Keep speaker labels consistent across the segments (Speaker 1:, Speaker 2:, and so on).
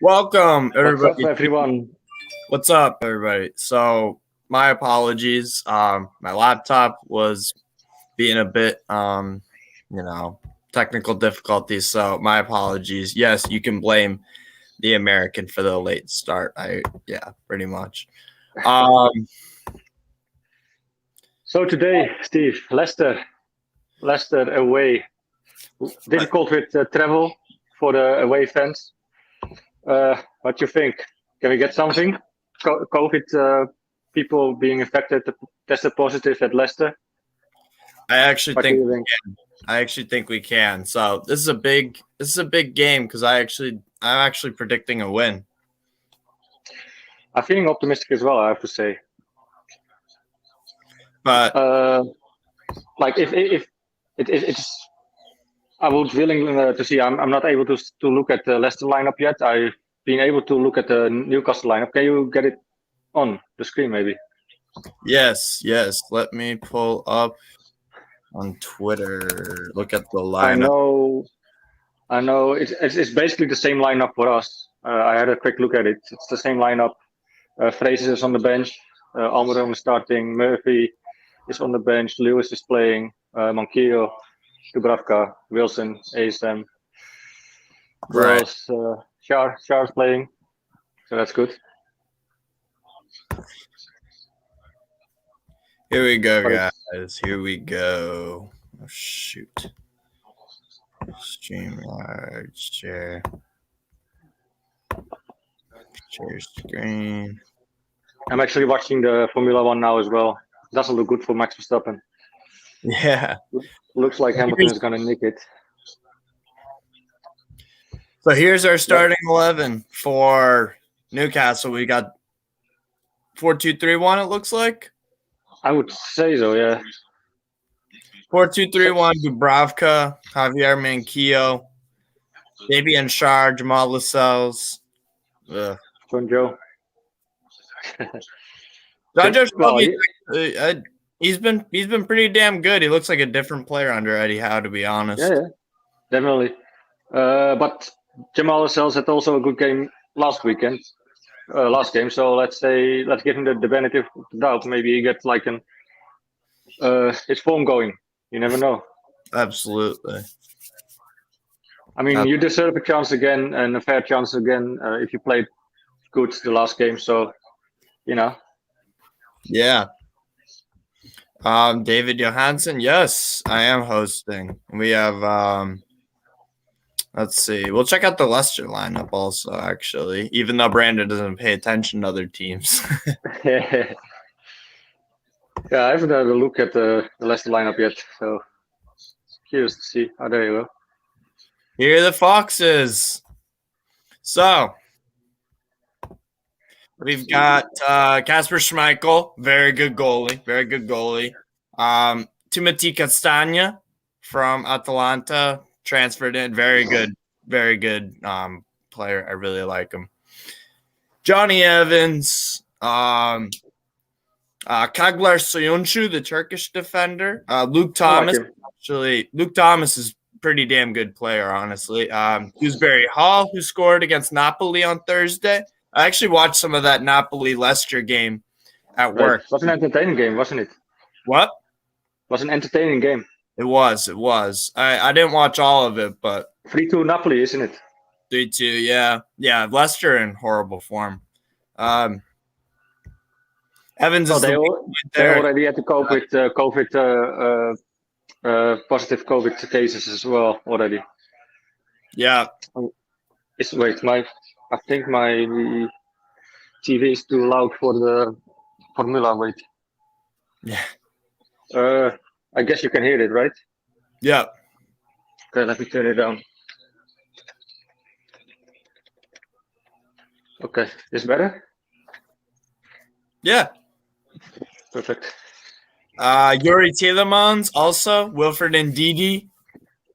Speaker 1: Welcome,
Speaker 2: What's up,
Speaker 1: everybody.
Speaker 2: everyone?
Speaker 1: What's up, everybody? So, my apologies. My laptop was being a bit, technical difficulties. So, my apologies. Yes, you can blame the American for the late start. Pretty much. Um,
Speaker 2: So today, Steve, Leicester away. Difficult with travel for the away fans. What you think? Can we get something? COVID people being infected, tested positive at Leicester.
Speaker 1: I actually
Speaker 2: What do
Speaker 1: think
Speaker 2: you think?
Speaker 1: I actually think we can. So, this is a big game because I'm actually predicting a win.
Speaker 2: I'm feeling optimistic as well. I have to say.
Speaker 1: But
Speaker 2: Like if it's, I was willing to see. I'm not able to look at the Leicester lineup yet. I've been able to look at the Newcastle lineup. Can you get it on the screen, maybe?
Speaker 1: yes. Let me pull up on Twitter. Look at the
Speaker 2: I
Speaker 1: lineup.
Speaker 2: know, I know. It's basically the same lineup for us. I had a quick look at it. It's the same lineup. Fraser is on the bench. Almiron is starting. Murphy is on the bench. Lewis is playing. Manquillo, Dubravka, Wilson, ASM. Who
Speaker 1: Right.
Speaker 2: else? Schar's playing. So that's good.
Speaker 1: Here we go,
Speaker 2: But it's
Speaker 1: guys. Here we go. Oh, shoot. Stream large share. Share screen.
Speaker 2: I'm actually watching the Formula One now as well. Doesn't look good for Max Verstappen.
Speaker 1: Yeah.
Speaker 2: Looks like Hamilton is gonna nick it.
Speaker 1: So here's our starting 11 for Newcastle. We got 4-2-3-1, it looks like.
Speaker 2: I would say so, yeah.
Speaker 1: 4-2-3-1, Dubravka, Javier Manquillo, Fabian Schar, Jamal Lascelles.
Speaker 2: John Joe.
Speaker 1: Rodgers,
Speaker 2: Well,
Speaker 1: he's been pretty damn good. He looks like a different player under Eddie Howe, to be honest.
Speaker 2: yeah, definitely. But Jamal Lascelles had also a good game last weekend, last game. So let's give him the benefit of the doubt. Maybe he gets like his form going. You never know.
Speaker 1: Absolutely.
Speaker 2: I mean, you deserve a chance again and a fair chance again if you played good the last game. So, you know.
Speaker 1: Yeah. David Johansson, yes, I am hosting. We have let's see. We'll check out the Leicester lineup also, actually, even though Brandon doesn't pay attention to other teams.
Speaker 2: Yeah, I haven't had a look at the Leicester lineup yet. So, curious to see. Oh, there you go.
Speaker 1: Here are the Foxes. So we've got Kasper Schmeichel, very good goalie. Timothy Castagna from Atalanta transferred in, very good player. I really like him. Johnny Evans, Kaglar Soyuncu, the Turkish defender. Luke Thomas. Actually, Luke Thomas is pretty damn good player, honestly. Dewsbury Hall, who scored against Napoli on Thursday. I actually watched some of that Napoli-Leicester game at work.
Speaker 2: It was an entertaining game, wasn't it?
Speaker 1: What?
Speaker 2: It was an entertaining game.
Speaker 1: It was. I didn't watch all of it, but
Speaker 2: 3-2 Napoli, isn't it?
Speaker 1: 3-2, yeah. Yeah, Leicester in horrible form. Evans is
Speaker 2: they already had to cope with COVID, positive COVID cases as well already.
Speaker 1: Yeah.
Speaker 2: I think my TV is too loud for the Formula. Wait.
Speaker 1: Yeah.
Speaker 2: I guess you can hear it, right?
Speaker 1: Yeah.
Speaker 2: Okay, let me turn it down. Okay, is better?
Speaker 1: Yeah.
Speaker 2: Perfect.
Speaker 1: Youri Tielemans also, Wilfred and Didi,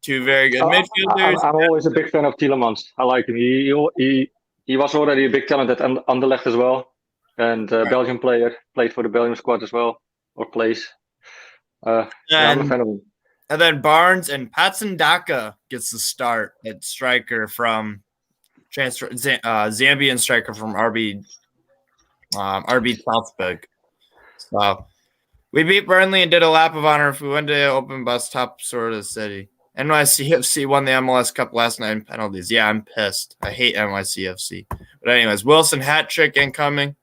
Speaker 1: two very good midfielders.
Speaker 2: I'm always a big fan of Tielemans. I like him. He was already a big talent at Anderlecht as well, and Belgian player, played for the Belgian squad as well, or plays. I'm a fan of him.
Speaker 1: And then Barnes and Patson Daka gets the start at striker from transfer Zambian striker from RB Salzburg. So we beat Burnley and did a lap of honor if we went to open bus top sort of the city. NYCFC won the MLS Cup last night in penalties. Yeah, I'm pissed. I hate NYCFC. But anyways, Wilson hat trick incoming.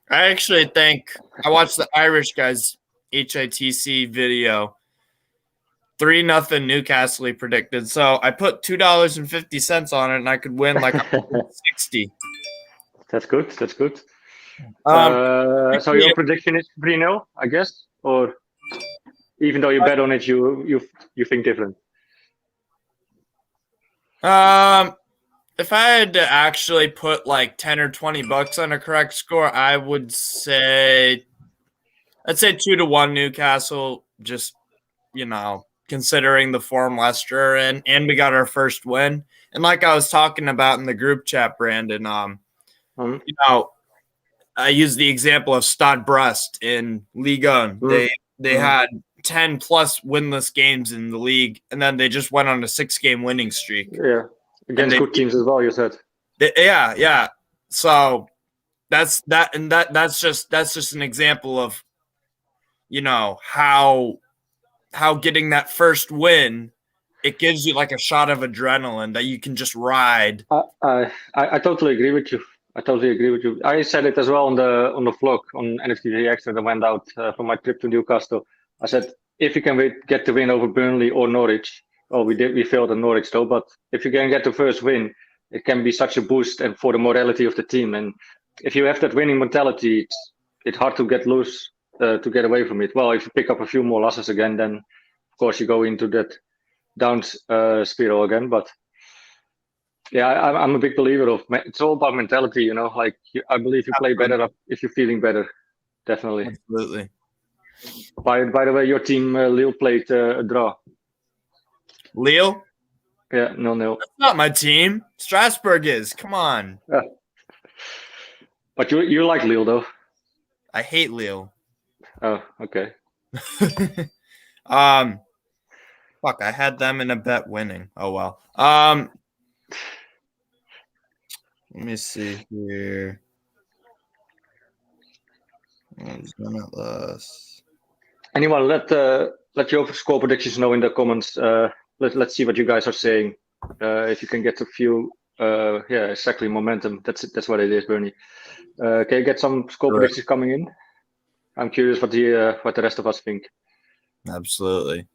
Speaker 1: I actually think I watched the Irish guys HITC video. 3-0 Newcastle he predicted. So I put $2.50 on it and I could win like 60.
Speaker 2: That's good. That's good. So your prediction is 3-0, I guess? Or even though you bet on it, you think different?
Speaker 1: If I had to actually put like 10 or 20 bucks on a correct score, I'd say 2-1 Newcastle, just, considering the form Leicester and we got our first win. And like I was talking about in the group chat, Brandon, I used the example of Stade Brest in Ligue 1. They had 10 plus winless games in the league, and then they just went on a 6-game winning streak.
Speaker 2: Yeah, against good teams as well. You said.
Speaker 1: Yeah. So that's just an example of, how getting that first win, it gives you like a shot of adrenaline that you can just ride.
Speaker 2: I totally agree with you. I said it as well on the vlog on NFTV Extra that went out for my trip to Newcastle. I said, if you can get the win over Burnley or Norwich, we failed at Norwich though, but if you can get the first win, it can be such a boost and for the morality of the team. And if you have that winning mentality, it's hard to get loose, to get away from it. Well, if you pick up a few more losses again, then of course you go into that down spiral again. But yeah, I'm a big believer of it's all about mentality, I believe you play better if you're feeling better. Definitely.
Speaker 1: Absolutely.
Speaker 2: By the way, your team Lille played a draw.
Speaker 1: Lille?
Speaker 2: Yeah, 0-0.
Speaker 1: That's not my team. Strasbourg is. Come on.
Speaker 2: Yeah. But you like Lille though.
Speaker 1: I hate Lille.
Speaker 2: Oh, okay.
Speaker 1: Fuck, I had them in a bet winning. Oh well. Let me see here.
Speaker 2: Anyone, let your score predictions know in the comments. Let's see what you guys are saying. If you can get a few, exactly, momentum. That's what it is, Bernie. Can you get some score predictions coming in? I'm curious what the rest of us think.
Speaker 1: Absolutely.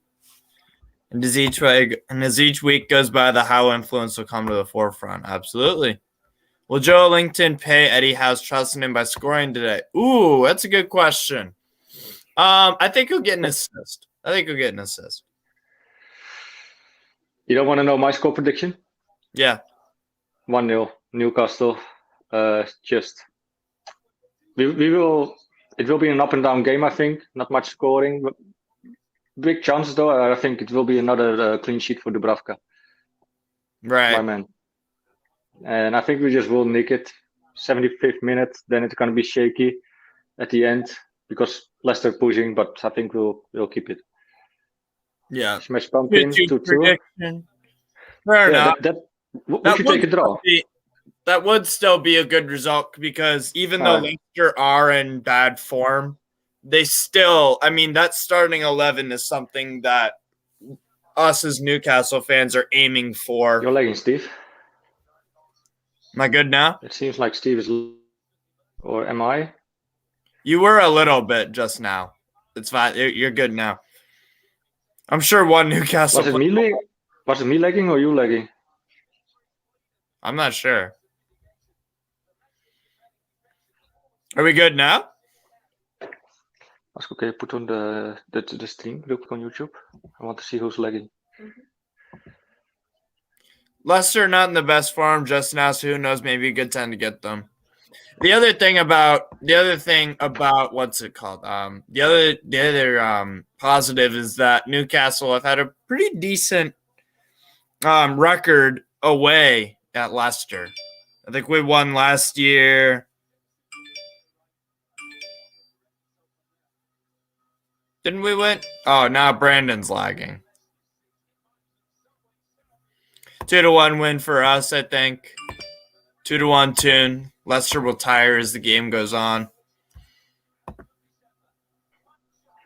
Speaker 1: And as each week goes by, the Howe influence will come to the forefront. Absolutely. Will Joe Linton pay Eddie Howe's trust in him by scoring today? Ooh, that's a good question. I think he'll get an assist.
Speaker 2: You don't want to know my score prediction?
Speaker 1: Yeah.
Speaker 2: 1-0 Newcastle. It will be an up and down game, I think. Not much scoring, but big chances though. I think it will be another clean sheet for Dubravka.
Speaker 1: Right.
Speaker 2: My man. And I think we just will nick it. 75th minute, then it's going to be shaky at the end because Leicester pushing, but I think we'll keep it.
Speaker 1: Yeah.
Speaker 2: Smash pumpkin 2-2.
Speaker 1: Fair enough.
Speaker 2: We should take a draw.
Speaker 1: That would still be a good result because even though Leicester are in bad form, they still, that starting 11 is something that us as Newcastle fans are aiming for.
Speaker 2: You're lagging, Steve.
Speaker 1: Am I good now?
Speaker 2: It seems like Steve is, or am I?
Speaker 1: You were a little bit just now. It's fine. You're good now. I'm sure one Newcastle.
Speaker 2: Was it me lagging or you lagging?
Speaker 1: I'm not sure. Are we good now?
Speaker 2: Okay, put on the stream real quick on YouTube. I want to see who's lagging.
Speaker 1: Leicester not in the best form just now, so who knows? Maybe a good time to get them. The other thing about what's it called? The other positive is that Newcastle have had a pretty decent record away at Leicester. I think we won last year. Didn't we win? Oh, now Brandon's lagging. 2-1 win for us, I think. 2-1 tune. Leicester will tire as the game goes on.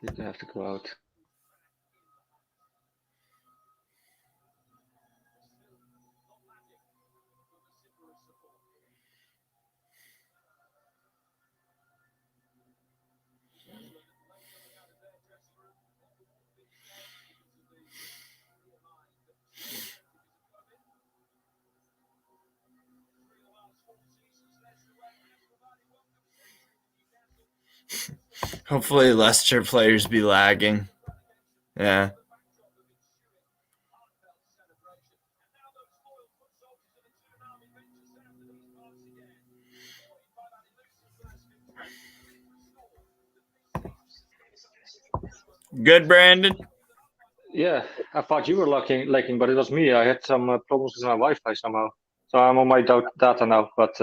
Speaker 2: You have to go out.
Speaker 1: Hopefully Leicester players be lagging. Yeah. Good, Brandon?
Speaker 2: Yeah, I thought you were lagging, but it was me. I had some problems with my Wi-Fi somehow. So I'm on my data now, but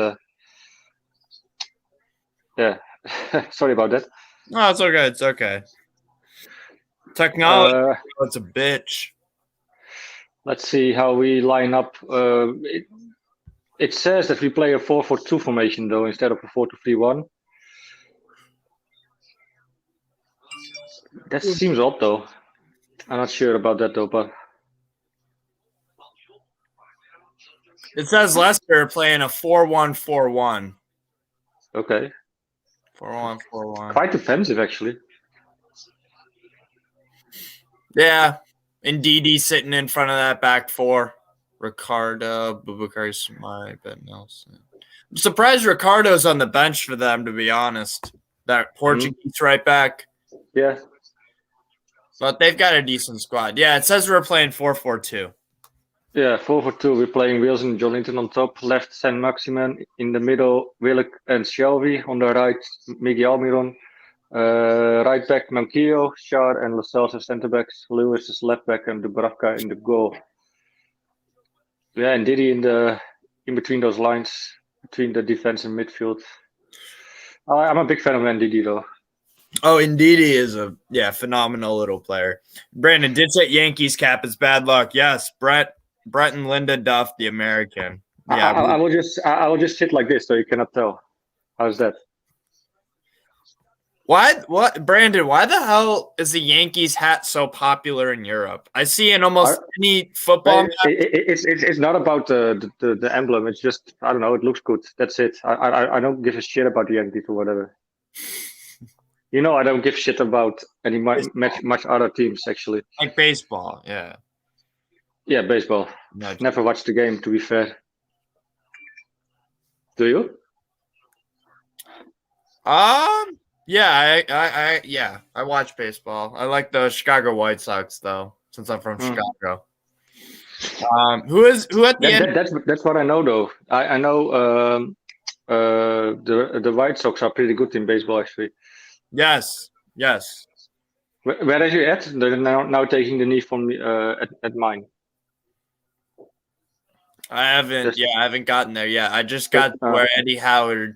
Speaker 2: yeah, sorry about that.
Speaker 1: No, it's okay. It's okay. Technology, it's a bitch.
Speaker 2: Let's see how we line up. It says that we play a 4-4-2 formation though instead of a 4-2-3-1. That seems odd though. I'm not sure about that though, but
Speaker 1: it says Leicester playing a 4-1-4-1.
Speaker 2: Okay.
Speaker 1: 4-1-4-1.
Speaker 2: Quite defensive actually.
Speaker 1: Yeah. Ndidi sitting in front of that back four. Ricardo, Boubacar Smai, Ben Nelson. I'm surprised Ricardo's on the bench for them, to be honest. That Portuguese right back.
Speaker 2: Yeah.
Speaker 1: But they've got a decent squad. Yeah, it says we're playing 4-4-2.
Speaker 2: Yeah, 4-4-2. We're playing Wilson and Jolinton on top. Left, saint-maximin. In the middle, Willock and Shelby. On the right, Miguel Almiron. Right back, Manquillo, Schar, and Lascelles as centre backs. Lewis is left back, and Dubravka in the goal. Yeah, and Didi in between those lines, between the defense and midfield. I'm a big fan of Ndidi though.
Speaker 1: Oh, Ndidi is a phenomenal little player. Brandon did say Yankees cap is bad luck. Yes, Brett and Linda Duff, the American. Yeah,
Speaker 2: I will just sit like this so you cannot tell. How's that?
Speaker 1: What, Brandon? Why the hell is the Yankees hat so popular in Europe? I see in almost any football.
Speaker 2: It's not about the emblem. It's just, I don't know. It looks good. That's it. I don't give a shit about the Yankees or whatever. You know, I don't give shit about any much other teams actually.
Speaker 1: Like baseball, yeah.
Speaker 2: Yeah, baseball. Never watched the game, to be fair. Do you?
Speaker 1: Yeah, I watch baseball. I like the Chicago White Sox though, since I'm from Chicago. Who at the end?
Speaker 2: That's what I know though. I know the White Sox are pretty good in baseball actually.
Speaker 1: Yes.
Speaker 2: Where are you at? They're now taking the knee from me at mine.
Speaker 1: I haven't gotten there yet. I just got where Eddie Howe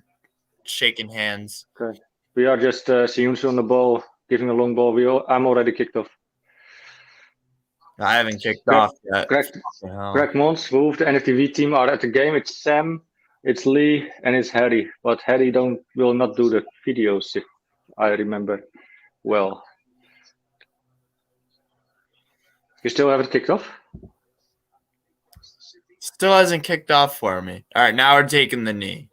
Speaker 1: shaking hands.
Speaker 2: Okay. We are just Siunsu on the ball, giving a long ball. I'm already kicked off.
Speaker 1: I haven't kicked off yet.
Speaker 2: Greg Mons, Wolf, the NFTV team are at the game. It's Sam, it's Lee, and it's Harry. But Harry will not do the videos, if I remember well. You still haven't kicked off?
Speaker 1: Still hasn't kicked off for me. All right, now we're taking the knee.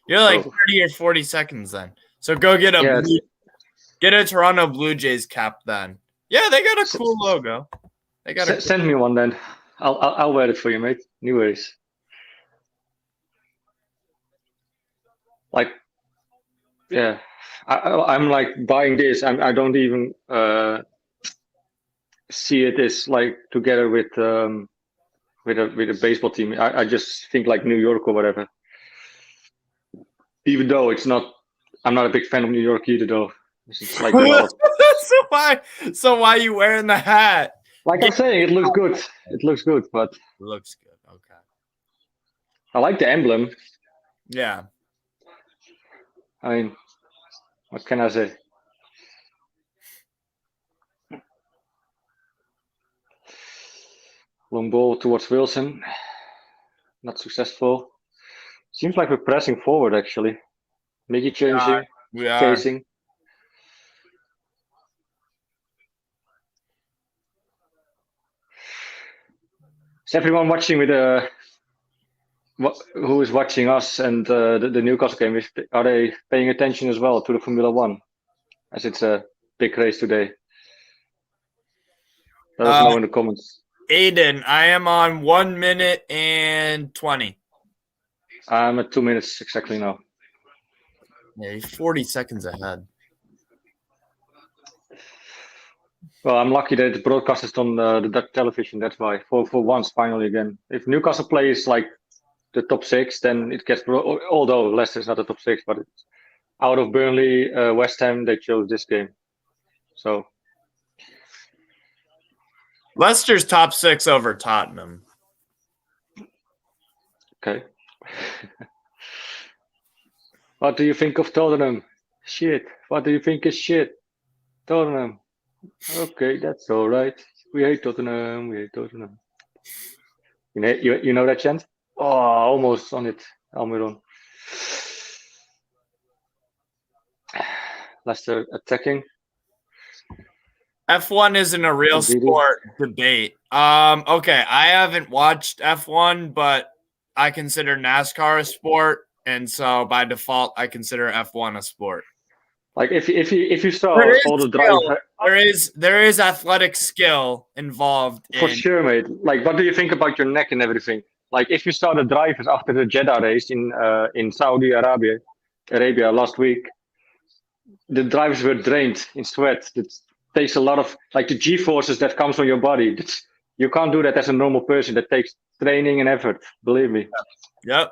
Speaker 1: You're like 30 or 40 seconds then. So go get a Toronto Blue Jays cap then. Yeah, they got a cool logo. They got
Speaker 2: send me one then. I'll wear it for you, mate. Anyways. Like, yeah, I'm like buying this. I don't even see it as like together with a baseball team. I just think like New York or whatever. Even though it's not, I'm not a big fan of New York either though. It's like
Speaker 1: so why are you wearing the hat?
Speaker 2: Like I'm saying, it looks good. It looks good, but
Speaker 1: it looks good. Okay.
Speaker 2: I like the emblem.
Speaker 1: Yeah.
Speaker 2: I mean, what can I say? Long ball towards Wilson. Not successful. Seems like we're pressing forward, actually. Miggy changing,
Speaker 1: We are.
Speaker 2: chasing. Is everyone watching with who is watching us and the Newcastle game? Are they paying attention as well to the Formula One, as it's a big race today? Let us know in the comments.
Speaker 1: Aiden, I am on 1 minute and 20.
Speaker 2: I'm at 2 minutes exactly now.
Speaker 1: Yeah, he's 40 seconds ahead.
Speaker 2: Well, I'm lucky that it's broadcasted on the Dutch television. That's why. For once, finally again. If Newcastle plays like the top 6, then it gets. Although Leicester is not the top 6, but it's out of Burnley, West Ham, they chose this game. So
Speaker 1: Leicester's top 6 over Tottenham.
Speaker 2: Okay. What do you think of Tottenham? Shit. What do you think is shit? Tottenham. Okay, that's all right. We hate Tottenham. We hate Tottenham. You know that chant? Oh, almost on it. Almiron. Leicester attacking.
Speaker 1: F1 isn't a real sport debate. Okay, I haven't watched F1, but I consider NASCAR a sport, and so by default, I consider F1 a sport.
Speaker 2: Like if you saw all the drivers,
Speaker 1: there is athletic skill involved.
Speaker 2: For sure, mate. Like, what do you think about your neck and everything? Like, if you saw the drivers after the Jeddah race in Saudi Arabia last week, the drivers were drained in sweat. It takes a lot of like the G-forces that comes on your body. You can't do that as a normal person. That takes training and effort. Believe me.
Speaker 1: Yep.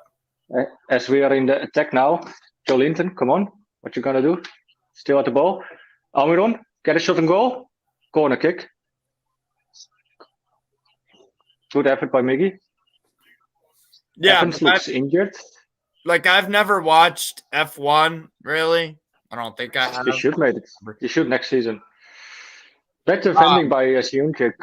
Speaker 2: As we are in the attack now, Joe Linton, come on. What you gonna do? Still at the ball. Almiron, get a shot and goal. Corner kick. Good effort by Miggy.
Speaker 1: Yeah,
Speaker 2: Evans looks injured.
Speaker 3: Like, I've never watched F1, really. I don't think I have.
Speaker 2: You should, mate. You should next season. Better vending by Sionchik.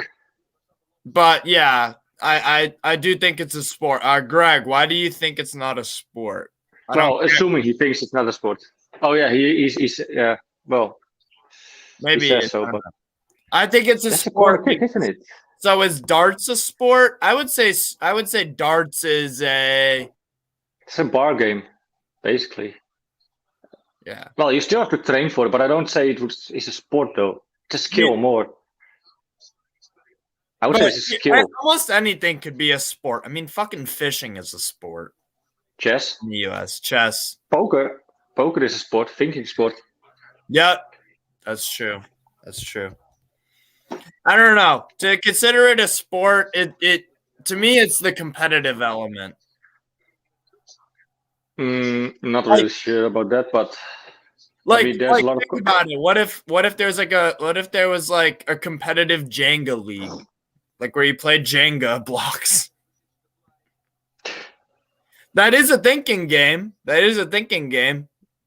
Speaker 1: But yeah, I do think it's a sport. Greg, why do you think it's not a sport?
Speaker 2: Well, assuming he thinks it's not a sport. Oh yeah, he's yeah. Well,
Speaker 1: maybe
Speaker 2: he says so, but
Speaker 1: I think it's a
Speaker 2: that's
Speaker 1: sport,
Speaker 2: a kick, isn't it?
Speaker 1: So is darts a sport? I would say darts is
Speaker 2: it's a bar game, basically.
Speaker 1: Yeah.
Speaker 2: Well, you still have to train for it, but I don't say it's a sport though. It's a skill more. I would say it's a skill.
Speaker 1: Almost anything could be a sport. I mean, fucking fishing is a sport.
Speaker 2: Chess.
Speaker 1: In the US. Chess.
Speaker 2: Poker is a sport. Thinking sport.
Speaker 1: Yeah, that's true. That's true. I don't know. To consider it a sport, it to me it's the competitive element.
Speaker 2: Not really sure about that, but
Speaker 1: like,
Speaker 2: I mean, there's a lot
Speaker 1: think about it. What if there was like a competitive Jenga league, like where you play Jenga blocks? That is a thinking game.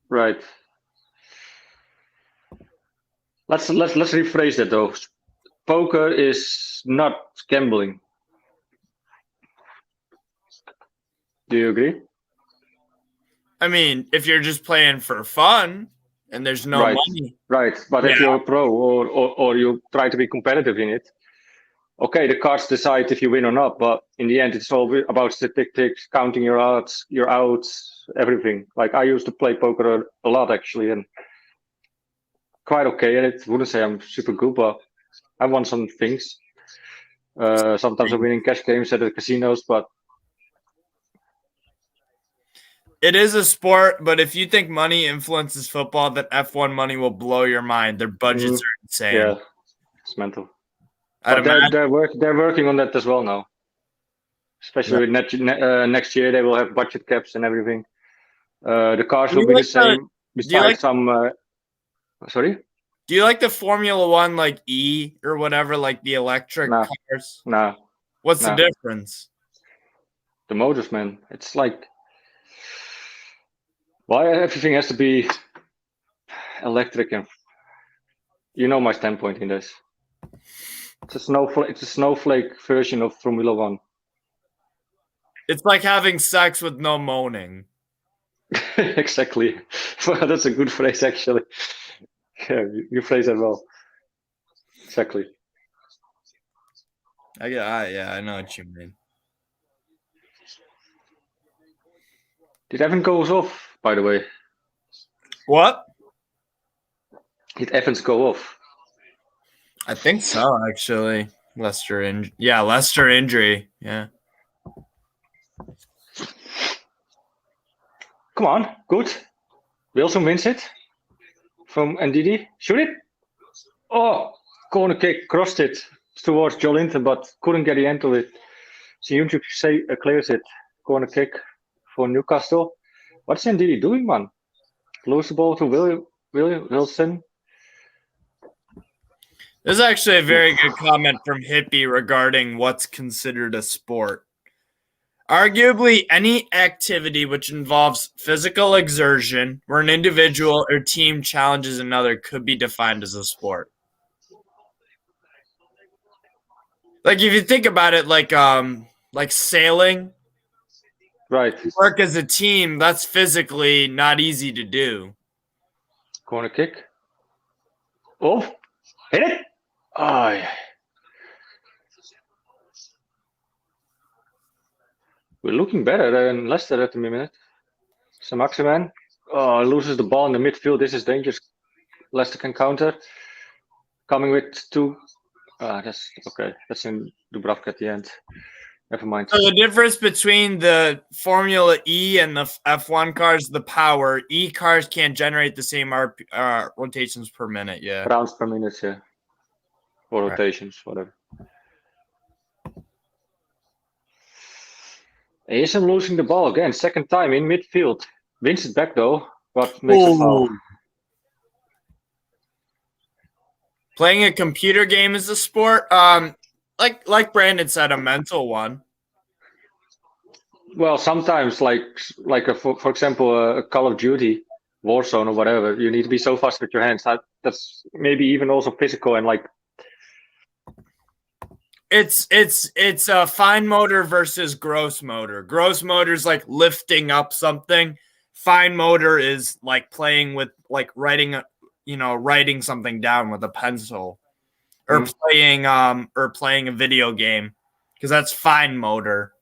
Speaker 2: Right. Let's rephrase that though. Poker is not gambling. Do you agree?
Speaker 1: I mean, if you're just playing for fun and there's no money.
Speaker 2: Right. But if you're a pro or you try to be competitive in it, okay, the cards decide if you win or not. But in the end, it's all about statistics, counting your outs, everything. Like I used to play poker a lot actually, and quite okay at it. Wouldn't say I'm super good, but I won some things. Sometimes I'm winning cash games at the casinos, but
Speaker 1: it is a sport. But if you think money influences football, then F1 money will blow your mind. Their budgets are insane.
Speaker 2: Yeah, it's mental. But they're working on that as well now. Especially next year, they will have budget caps and everything. The cars will be the same. Besides some. Sorry.
Speaker 1: Do you like the Formula One, like E or whatever, like the electric cars?
Speaker 2: No.
Speaker 1: What's the difference?
Speaker 2: The motors, man. It's like, why everything has to be electric, and you know my standpoint in this. It's a snowflake version of Formula One.
Speaker 1: It's like having sex with no moaning.
Speaker 2: Exactly. Well, that's a good phrase, actually. Yeah, you phrase it well. Exactly.
Speaker 1: I know what you mean.
Speaker 2: Did Evans go off, by the way?
Speaker 1: What?
Speaker 2: Did Evans go off?
Speaker 1: I think so, actually. Leicester injury. Yeah.
Speaker 2: Come on, good. Wilson wins it from Ndidi. Shoot it. Oh, corner kick, crossed it towards Jolinton, but couldn't get the end of it. Siunjuk clears it. Corner kick for Newcastle. What's Ndidi doing, man? Lose the ball to Wilson.
Speaker 1: There's actually a very good comment from Hippie regarding what's considered a sport. Arguably, any activity which involves physical exertion where an individual or team challenges another could be defined as a sport. Like if you think about it, like sailing,
Speaker 2: right?
Speaker 1: Work as a team, that's physically not easy to do.
Speaker 2: Corner kick. Oh, hit it! Oh, yeah. We're looking better than Leicester at the minute. Saint-Maximin loses the ball in the midfield. This is dangerous. Leicester can counter. Coming with two. That's okay. That's in Dubravka at the end. Never mind.
Speaker 1: So the difference between the Formula E and the F1 cars, the power. E cars can't generate the same rotations per minute. Yeah.
Speaker 2: Rounds per minute, yeah. Or rotations, whatever. ASM losing the ball again, second time in midfield. Wins it back though, but makes a foul.
Speaker 1: Playing a computer game is a sport. Like Brandon said, a mental one.
Speaker 2: Well, sometimes, like for example, a Call of Duty, Warzone or whatever, you need to be so fast with your hands. That's maybe even also physical and like.
Speaker 1: It's a fine motor versus gross motor. Gross motor is like lifting up something. Fine motor is like playing with like writing something down with a pencil, or playing a video game, because that's fine motor.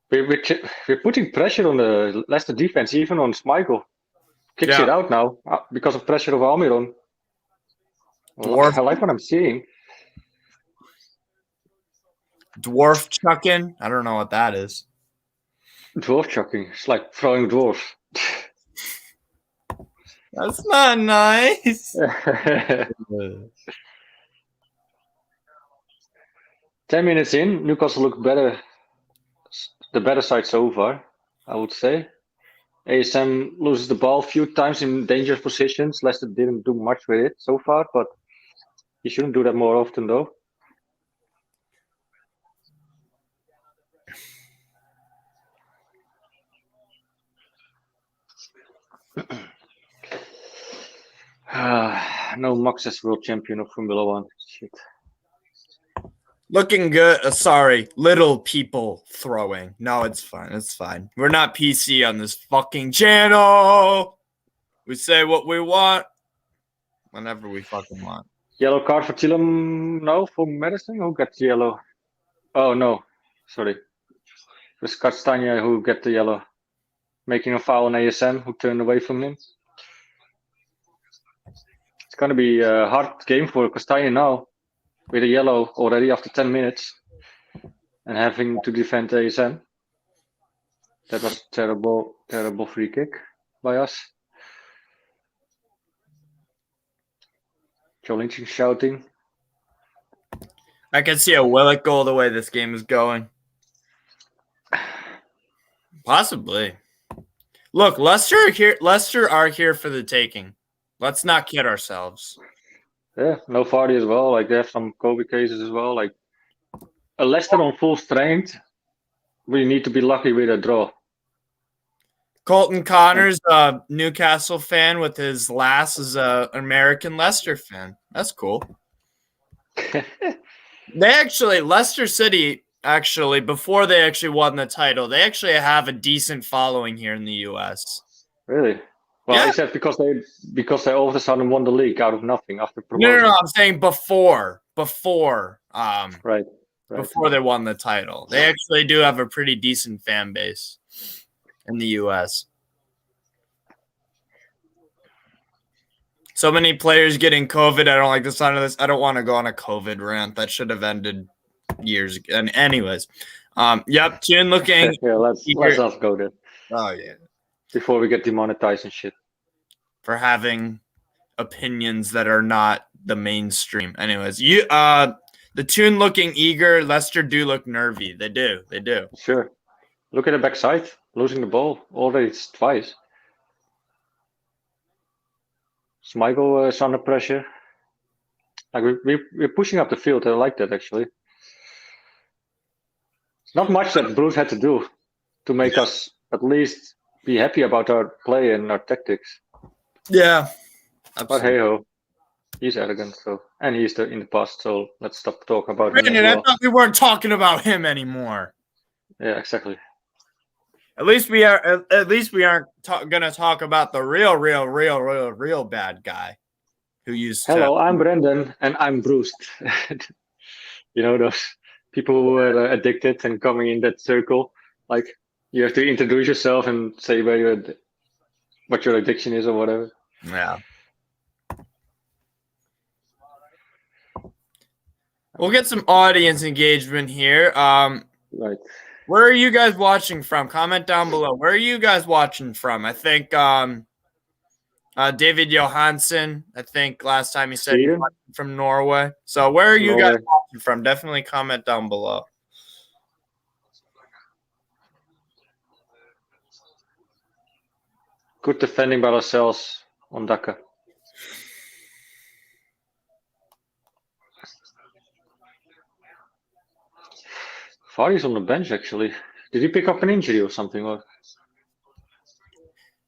Speaker 2: We're putting pressure on the Leicester defense, even on Schmeichel. Kicks it out now because of pressure of Almiron.
Speaker 1: Dwarf.
Speaker 2: I like what I'm seeing.
Speaker 1: Dwarf chucking. I don't know what that is.
Speaker 2: Dwarf chucking. It's like throwing dwarf.
Speaker 1: That's not nice.
Speaker 2: 10 minutes in, Newcastle look better. The better side so far, I would say. ASM loses the ball a few times in dangerous positions. Leicester didn't do much with it so far, but he shouldn't do that more often, though. No Max as world champion of Formula 1. Shit.
Speaker 1: Looking good. Sorry, little people throwing. No, it's fine. It's fine. We're not PC on this fucking channel. We say what we want whenever we fucking want.
Speaker 2: Yellow card for Tielemans? No, for Madison? Who got the yellow? Oh, no. Sorry. It was Castagna who got the yellow. Making a foul on ASM, who turned away from him. It's going to be a hard game for Castagna now. With a yellow already after 10 minutes. And having to defend ASM. That was a terrible, terrible free kick by us. Joe Lynch shouting.
Speaker 1: I can see a Willock goal the way this game is going. Possibly. Look, Leicester are here for the taking. Let's not kid ourselves.
Speaker 2: Yeah, no Vardy as well. Like they have some COVID cases as well. Like a Leicester on full strength, we need to be lucky with a draw.
Speaker 1: Colton Connors, a Newcastle fan with his lass is an American Leicester fan. That's cool. Leicester City, actually, before they actually won the title, they actually have a decent following here in the U.S.
Speaker 2: Really? Well,
Speaker 1: Yeah.
Speaker 2: is that because they all of a sudden won the league out of nothing after promotion?
Speaker 1: No. I'm saying before,
Speaker 2: right.
Speaker 1: before they won the title, they actually do have a pretty decent fan base in the U.S. So many players getting COVID. I don't like the sound of this. I don't want to go on a COVID rant. That should have ended years ago. And anyways, yep. Tune looking.
Speaker 2: Yeah, let's not go there.
Speaker 1: Oh yeah.
Speaker 2: Before we get demonetized and shit.
Speaker 1: For having opinions that are not the mainstream. Anyways, the Tune looking eager. Leicester do look nervy. They do.
Speaker 2: Sure. Look at the backside, losing the ball already twice. Schmeichel is under pressure. Like we're pushing up the field. I like that actually. Not much that Bruce had to do to make us at least be happy about our play and our tactics.
Speaker 1: Yeah.
Speaker 2: Absolutely. But hey ho, he's arrogant. And he's in the past. So let's stop talking about
Speaker 1: Brendan,
Speaker 2: him.
Speaker 1: I thought we weren't talking about him anymore.
Speaker 2: Yeah, exactly.
Speaker 1: At least we are. At least we aren't gonna talk about the real bad guy who used.
Speaker 2: Hello, I'm Brendan, and I'm Bruce. Those people who are addicted and coming in that circle. Like you have to introduce yourself and say what your addiction is or whatever.
Speaker 1: Yeah. We'll get some audience engagement here.
Speaker 2: Right.
Speaker 1: Where are you guys watching from? Comment down below. Where are you guys watching from? I think David Johansson, I think last time he said he was from Norway. So where are you guys watching from? Definitely comment down below.
Speaker 2: Good defending by ourselves on Dhaka. Fari's on the bench actually. Did he pick up an injury or something? Or?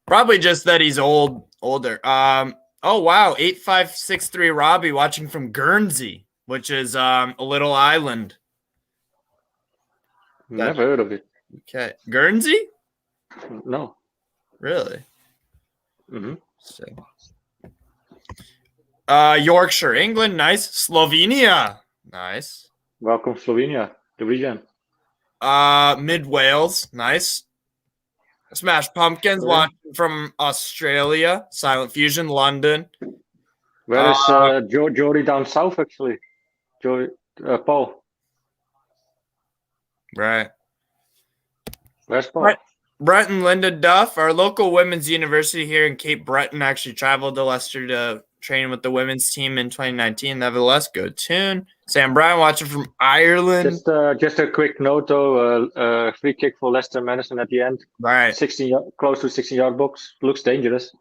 Speaker 1: Probably just that he's older. Oh wow, 8563 Robbie watching from Guernsey, which is a little island.
Speaker 2: Never heard of it.
Speaker 1: Okay, Guernsey?
Speaker 2: No.
Speaker 1: Really?
Speaker 2: Mm-hmm.
Speaker 1: Yorkshire, England, nice. Slovenia, nice.
Speaker 2: Welcome, Slovenia, the region.
Speaker 1: Mid Wales, nice. Smash Pumpkins watching from Australia. Silent Fusion, London.
Speaker 2: Where is Youri down south actually? Paul.
Speaker 1: Right.
Speaker 2: Where's Paul?
Speaker 1: Brett and Linda Duff, our local women's university here in Cape Breton, actually traveled to Leicester to train with the women's team in 2019. Nevertheless, go Tune. Sam Bryan watching from Ireland.
Speaker 2: Just a quick note though, free kick for Leicester Madison at the end.
Speaker 1: Right.
Speaker 2: Close to 16-yard box. Looks dangerous.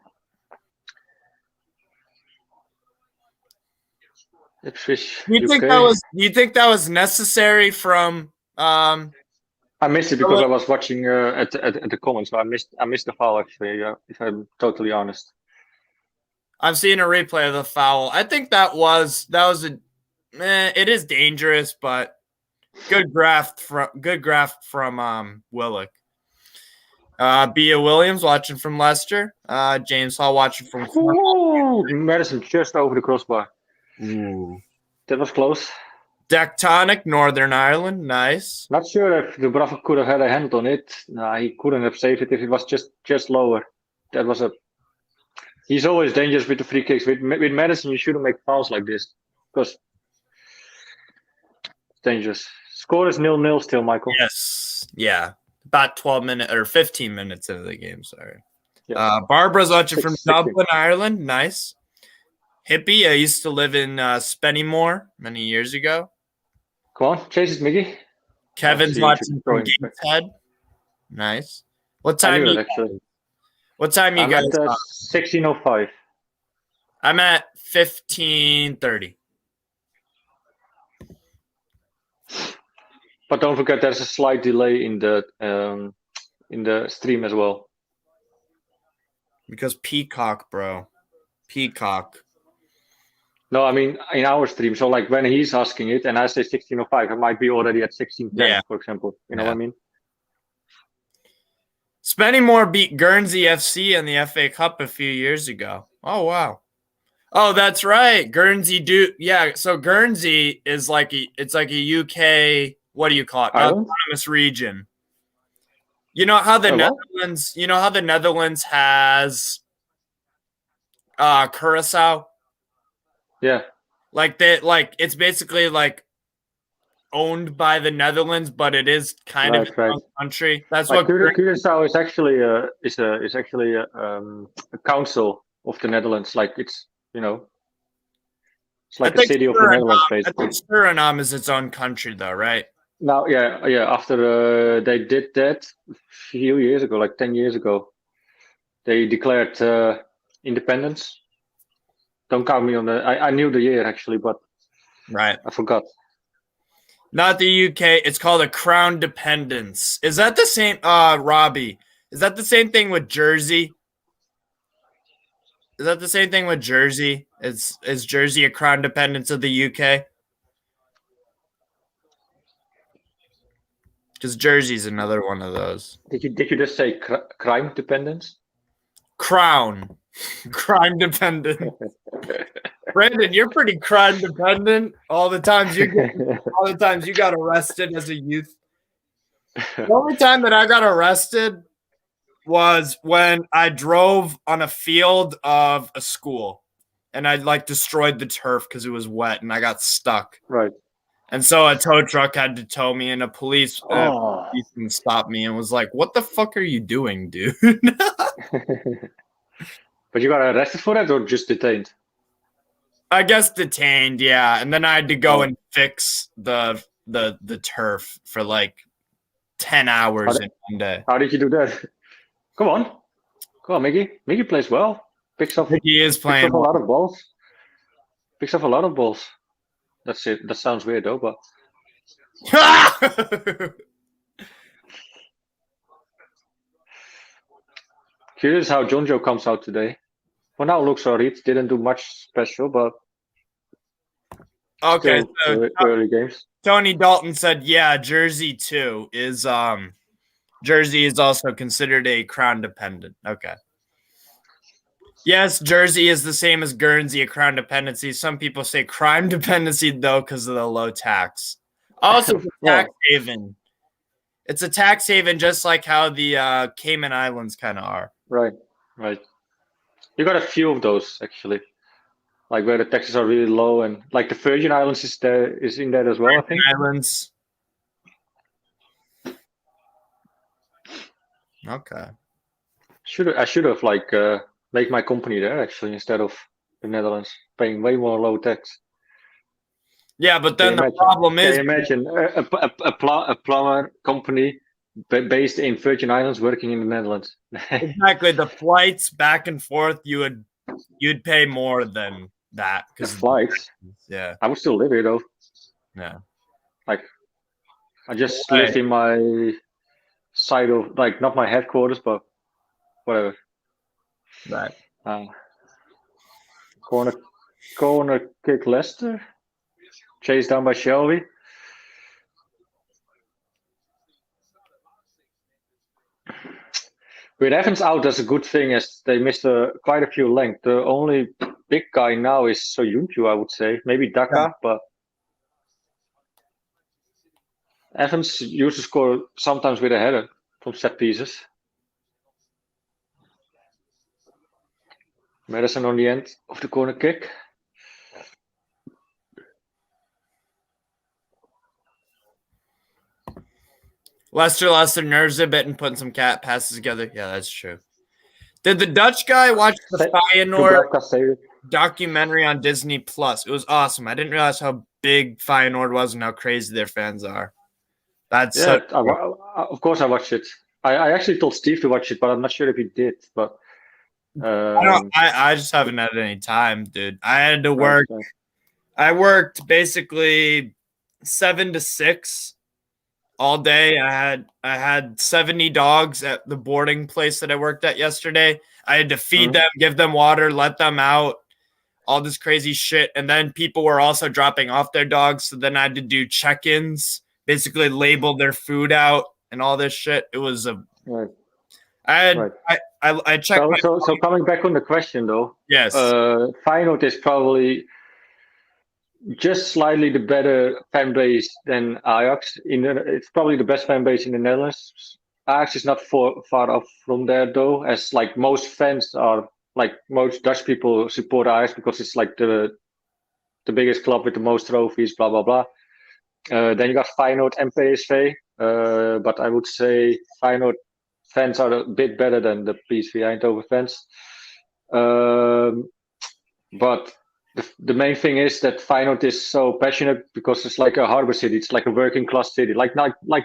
Speaker 2: Ipswich.
Speaker 1: Do you think that was necessary from
Speaker 2: I missed it because I was watching at the comments, but I missed the foul actually, if I'm totally honest.
Speaker 1: I've seen a replay of the foul. I think that was it is dangerous, but good graft from Willock. Bia Williams watching from Leicester. James Hall watching from
Speaker 2: Madison just over the crossbar.
Speaker 1: Ooh.
Speaker 2: That was close.
Speaker 1: Tectonic, Northern Ireland, nice.
Speaker 2: Not sure if the Bravo could have had a hand on it. No, he couldn't have saved it if it was just lower. That was He's always dangerous with the free kicks. With Madison, you shouldn't make fouls like this because it's dangerous. Score is 0-0 still, Michael.
Speaker 1: Yes, yeah. About 12 minutes or 15 minutes into the game. Sorry.
Speaker 2: Yeah.
Speaker 1: Barbara's watching from Dublin, Ireland. Nice. Hippie, I used to live in Spennymoor many years ago.
Speaker 2: Come on, chase it, Miggy.
Speaker 1: Kevin's watching from Gateshead. Nice. What time you guys?
Speaker 2: At 16:05.
Speaker 1: I'm at 15:30.
Speaker 2: But don't forget, there's a slight delay in the stream as well.
Speaker 1: Because Peacock, bro. Peacock.
Speaker 2: No, I mean in our stream. So like when he's asking it, and I say 16:05, I might be already at 16:10, for example. You know what I mean?
Speaker 1: Spennymoor beat Guernsey FC in the FA Cup a few years ago. Oh wow. Oh, that's right. Guernsey so Guernsey is like it's like a UK, what do you call it? Autonomous region. You know how the Netherlands has Curacao?
Speaker 2: Yeah.
Speaker 1: It's basically like owned by the Netherlands, but it is kind of its own country. That's
Speaker 2: like
Speaker 1: what
Speaker 2: Curacao is actually a council of the Netherlands. Like it's it's like a city of the Netherlands, basically.
Speaker 1: I think Suriname is its own country, though, right?
Speaker 2: Now, yeah. After they did that a few years ago, like 10 years ago, they declared independence. Don't count me on that. I knew the year actually, but
Speaker 1: right,
Speaker 2: I forgot.
Speaker 1: Not the UK. It's called a crown dependence. Is that the same, Robbie? Is that the same thing with Jersey? Is that the same thing with Jersey? Is Jersey a crown dependence of the UK? Because Jersey's another one of those.
Speaker 2: Did you just say crime dependence?
Speaker 1: Crown dependent. Brendan, you're pretty crime dependent. All the times you got arrested as a youth. The only time that I got arrested was when I drove on a field of a school, and I destroyed the turf because it was wet, and I got stuck.
Speaker 2: Right.
Speaker 1: And so a tow truck had to tow me, and a police stopped me and was like, "What the fuck are you doing, dude?"
Speaker 2: But you got arrested for that, or just detained?
Speaker 1: I guess detained, yeah. And then I had to go and fix the turf for like 10 hours in one day.
Speaker 2: How did you do that? Come on, Mickey. Mickey plays well.
Speaker 1: He is playing
Speaker 2: a lot of balls. Picks up a lot of balls. That's it. That sounds weird though, but curious how Jonjo comes out today. For now, looks alright. Didn't do much special, but
Speaker 1: okay.
Speaker 2: So early games.
Speaker 1: Tony Dalton said, "Yeah, Jersey too is Jersey is also considered a crown dependent." Okay. Yes, Jersey is the same as Guernsey, a crown dependency. Some people say crime dependency, though, because of the low tax. Also, it's a tax haven. It's a tax haven, just like how the Cayman Islands kind of are.
Speaker 2: Right. You got a few of those, actually. Like where the taxes are really low, and like the Virgin Islands is in there as well, I think.
Speaker 1: Islands. Okay.
Speaker 2: I should have make my company there actually instead of the Netherlands, paying way more low tax.
Speaker 1: Yeah, but then the problem is,
Speaker 2: imagine a plumber company based in Virgin Islands working in the Netherlands.
Speaker 1: Exactly, the flights back and forth, you'd pay more than that
Speaker 2: because flights.
Speaker 1: Yeah,
Speaker 2: I would still live here though.
Speaker 1: Yeah,
Speaker 2: like I just live in my side of not my headquarters, but whatever.
Speaker 1: Right.
Speaker 2: Corner kick Leicester. Chased down by Shelby. With Evans out, that's a good thing as they missed quite a few lengths. The only big guy now is Soyuncu, I would say. Maybe Daka, but Evans used to score sometimes with a header from set pieces. Madison on the end of the corner kick.
Speaker 1: Leicester nerves a bit and putting some cat passes together. Yeah, that's true. Did the Dutch guy watch the Feyenoord documentary on Disney Plus? It was awesome. I didn't realize how big Feyenoord was and how crazy their fans are. That's
Speaker 2: of course I watched it. I actually told Steve to watch it, but I'm not sure if he did. But
Speaker 1: I just haven't had any time, dude. I had to work. I worked basically 7 to 6 all day. I had 70 dogs at the boarding place that I worked at yesterday. I had to feed them, give them water, let them out. all this crazy shit. And then people were also dropping off their dogs. So then I had to do check-ins, basically label their food out and all this shit. It was a,
Speaker 2: Right.
Speaker 1: I checked.
Speaker 2: So coming back on the question though,
Speaker 1: Yes.
Speaker 2: Feyenoord is probably just slightly the better fan base than Ajax. It's probably the best fan base in the Netherlands. Ajax is not far off from there though, as like most fans are, like most Dutch people support Ajax because it's like the biggest club with the most trophies, blah blah blah. Then you got Feyenoord and PSV, but I would say Feyenoord fans are a bit better than the PSV Eindhoven fans. But the main thing is that Feyenoord is so passionate because it's like a harbor city. It's like a working class city, like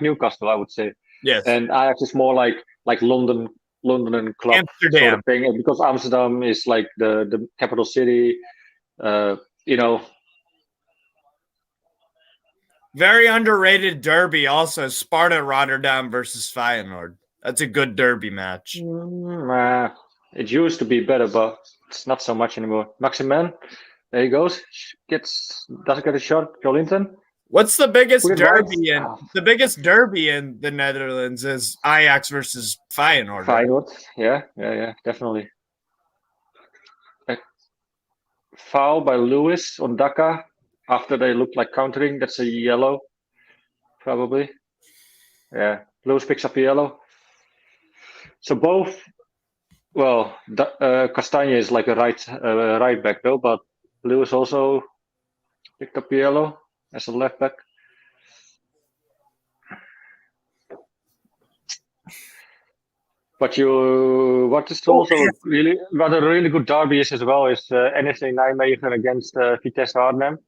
Speaker 2: Newcastle, I would say.
Speaker 1: Yes.
Speaker 2: And Ajax is more like London and club
Speaker 1: Amsterdam
Speaker 2: sort of thing. And because Amsterdam is like the capital city, you know.
Speaker 1: Very underrated derby also, Sparta Rotterdam versus Feyenoord. That's a good derby match.
Speaker 2: It used to be better, but it's not so much anymore. Maximin, there he goes. Doesn't get a shot. Jolinton.
Speaker 1: What's the biggest derby the biggest derby in the Netherlands is Ajax versus Feyenoord.
Speaker 2: Feyenoord, right? Yeah, definitely. A foul by Lewis on Daka after they looked like countering. That's a yellow, probably. Yeah, Lewis picks up a yellow. So both. Well, Castagne is like a right back though, but Lewis also picked up yellow as a left back. But what a really good derby is as well is NEC Nijmegen against Vitesse Arnhem.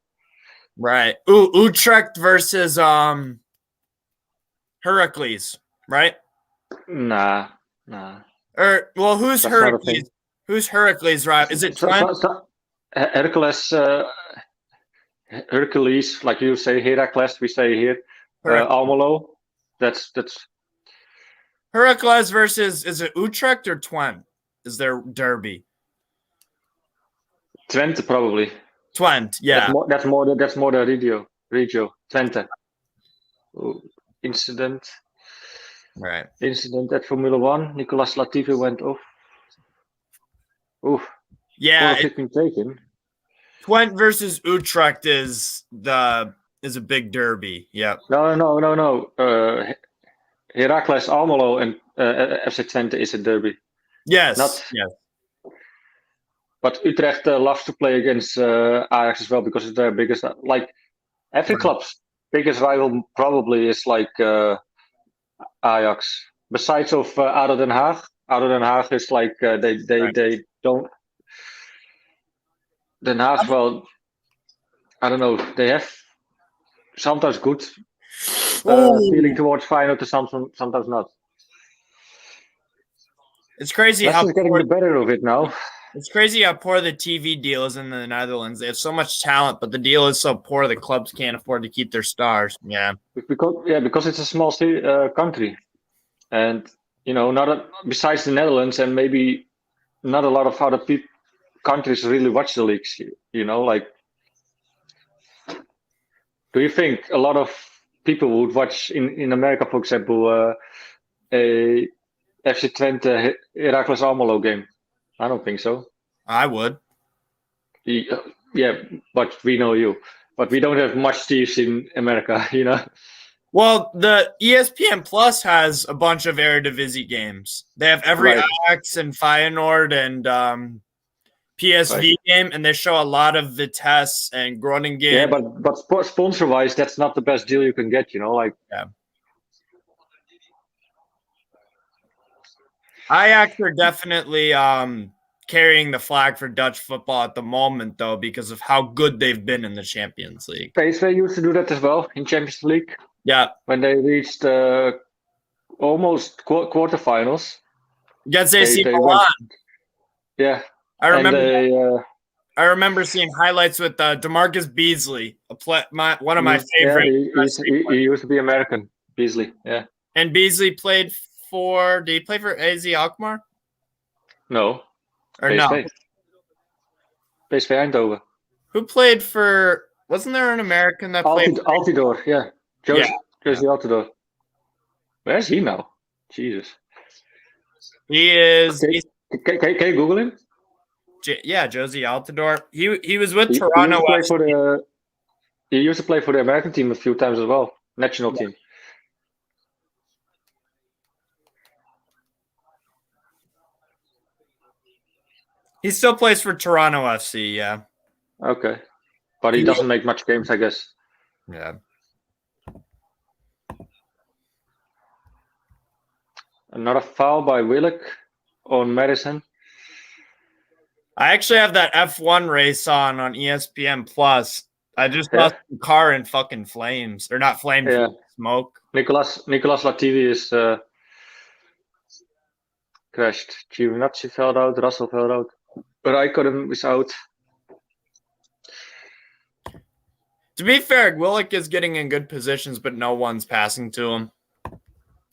Speaker 1: Right. Utrecht versus Heracles, right?
Speaker 2: Nah.
Speaker 1: Well, who's
Speaker 2: That's
Speaker 1: Heracles? Who's Heracles, right? Is it Twente?
Speaker 2: Hercules, like you say, Heracles, we say here. Almelo. That's
Speaker 1: Heracles versus, is it Utrecht or Twente? Is their derby?
Speaker 2: Twente probably.
Speaker 1: Twente, yeah.
Speaker 2: That's more the Regio. Twente. Incident.
Speaker 1: Right.
Speaker 2: Incident at Formula 1. Nicolas Latifi went off. Oof.
Speaker 1: Yeah.
Speaker 2: It's been taken.
Speaker 1: Twente versus Utrecht is a big derby. Yeah.
Speaker 2: No. Heracles Almelo and FC Twente is a derby.
Speaker 1: Yes.
Speaker 2: But Utrecht loves to play against Ajax as well because it's their biggest. Like every club's biggest rival probably is like Ajax. Besides of ADO Den Haag. ADO Den Haag is like they don't. Den Haag, well, I don't know. They have sometimes good feeling towards Feyenoord, sometimes not.
Speaker 1: It's crazy
Speaker 2: how getting the better of it now.
Speaker 1: It's crazy how poor the TV deal is in the Netherlands. They have so much talent, but the deal is so poor the clubs can't afford to keep their stars. Yeah.
Speaker 2: Because it's a small country, and besides the Netherlands and maybe not a lot of other countries really watch the leagues. Like, do you think a lot of people would watch in America, for example, a FC Twente Heracles Almelo game? I don't think so.
Speaker 1: I would.
Speaker 2: Yeah, but we know you. But we don't have much teams in America,
Speaker 1: Well, the ESPN Plus has a bunch of Eredivisie games. They have every Ajax and Feyenoord and PSV game, and they show a lot of Vitesse and Groningen.
Speaker 2: Yeah, but sponsor-wise, that's not the best deal you can get, like.
Speaker 1: Yeah. Ajax are definitely carrying the flag for Dutch football at the moment, though, because of how good they've been in the Champions League.
Speaker 2: PSV used to do that as well in Champions League.
Speaker 1: Yeah.
Speaker 2: When they reached almost quarterfinals.
Speaker 1: Against AC Milan.
Speaker 2: Yeah.
Speaker 1: I remember seeing highlights with DeMarcus Beasley, one of my favorite.
Speaker 2: Yeah, he used to be American, Beasley. Yeah.
Speaker 1: And Beasley played did he play for AZ Alkmaar?
Speaker 2: No.
Speaker 1: Or PSV. No?
Speaker 2: PSV Eindhoven.
Speaker 1: Who played for? Wasn't there an American that played?
Speaker 2: Altidore, yeah. Josie
Speaker 1: Yeah.
Speaker 2: Altidore. Where's he now? Jesus.
Speaker 1: He is.
Speaker 2: Can you Google him?
Speaker 1: Yeah, Josie Altidore. He was with
Speaker 2: He
Speaker 1: Toronto.
Speaker 2: He used to play for the American team a few times as well, national team.
Speaker 1: He still plays for Toronto FC, yeah.
Speaker 2: Okay. But he doesn't make much games, I guess.
Speaker 1: Yeah.
Speaker 2: Another foul by Willock on Madison.
Speaker 1: I actually have that F1 race on ESPN Plus. I just saw the car in fucking flames. Or not flames, smoke.
Speaker 2: Nicolas Latifi is crashed. Giovinazzi fell out, Russell fell out. Rijkaard is out.
Speaker 1: To be fair, Willock is getting in good positions, but no one's passing to him.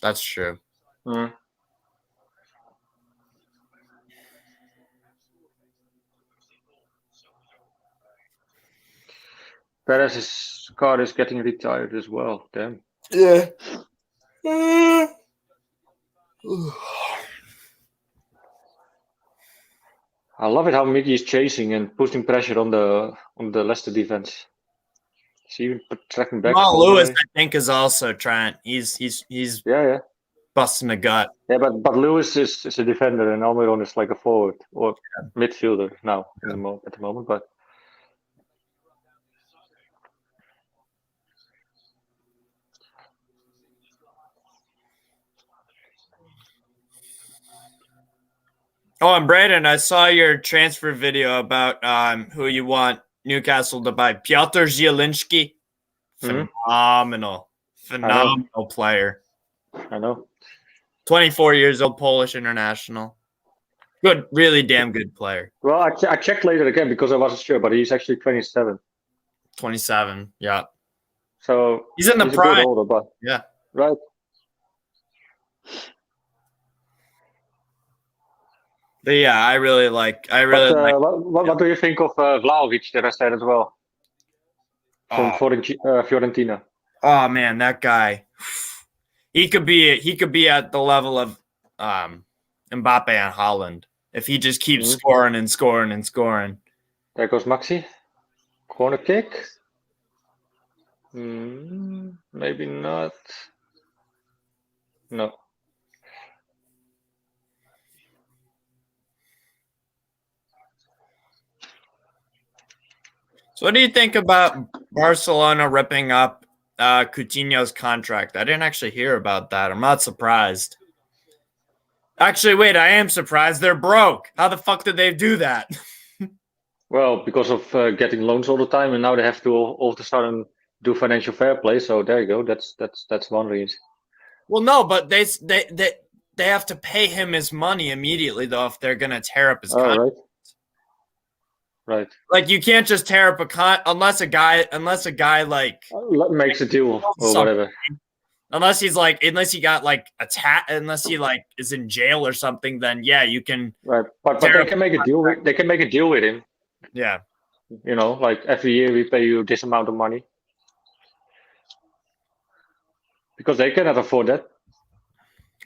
Speaker 1: That's true.
Speaker 2: Perez's car is getting retired as well. Damn.
Speaker 1: Yeah.
Speaker 2: I love it how Mickey is chasing and putting pressure on the Leicester defense. He's even tracking back.
Speaker 1: Lewis, I think, is also trying. He's busting a gut.
Speaker 2: Yeah, but Lewis is a defender and Almiron is like a forward or midfielder now at the moment. But
Speaker 1: oh, and Brandon, I saw your transfer video about who you want Newcastle to buy. Piotr Zielinski. Phenomenal player.
Speaker 2: I know.
Speaker 1: 24 years old, Polish international. Good, really damn good player.
Speaker 2: Well, I checked later again because I wasn't sure, but he's actually 27.
Speaker 1: 27, yeah.
Speaker 2: So
Speaker 1: he's in the prime.
Speaker 2: A bit older, but
Speaker 1: yeah,
Speaker 2: right.
Speaker 1: But yeah, I really like.
Speaker 2: What do you think of Vlahovic that I said as well from Fiorentina?
Speaker 1: Oh man, that guy. He could be at the level of Mbappe and Haaland if he just keeps scoring and scoring and scoring.
Speaker 2: There goes Maxi. Corner kick. Maybe not. No.
Speaker 1: So what do you think about Barcelona ripping up Coutinho's contract? I didn't actually hear about that. I'm not surprised. Actually, wait, I am surprised. They're broke. How the fuck did they do that?
Speaker 2: Well, because of getting loans all the time, and now they have to all of a sudden do financial fair play. So there you go. That's one reason.
Speaker 1: Well, no, but they have to pay him his money immediately though if they're gonna tear up his contract.
Speaker 2: Right.
Speaker 1: Like you can't just tear up unless a guy like
Speaker 2: makes a deal or whatever.
Speaker 1: Unless he got like unless he like is in jail or something, then yeah, you can.
Speaker 2: Right, but they can make a deal. They can make a deal with him.
Speaker 1: Yeah.
Speaker 2: You know, like every year we pay you this amount of money because they cannot afford that.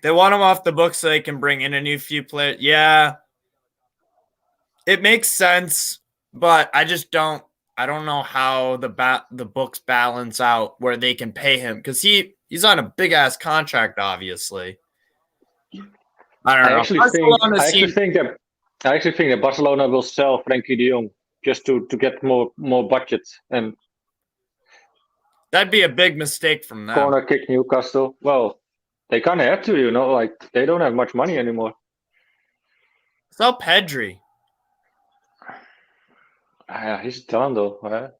Speaker 1: They want him off the books so they can bring in a new few players. Yeah, it makes sense. But I don't know how the books balance out where they can pay him because he's on a big ass contract, obviously. I don't know.
Speaker 2: I actually think that Barcelona will sell Frenkie de Jong just to get more budget, and
Speaker 1: that'd be a big mistake from them.
Speaker 2: Corner kick Newcastle. Well, they kind of have to, you know, like they don't have much money anymore.
Speaker 1: Sell Pedri.
Speaker 2: He's done though. Right?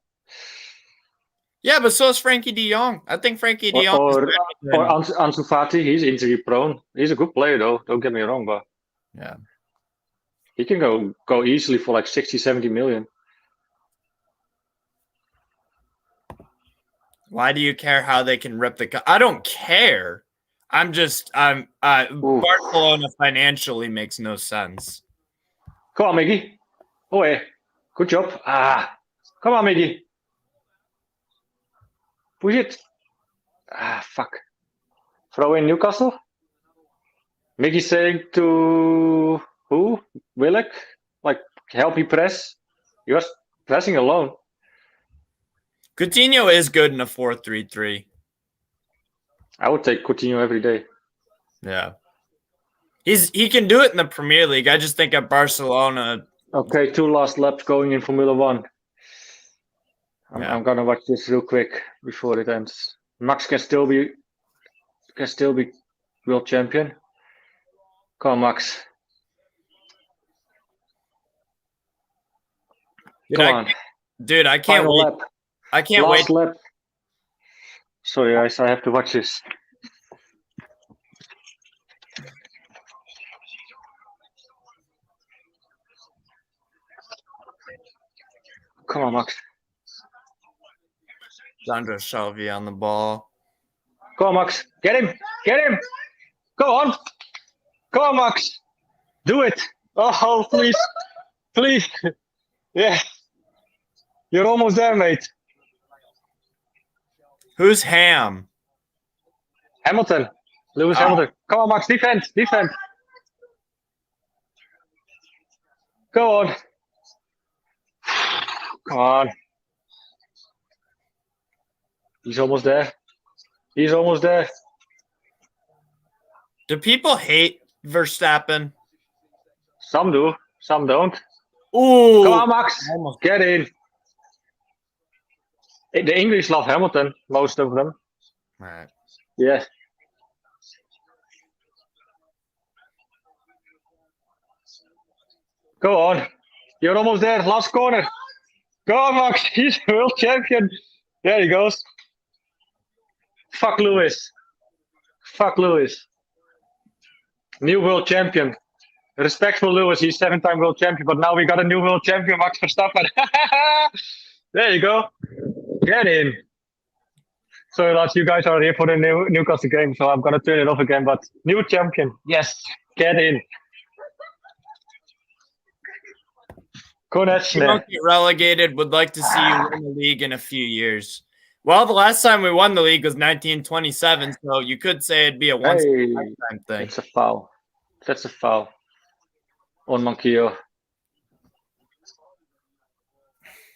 Speaker 1: Yeah, but so is Frenkie de Jong. I think Frenkie de Jong
Speaker 2: or Ansu Fati. He's injury prone. He's a good player though. Don't get me wrong, but
Speaker 1: yeah,
Speaker 2: he can go easily for like 60, 70 million.
Speaker 1: Why do you care how they can rip I don't care. Barcelona financially makes no sense.
Speaker 2: Come on, Miggy. Away. Good job. Come on, Miggy. Push it. Fuck. Throw in Newcastle. Miggy saying to who? Willock? Like, help me press. You're pressing alone.
Speaker 1: Coutinho is good in a 4-3-3.
Speaker 2: I would take Coutinho every day.
Speaker 1: Yeah. He can do it in the Premier League. I just think at Barcelona.
Speaker 2: Okay, 2 last laps going in Formula 1. I'm gonna watch this real quick before it ends. Max can still be world champion. Come on, Max. Come on.
Speaker 1: Dude, I can't
Speaker 2: Final
Speaker 1: wait.
Speaker 2: lap.
Speaker 1: I can't
Speaker 2: Last
Speaker 1: wait.
Speaker 2: lap. Sorry, guys, I have to watch this. Come on, Max.
Speaker 1: Sandro Shelby on the ball.
Speaker 2: Come on, Max. Get him. Get him. Go on. Come on, Max. Do it. Oh, please. Please. Yeah. You're almost there, mate.
Speaker 1: Who's Ham?
Speaker 2: Hamilton. Lewis Hamilton. Come on, Max. Defend. Defend. Go on. Come on. He's almost there. He's almost there.
Speaker 1: Do people hate Verstappen?
Speaker 2: Some do. Some don't.
Speaker 1: Ooh.
Speaker 2: Come on, Max. Get in. The English love Hamilton. Most of them.
Speaker 1: Right.
Speaker 2: Yeah. Go on. You're almost there. Last corner. Go on, Max. He's world champion. There he goes. Fuck Lewis. Fuck Lewis. New world champion. Respect for Lewis. He's 7-time world champion. But now we got a new world champion, Max Verstappen. There you go. Get in. Sorry, lads. You guys are here for the Newcastle game. So I'm going to turn it off again. But new champion. Yes. Get in.
Speaker 1: You don't get relegated. Would like to see you win the league in a few years. Well, the last time we won the league was 1927, so you could say it'd be a once-in-a-lifetime thing.
Speaker 2: It's a foul. That's a foul on Manquillo.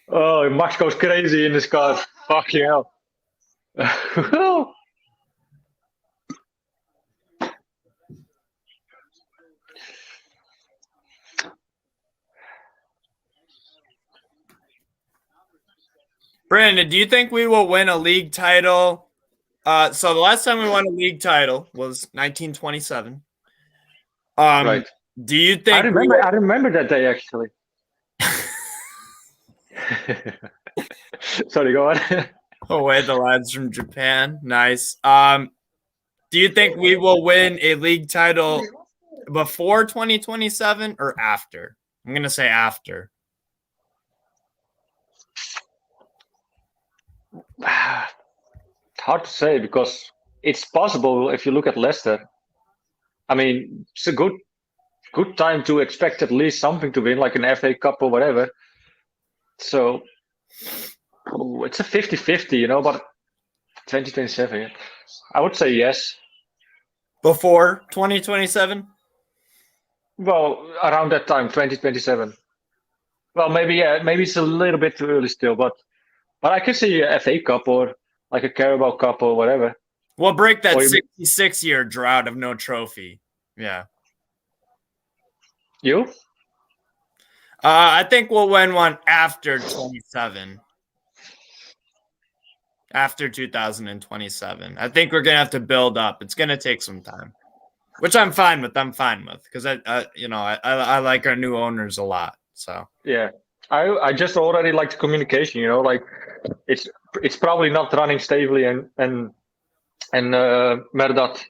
Speaker 2: Oh, Max goes crazy in this car. Fucking hell.
Speaker 1: Brandon, do you think we will win a league title? So the last time we won a league title was 1927.
Speaker 2: Right.
Speaker 1: Do you think?
Speaker 2: I remember that day actually. Sorry, go on.
Speaker 1: Away the lads from Japan. Nice. Do you think we will win a league title before 2027 or after? I'm gonna say after.
Speaker 2: Hard to say because it's possible if you look at Leicester. I mean, it's a good time to expect at least something to win, like an FA Cup or whatever. So it's a 50-50, but 2027, I would say yes.
Speaker 1: Before 2027?
Speaker 2: Well, around that time, 2027. Well, maybe it's a little bit too early still, but I could see a FA Cup or like a Carabao Cup or whatever.
Speaker 1: We'll break that 66-year drought of no trophy. Yeah.
Speaker 2: You?
Speaker 1: I think we'll win one after 27. After 2027. I think we're going to have to build up. It's going to take some time, which I'm fine with. Because I like our new owners a lot. So
Speaker 2: yeah, I just already like the communication, like it's probably not running stably and Merdat,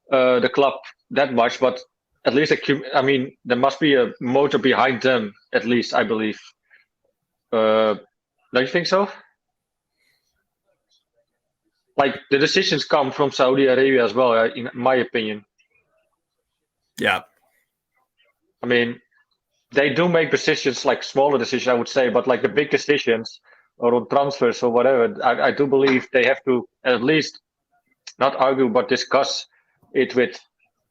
Speaker 2: the club that much, but at least there must be a motor behind them, at least I believe. Don't you think so? Like the decisions come from Saudi Arabia as well, in my opinion.
Speaker 1: Yeah.
Speaker 2: I mean, they do make decisions, like smaller decisions, I would say, but like the big decisions or on transfers or whatever, I do believe they have to at least not argue but discuss it with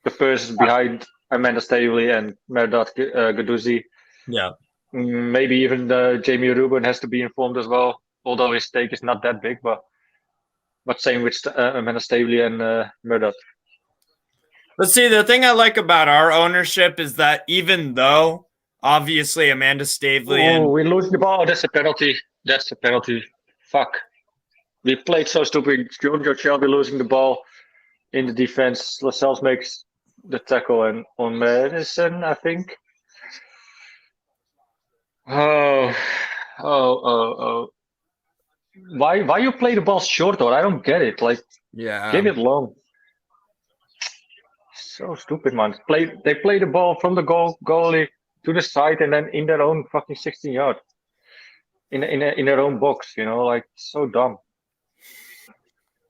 Speaker 2: the person behind Amanda Staveley and Mehrdad Guendouzi.
Speaker 1: Yeah.
Speaker 2: Maybe even Jamie Rubin has to be informed as well, although his stake is not that big. But same with Amanda Staveley and Mehrdad.
Speaker 1: But see, the thing I like about our ownership is that even though obviously Amanda Staveley
Speaker 2: we lose the ball. That's a penalty. That's a penalty. Fuck. We played so stupid. Giorgio Shelby losing the ball in the defense. Lascelles makes the tackle and on Madison, I think. Oh. Why you play the ball short, or I don't get it. Like, give it long. So stupid, man. They play the ball from the goalie to the side and then in their own fucking 16-yard. In their own box, you know, like so dumb.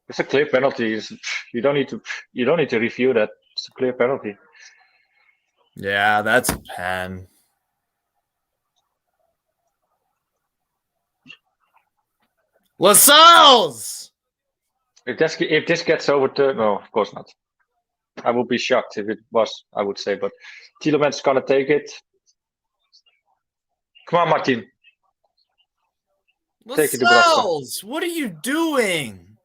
Speaker 2: It's a clear penalty. You don't need to review that. It's a clear penalty.
Speaker 1: Yeah, that's a pen. Lascelles!
Speaker 2: If this gets overturned, no, of course not. I would be shocked if it was, I would say, but Tielemans is gonna take it. Come on, Martin.
Speaker 1: Lascelles, what are you doing?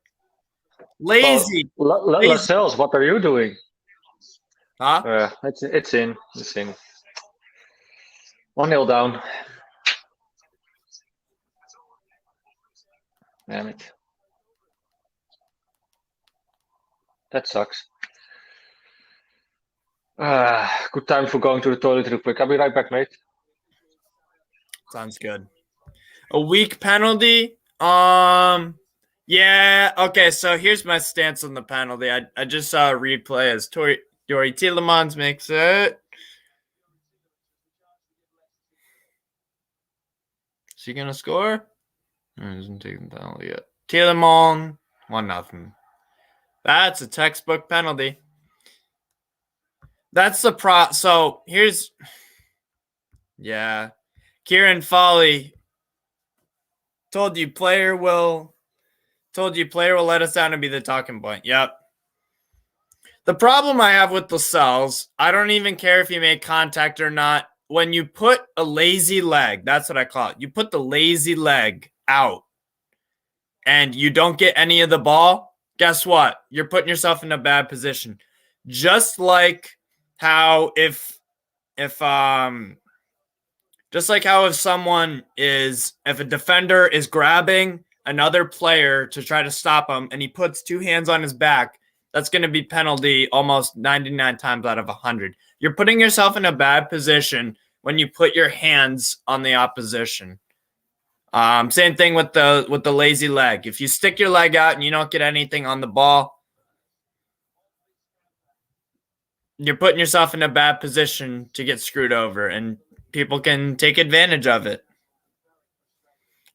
Speaker 1: Lazy.
Speaker 2: Lascelles, what are you doing?
Speaker 1: Huh?
Speaker 2: It's in. 1-0 down. Damn it. That sucks. Good time for going to the toilet real quick. I'll be right back, mate.
Speaker 1: Sounds good. A weak penalty? Yeah. Okay, so here's my stance on the penalty. I just saw a replay as Youri Tielemans makes it. Is he gonna score? He hasn't taken the penalty yet. Tielemans, 1-0. That's a textbook penalty. That's the So here's, yeah, Kieran Foley told you player will let us down and be the talking point. Yep. The problem I have with Lascelles, I don't even care if you made contact or not. When you put a lazy leg, that's what I call it. You put the lazy leg out and you don't get any of the ball, guess what? You're putting yourself in a bad position. Just like how if if a defender is grabbing another player to try to stop him and he puts two hands on his back, that's going to be penalty almost 99 times out of 100. You're putting yourself in a bad position when you put your hands on the opposition. Same thing with the lazy leg. If you stick your leg out and you don't get anything on the ball, you're putting yourself in a bad position to get screwed over, and people can take advantage of it.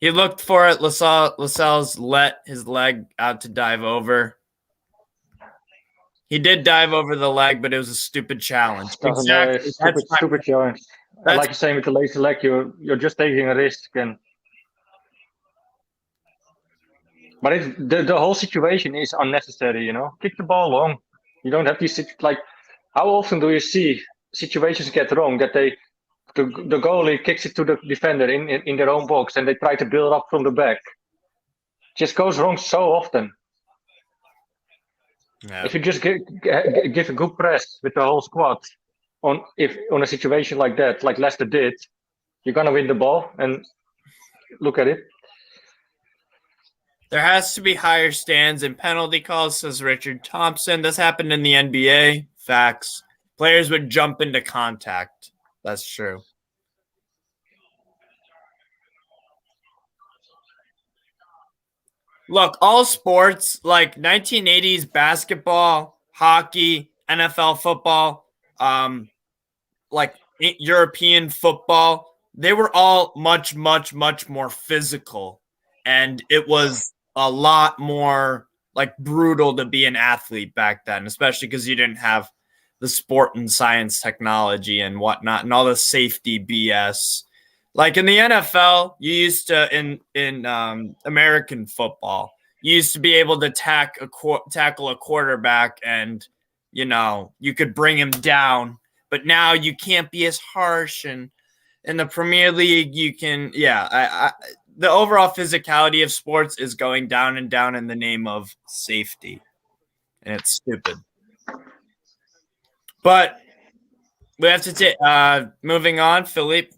Speaker 1: He looked for it. Lascelles let his leg out to dive over. He did dive over the leg, but it was a stupid challenge.
Speaker 2: Exactly. Stupid challenge. Like you're saying with the lazy leg, you're just taking a risk. But the whole situation is unnecessary, you know? Kick the ball long. You don't have these, like, how often do you see situations get wrong that the goalie kicks it to the defender in their own box and they try to build up from the back? It just goes wrong so often. Yeah. If you just give a good press with the whole squad on a situation like that, like Leicester did, you're gonna win the ball. And look at it.
Speaker 1: There has to be higher stands in penalty calls, says Richard Thompson. This happened in the NBA. Facts. Players would jump into contact. That's true. Look, all sports, like 1980s basketball, hockey, NFL football, like European football, they were all much, much, much more physical. And it was a lot more like brutal to be an athlete back then, especially because you didn't have the sport and science technology and whatnot and all the safety BS. Like in the NFL, you used to in American football, you used to be able to tackle a quarterback and you could bring him down, but now you can't be as harsh. And in the Premier League, you can. The overall physicality of sports is going down and down in the name of safety, and it's stupid. But we have to take. Moving on, Philippe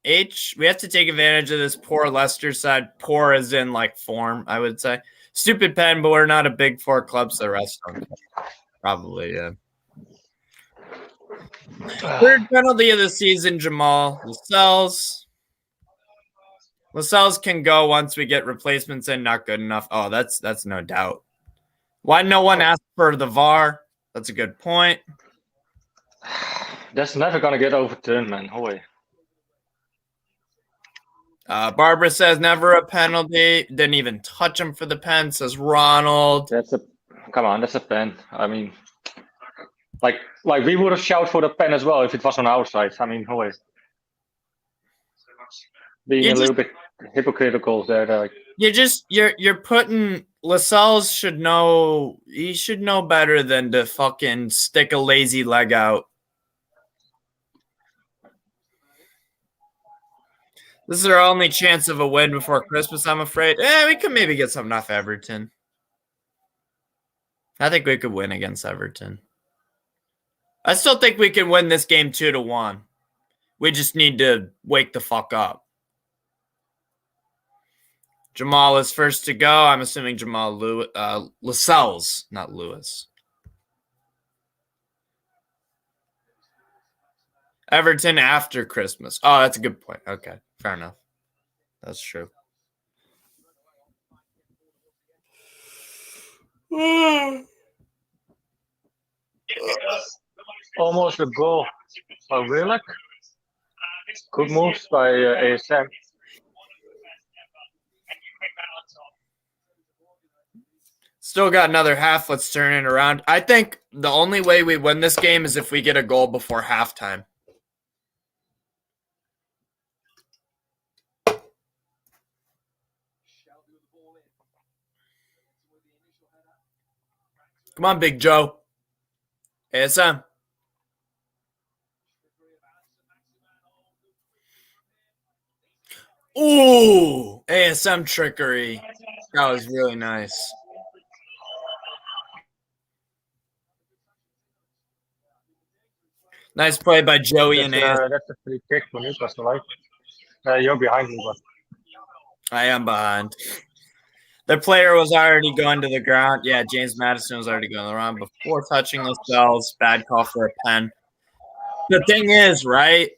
Speaker 1: H. We have to take advantage of this poor Leicester side. Poor as in like form, I would say. Stupid pen, but we're not a big four club, so rest on it. Probably, yeah. Third penalty of the season, Jamal. Lascelles can go once we get replacements in. Not good enough. Oh, that's no doubt. Why no one asked for the VAR? That's a good point.
Speaker 2: That's never gonna get overturned, man. Holy.
Speaker 1: Barbara says never a penalty. Didn't even touch him for the pen, says Ronald.
Speaker 2: Come on, that's a pen. I mean, like we would have shouted for the pen as well if it was on our side. I mean, holy. Being a little bit hypocritical there. Like.
Speaker 1: You're putting Lascelles should know. He should know better than to fucking stick a lazy leg out. This is our only chance of a win before Christmas, I'm afraid. We could maybe get something off Everton. I think we could win against Everton. I still think we can win this game 2-1. We just need to wake the fuck up. Jamal is first to go. I'm assuming Jamal Lascelles, not Lewis. Everton after Christmas. Oh, that's a good point. Okay, fair enough. That's true.
Speaker 2: Almost a goal by Willock. Good moves by ASM.
Speaker 1: Still got another half. Let's turn it around. I think the only way we win this game is if we get a goal before halftime. Come on, Big Joe. ASM. Ooh, ASM trickery. That was really nice. Nice play by Joey and ASM.
Speaker 2: That's a free kick for Newcastle, right? You're behind me, but
Speaker 1: I am behind. The player was already going to the ground. Yeah, James Madison was already going to the ground before touching Lascelles. Bad call for a pen. The thing is, right?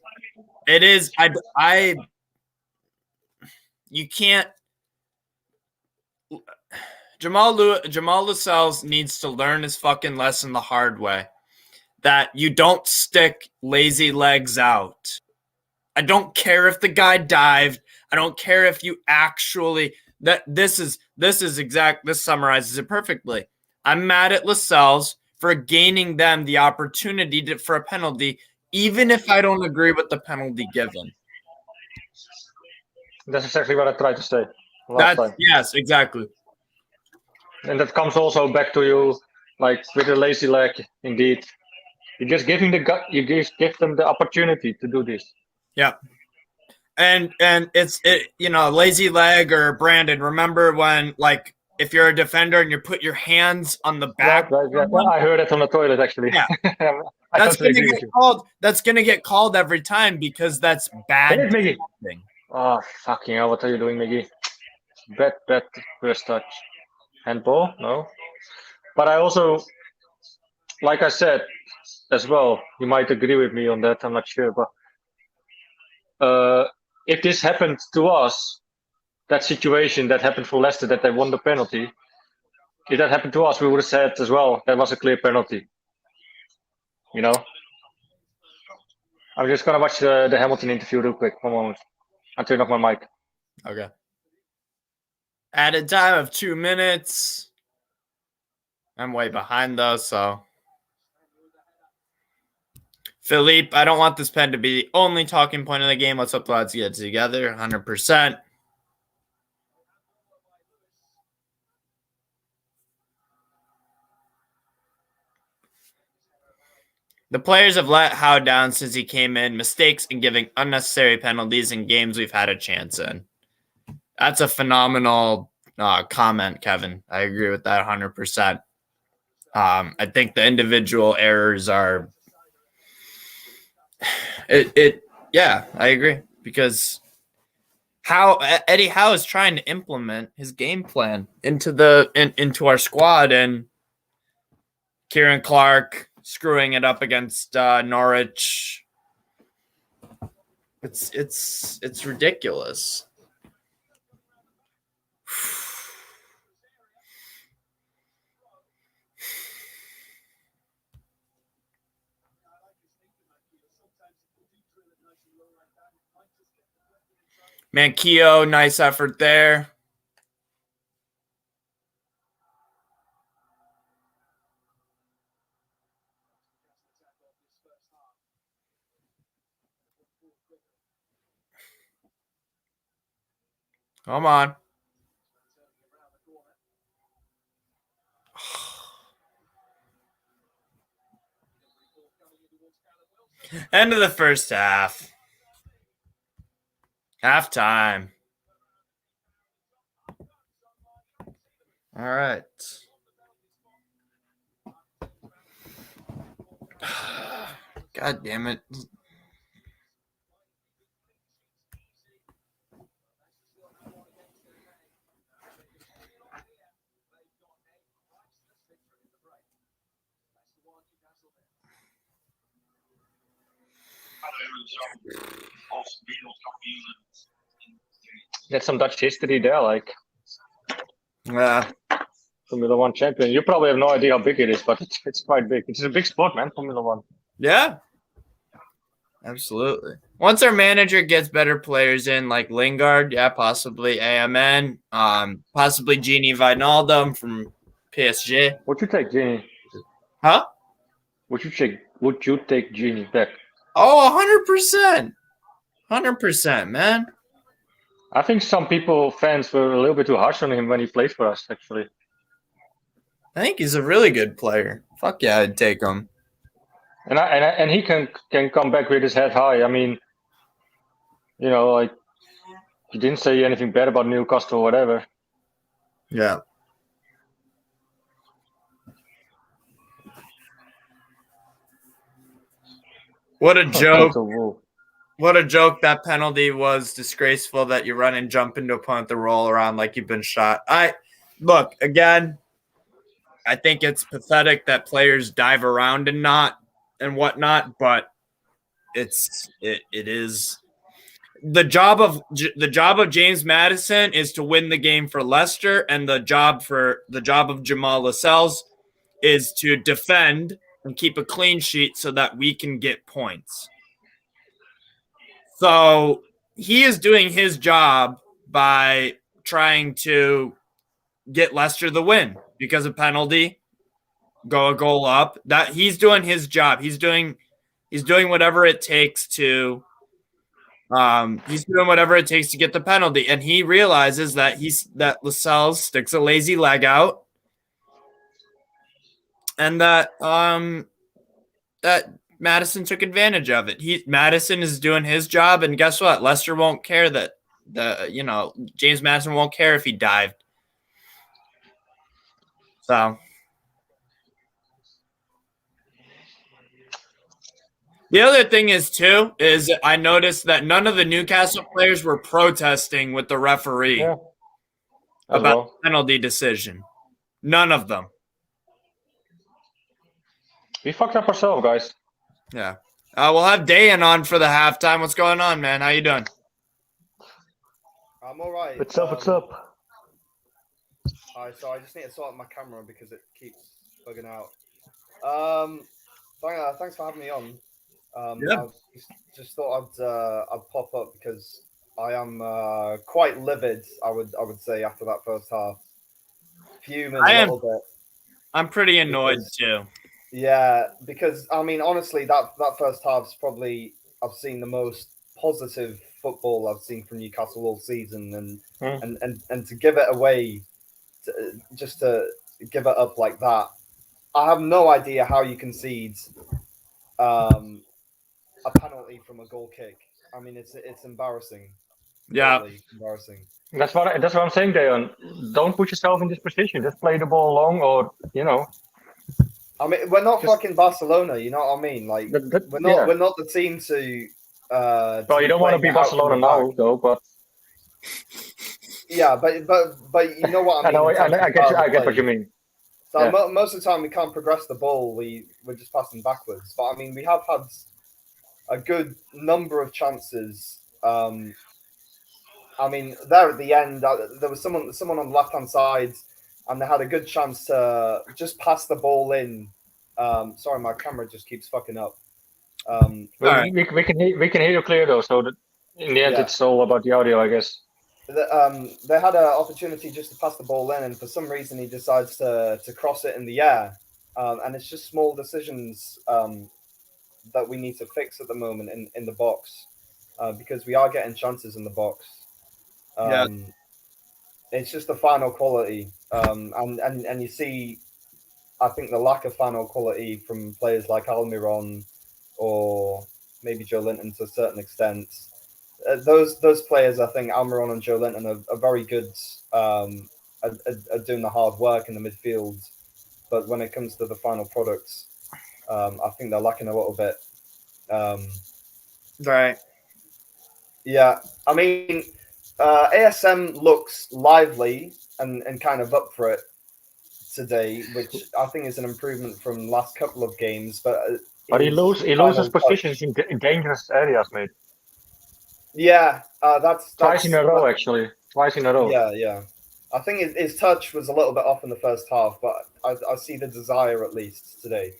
Speaker 1: It is. You can't. Jamal Lascelles needs to learn his fucking lesson the hard way. That you don't stick lazy legs out. I don't care if the guy dived. I don't care if you actually. This summarizes it perfectly. I'm mad at Lascelles for gaining them the opportunity for a penalty, even if I don't agree with the penalty given.
Speaker 2: That's exactly what I tried to say last time.
Speaker 1: Yes, exactly.
Speaker 2: And that comes also back to you, like with a lazy leg. Indeed, you just give them the opportunity to do this.
Speaker 1: Yeah. And it's lazy leg or Brandon. Remember when, like, if you're a defender and you put your hands on the back?
Speaker 2: Right. Well, I heard it on the toilet actually.
Speaker 1: Yeah, that's going to get called. That's going to get called every time because that's bad.
Speaker 2: Miggy. Oh fucking hell! What are you doing, Miggy? Bad first touch. Handball? No. But I also, like I said, as well. You might agree with me on that. I'm not sure, but. If this happened to us, that situation that happened for Leicester, that they won the penalty, if that happened to us, we would have said as well, that was a clear penalty. You know? I'm just going to watch the Hamilton interview real quick. 1 moment. I'll turn off my mic.
Speaker 1: Okay. Added time of 2 minutes. I'm way behind, though, so. Philippe, I don't want this pen to be the only talking point of the game. Let's hope the lads get together. 100%. The players have let Howe down since he came in. Mistakes in giving unnecessary penalties in games we've had a chance in. That's a phenomenal comment, Kevin. I agree with that 100%. I think the individual errors are yeah, I agree, because Eddie Howe is trying to implement his game plan into our squad, and Ciaran Clark screwing it up against Norwich. It's ridiculous. Manquillo, nice effort there. Come on. End of the first half. Halftime. All right. God damn it.
Speaker 2: That's some Dutch history there, like.
Speaker 1: Yeah.
Speaker 2: Formula One champion. You probably have no idea how big it is, but it's quite big. It's a big sport, man, Formula One.
Speaker 1: Yeah. Absolutely. Once our manager gets better players in, like Lingard, yeah, possibly AMN, possibly Gini Wijnaldum from PSG.
Speaker 2: Would you take Gini?
Speaker 1: Huh?
Speaker 2: Would you take Gini back?
Speaker 1: Oh, 100%. 100%, man.
Speaker 2: I think some fans were a little bit too harsh on him when he played for us, actually.
Speaker 1: I think he's a really good player. Fuck yeah, I'd take him.
Speaker 2: And he can come back with his head high. I mean, you know, like, he didn't say anything bad about Newcastle or whatever.
Speaker 1: Yeah. What a joke. What a joke. That penalty was disgraceful, that you run and jump into a opponent to roll around like you've been shot. Look, again, I think it's pathetic that players dive around and whatnot, but it is the job of James Maddison is to win the game for Leicester, and the job of Jamal Lascelles is to defend and keep a clean sheet so that we can get points. So he is doing his job by trying to get Leicester the win because of penalty, go a goal up. That he's doing his job. He's doing whatever it takes to get the penalty, and he realizes that Lascelles sticks a lazy leg out, and that Maddison took advantage of it. Maddison is doing his job, and guess what? Leicester won't care that James Maddison won't care if he dived. So the other thing is I noticed that none of the Newcastle players were protesting with the referee about the penalty decision. None of them.
Speaker 2: We fucked up ourselves, guys.
Speaker 1: Yeah. We'll have Dayan on for the halftime. What's going on, man? How you doing?
Speaker 4: I'm all right.
Speaker 2: What's up?
Speaker 4: So I just need to sort out my camera because it keeps bugging out. Thanks for having me on.
Speaker 1: Yeah.
Speaker 4: I just thought I'd pop up because I am quite livid. I would say after that first half, fuming a little bit.
Speaker 1: I'm pretty annoyed too.
Speaker 4: Yeah, because I mean, honestly, that first half's probably I've seen the most positive football I've seen from Newcastle all season, and to give it away, just to give it up like that, I have no idea how you concede a penalty from a goal kick. I mean, it's embarrassing.
Speaker 1: Yeah.
Speaker 4: Totally embarrassing.
Speaker 2: That's what I'm saying, Deon. Don't put yourself in this position. Just play the ball long, or
Speaker 4: I mean, we're not fucking Barcelona. You know what I mean? Like we're not the team to.
Speaker 2: Well, you don't want to be Barcelona now, though. But
Speaker 4: yeah, but you know what I mean.
Speaker 2: I get what you mean.
Speaker 4: So most of the time we can't progress the ball. We're just passing backwards. But I mean, we have had a good number of chances. I mean, there at the end, there was someone on the left hand side, and they had a good chance to just pass the ball in. Sorry, my camera just keeps fucking up.
Speaker 2: We can hear you clear though. So that in the end, it's all about the audio, I guess.
Speaker 4: They had an opportunity just to pass the ball in, and for some reason he decides to cross it in the air. And it's just small decisions that we need to fix at the moment in the box, because we are getting chances in the box. It's just the final quality, and you see, I think the lack of final quality from players like Almiron or maybe Joe Linton to a certain extent. Those players, I think Almiron and Joe Linton are very good at doing the hard work in the midfield, but when it comes to the final products, I think they're lacking a little bit.
Speaker 1: Right.
Speaker 4: Yeah, I mean, ASM looks lively and kind of up for it today, which I think is an improvement from last couple of games. But
Speaker 2: he loses positions in dangerous areas, mate.
Speaker 4: Yeah, that's
Speaker 2: twice in a row, actually. Twice in a row.
Speaker 4: Yeah. I think his touch was a little bit off in the first half, but I see the desire at least today.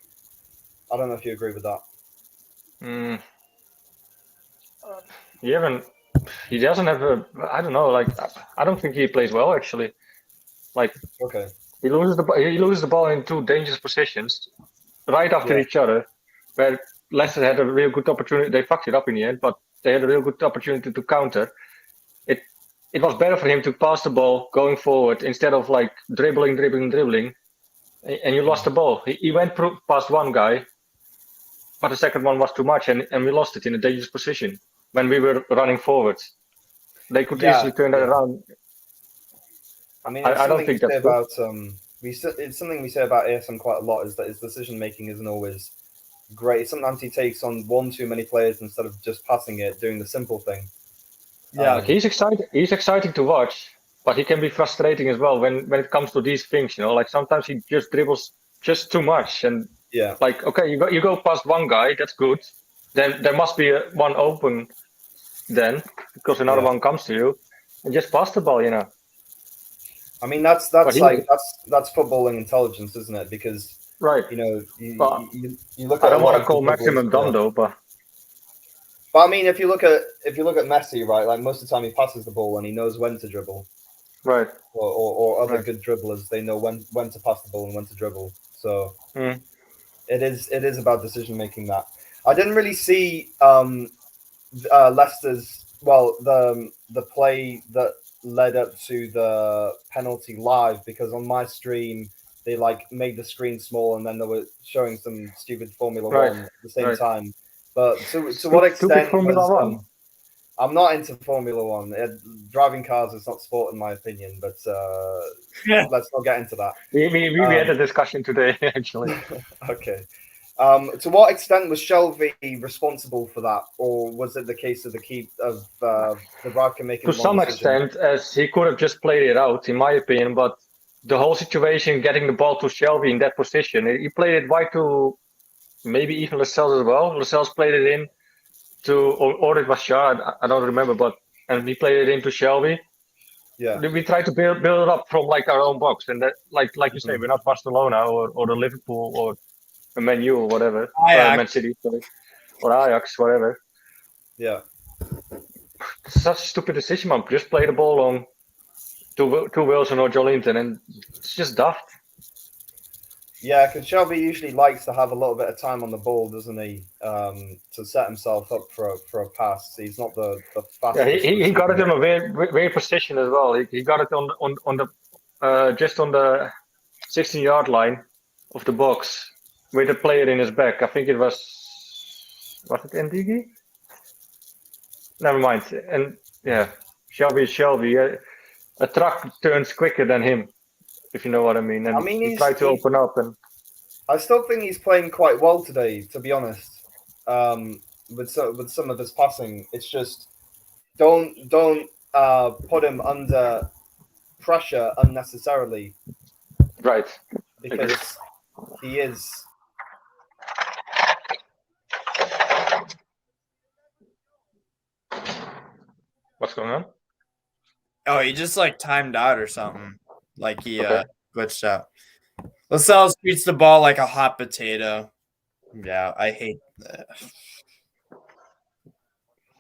Speaker 4: I don't know if you agree with that.
Speaker 2: He doesn't have a. I don't know. Like, I don't think he plays well, actually. Like,
Speaker 4: okay,
Speaker 2: he loses the ball in two dangerous positions, right after each other, where Leicester had a real good opportunity. They fucked it up in the end, but they had a real good opportunity to counter. It was better for him to pass the ball going forward instead of like dribbling, and you lost the ball. He went past one guy, but the second one was too much, and we lost it in a dangerous position when we were running forwards. They could easily turn that around.
Speaker 4: I mean,
Speaker 2: I don't think that's
Speaker 4: about it's something we say about ASM quite a lot, is that his decision making isn't always great. Sometimes he takes on one too many players instead of just passing it, doing the simple thing.
Speaker 2: Yeah, he's exciting. He's exciting to watch, but he can be frustrating as well when it comes to these things. Like sometimes he just dribbles just too much, and like, okay, you go past one guy, that's good. Then there must be one open, then because another one comes to you, and just pass the ball.
Speaker 4: I mean, that's footballing intelligence, isn't it? Because
Speaker 2: right,
Speaker 4: you look at.
Speaker 2: I don't want to call Maximum dumb though, but
Speaker 4: I mean, if you look at Messi, right, like most of the time he passes the ball and he knows when to dribble,
Speaker 2: right,
Speaker 4: or other good dribblers, they know when to pass the ball and when to dribble. So it is about decision making. That I didn't really see Leicester's the play that led up to the penalty live, because on my stream they like made the screen small and then they were showing some stupid Formula One at the same time. But to what extent was, I'm not into Formula One. Driving cars is not sport in my opinion, but let's not get into that.
Speaker 2: We had a discussion today, actually.
Speaker 4: Okay. To what extent was Shelby responsible for that, or was it the case of the Radka making?
Speaker 2: To some extent, as he could have just played it out, in my opinion. But the whole situation, getting the ball to Shelby in that position, he played it wide to maybe even Lascelles as well. Lascelles played it in or it was Schar, I don't remember, and we played it into Shelby.
Speaker 4: Yeah,
Speaker 2: we tried to build it up from like our own box, and that, like you say, we're not Barcelona or the Liverpool or a Man U or whatever, Man City, sorry, or Ajax, whatever.
Speaker 4: Yeah,
Speaker 2: such a stupid decision, man. Just play the ball on to Wilson or Joelinton, and it's just daft.
Speaker 4: Yeah, because Shelby usually likes to have a little bit of time on the ball, doesn't he? To set himself up for a pass. He's not the
Speaker 2: Yeah,
Speaker 4: fastest.
Speaker 2: he got it in a weird position as well. He got it on the just on the 16-yard line of the box with a player in his back. I think it was it Ndigi? Never mind. And yeah, Shelby is Shelby. A truck turns quicker than him, if you know what I mean. And
Speaker 4: I mean,
Speaker 2: he tried to open up, and
Speaker 4: I still think he's playing quite well today, to be honest. With some of his passing, it's just don't put him under pressure unnecessarily.
Speaker 2: right,
Speaker 4: because he is.
Speaker 2: What's going on?
Speaker 1: Oh, he just like timed out or something. Like he
Speaker 2: Okay.
Speaker 1: glitched out. Lascelles treats the ball like a hot potato. Yeah, I hate that.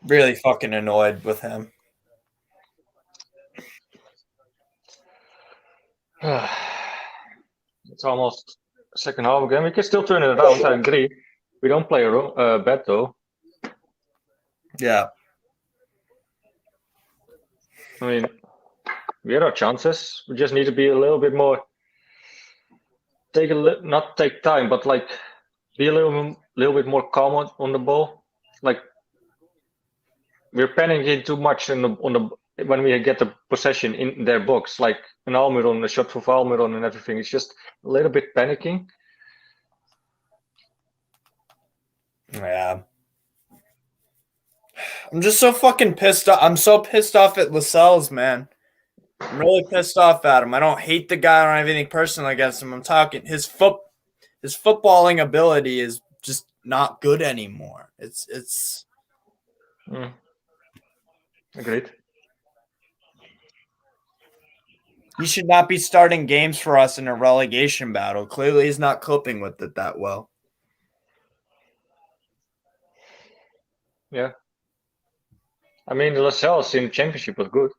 Speaker 1: Really fucking annoyed with him.
Speaker 2: It's almost second half again. We can still turn it around. I agree. We don't play bad though.
Speaker 1: Yeah.
Speaker 2: I mean, we had our chances. We just need to be a little bit more. Not take time, but like be a little bit more calm on the ball. Like we're panicking too much on the when we get the possession in their box, like an Almiron, a shot for Almiron and everything. It's just a little bit panicking.
Speaker 1: Yeah. I'm just so fucking pissed off. I'm so pissed off at Lascelles, man. I'm really pissed off at him. I don't hate the guy. I don't have anything personal against him. I'm talking his footballing ability is just not good anymore. It's
Speaker 2: Agreed.
Speaker 1: He should not be starting games for us in a relegation battle. Clearly, he's not coping with it that well.
Speaker 2: Yeah. I mean, the Lascelles in the championship was good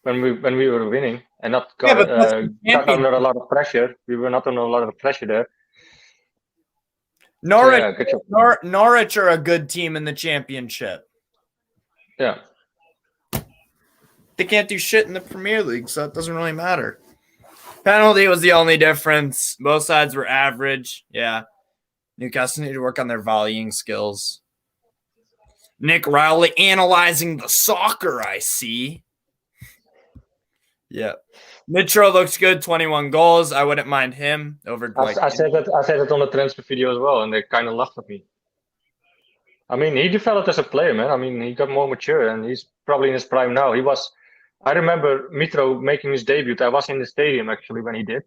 Speaker 2: when we were winning and not got under a lot of pressure. We were not under a lot of pressure there.
Speaker 1: Norwich, Norwich are a good team in the championship.
Speaker 2: Yeah.
Speaker 1: They can't do shit in the Premier League, so it doesn't really matter. Penalty was the only difference. Both sides were average. Yeah. Newcastle need to work on their volleying skills. Nick Rowley analyzing the soccer, I see. Yeah. Mitro looks good, 21 goals. I wouldn't mind him over.
Speaker 2: I said that on the transfer video as well, and they kind of laughed at me. I mean, he developed as a player, man. I mean, he got more mature, and he's probably in his prime now. I remember Mitro making his debut. I was in the stadium actually when he did,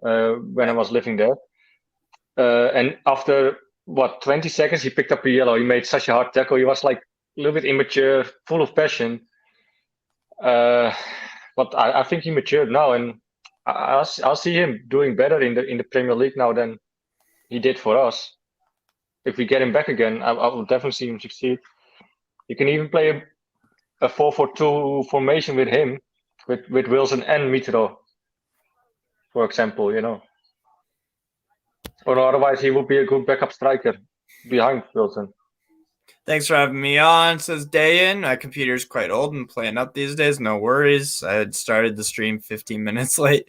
Speaker 2: when I was living there. And after 20 seconds, he picked up a yellow. He made such a hard tackle. He was like a little bit immature, full of passion. But I think he matured now, and I'll see him doing better in the Premier League now than he did for us. If we get him back again, I will definitely see him succeed. You can even play a 4-4-2 formation with him, with Wilson and Mitro, for example, you know. Or otherwise, he would be a good backup striker behind Wilson.
Speaker 1: Thanks for having me on, says Dayan. My computer's quite old and playing up these days. No worries. I had started the stream 15 minutes late.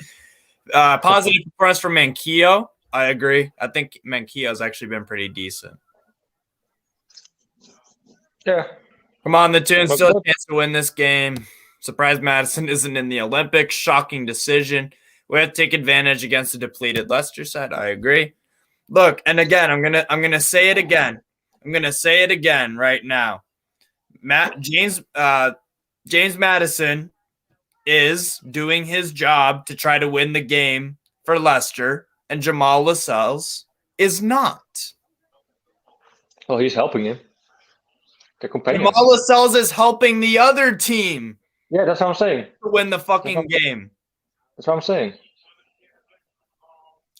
Speaker 1: Positive for us for Manquillo. I agree. I think Manquillo's actually been pretty decent.
Speaker 2: Yeah.
Speaker 1: Come on, the Toons still a chance to win this game. Surprised Madison isn't in the Olympics. Shocking decision. We have to take advantage against the depleted Leicester side. I agree. Look, and again, I'm gonna say it again. I'm gonna say it again right now. James Madison is doing his job to try to win the game for Leicester, and Jamal Lascelles is not.
Speaker 2: Well, he's helping him. The companions.
Speaker 1: Jamal Lascelles is helping the other team.
Speaker 2: Yeah, that's what I'm saying.
Speaker 1: To win the fucking game.
Speaker 2: That's what I'm saying.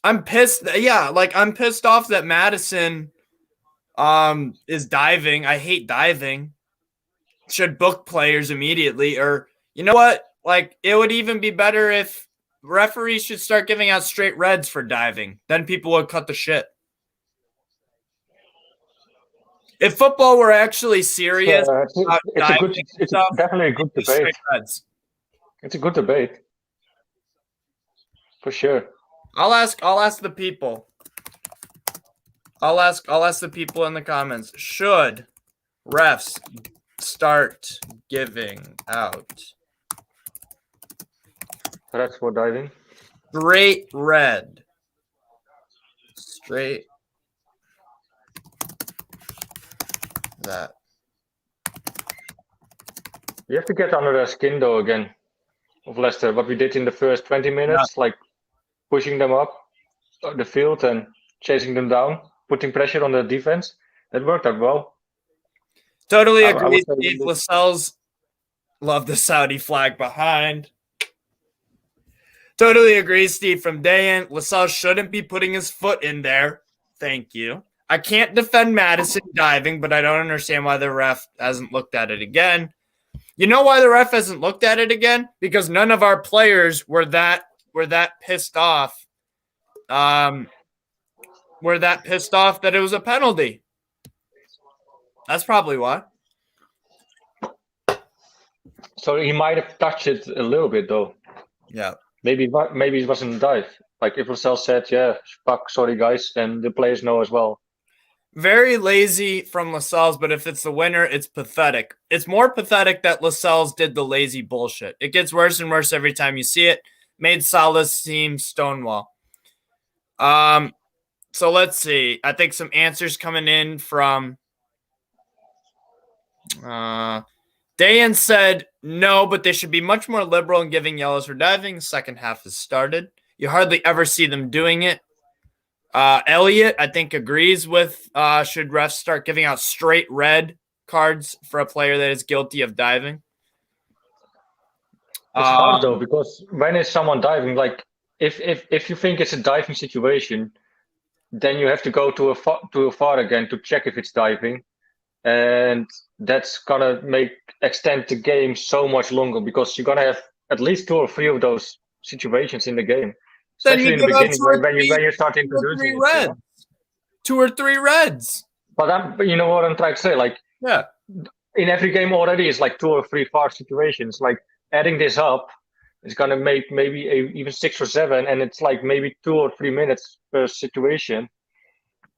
Speaker 1: I'm pissed. Yeah, like I'm pissed off that Madison is diving. I hate diving. Should book players immediately, or you know what? Like it would even be better if referees should start giving out straight reds for diving. Then people would cut the shit. If football were actually serious,
Speaker 2: it's definitely a good debate. It's a good debate, for sure.
Speaker 1: I'll ask the people. I'll ask the people in the comments. Should refs start giving out
Speaker 2: reds for diving?
Speaker 1: Straight red. Straight. That.
Speaker 2: You have to get under their skin though again of Leicester. What we did in the first 20 minutes, like pushing them up the field and chasing them down, putting pressure on the defense. That worked out well.
Speaker 1: Totally agree. Steve Lascelles, love the Saudi flag behind. Totally agree, Steve. From day in, Lascelles shouldn't be putting his foot in there. Thank you. I can't defend Madison diving, but I don't understand why the ref hasn't looked at it again. You know why the ref hasn't looked at it again? Because none of our players were that pissed off. Were that pissed off that it was a penalty. That's probably why.
Speaker 2: So he might have touched it a little bit, though.
Speaker 1: Yeah.
Speaker 2: Maybe it wasn't a dive. Like if Lascelles said, "Yeah, fuck, sorry guys," then the players know as well.
Speaker 1: Very lazy from Lascelles, but if it's the winner, it's pathetic. It's more pathetic that Lascelles did the lazy bullshit. It gets worse and worse every time you see it. Made Salah's team stonewall. So let's see. I think some answers coming in from Dayan said no, but they should be much more liberal in giving yellows for diving. The second half has started. You hardly ever see them doing it. Elliot, I think, agrees with should refs start giving out straight red cards for a player that is guilty of diving.
Speaker 2: It's hard though, because when is someone diving? Like if you think it's a diving situation, then you have to go to a VAR again to check if it's diving, and that's gonna extend the game so much longer because you're gonna have at least 2 or 3 of those situations in the game. Especially in the beginning when you start introducing it,
Speaker 1: 2 or 3 reds.
Speaker 2: But you know what I'm trying to say? Like,
Speaker 1: yeah,
Speaker 2: in every game already is like 2 or 3 VAR situations. Like adding this up is gonna make maybe even 6 or 7, and it's like maybe 2 or 3 minutes per situation.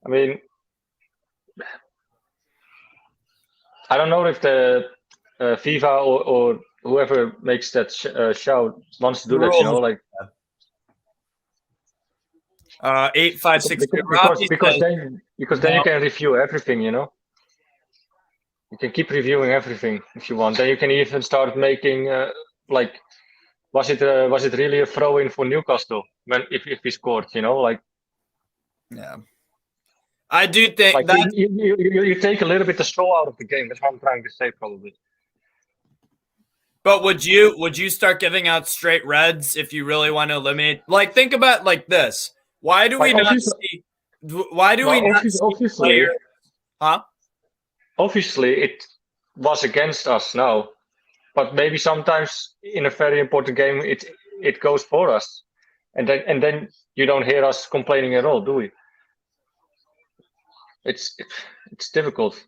Speaker 2: I mean, I don't know if the FIFA or whoever makes that shout wants to do that. You know, like.
Speaker 1: 856
Speaker 2: because then you can review everything, you know. You can keep reviewing everything if you want. Then you can even start making like, was it really a throw in for Newcastle if he scored, you know, like.
Speaker 1: Yeah, I do think
Speaker 2: like
Speaker 1: that
Speaker 2: you take a little bit the straw out of the game. That's what I'm trying to say, probably.
Speaker 1: But would you start giving out straight reds if you really want to eliminate? Like, think about it like this. Why do we not see? Why do we not see players? Huh?
Speaker 2: Obviously, it was against us now, but maybe sometimes in a very important game, it goes for us, and then you don't hear us complaining at all, do we? It's difficult,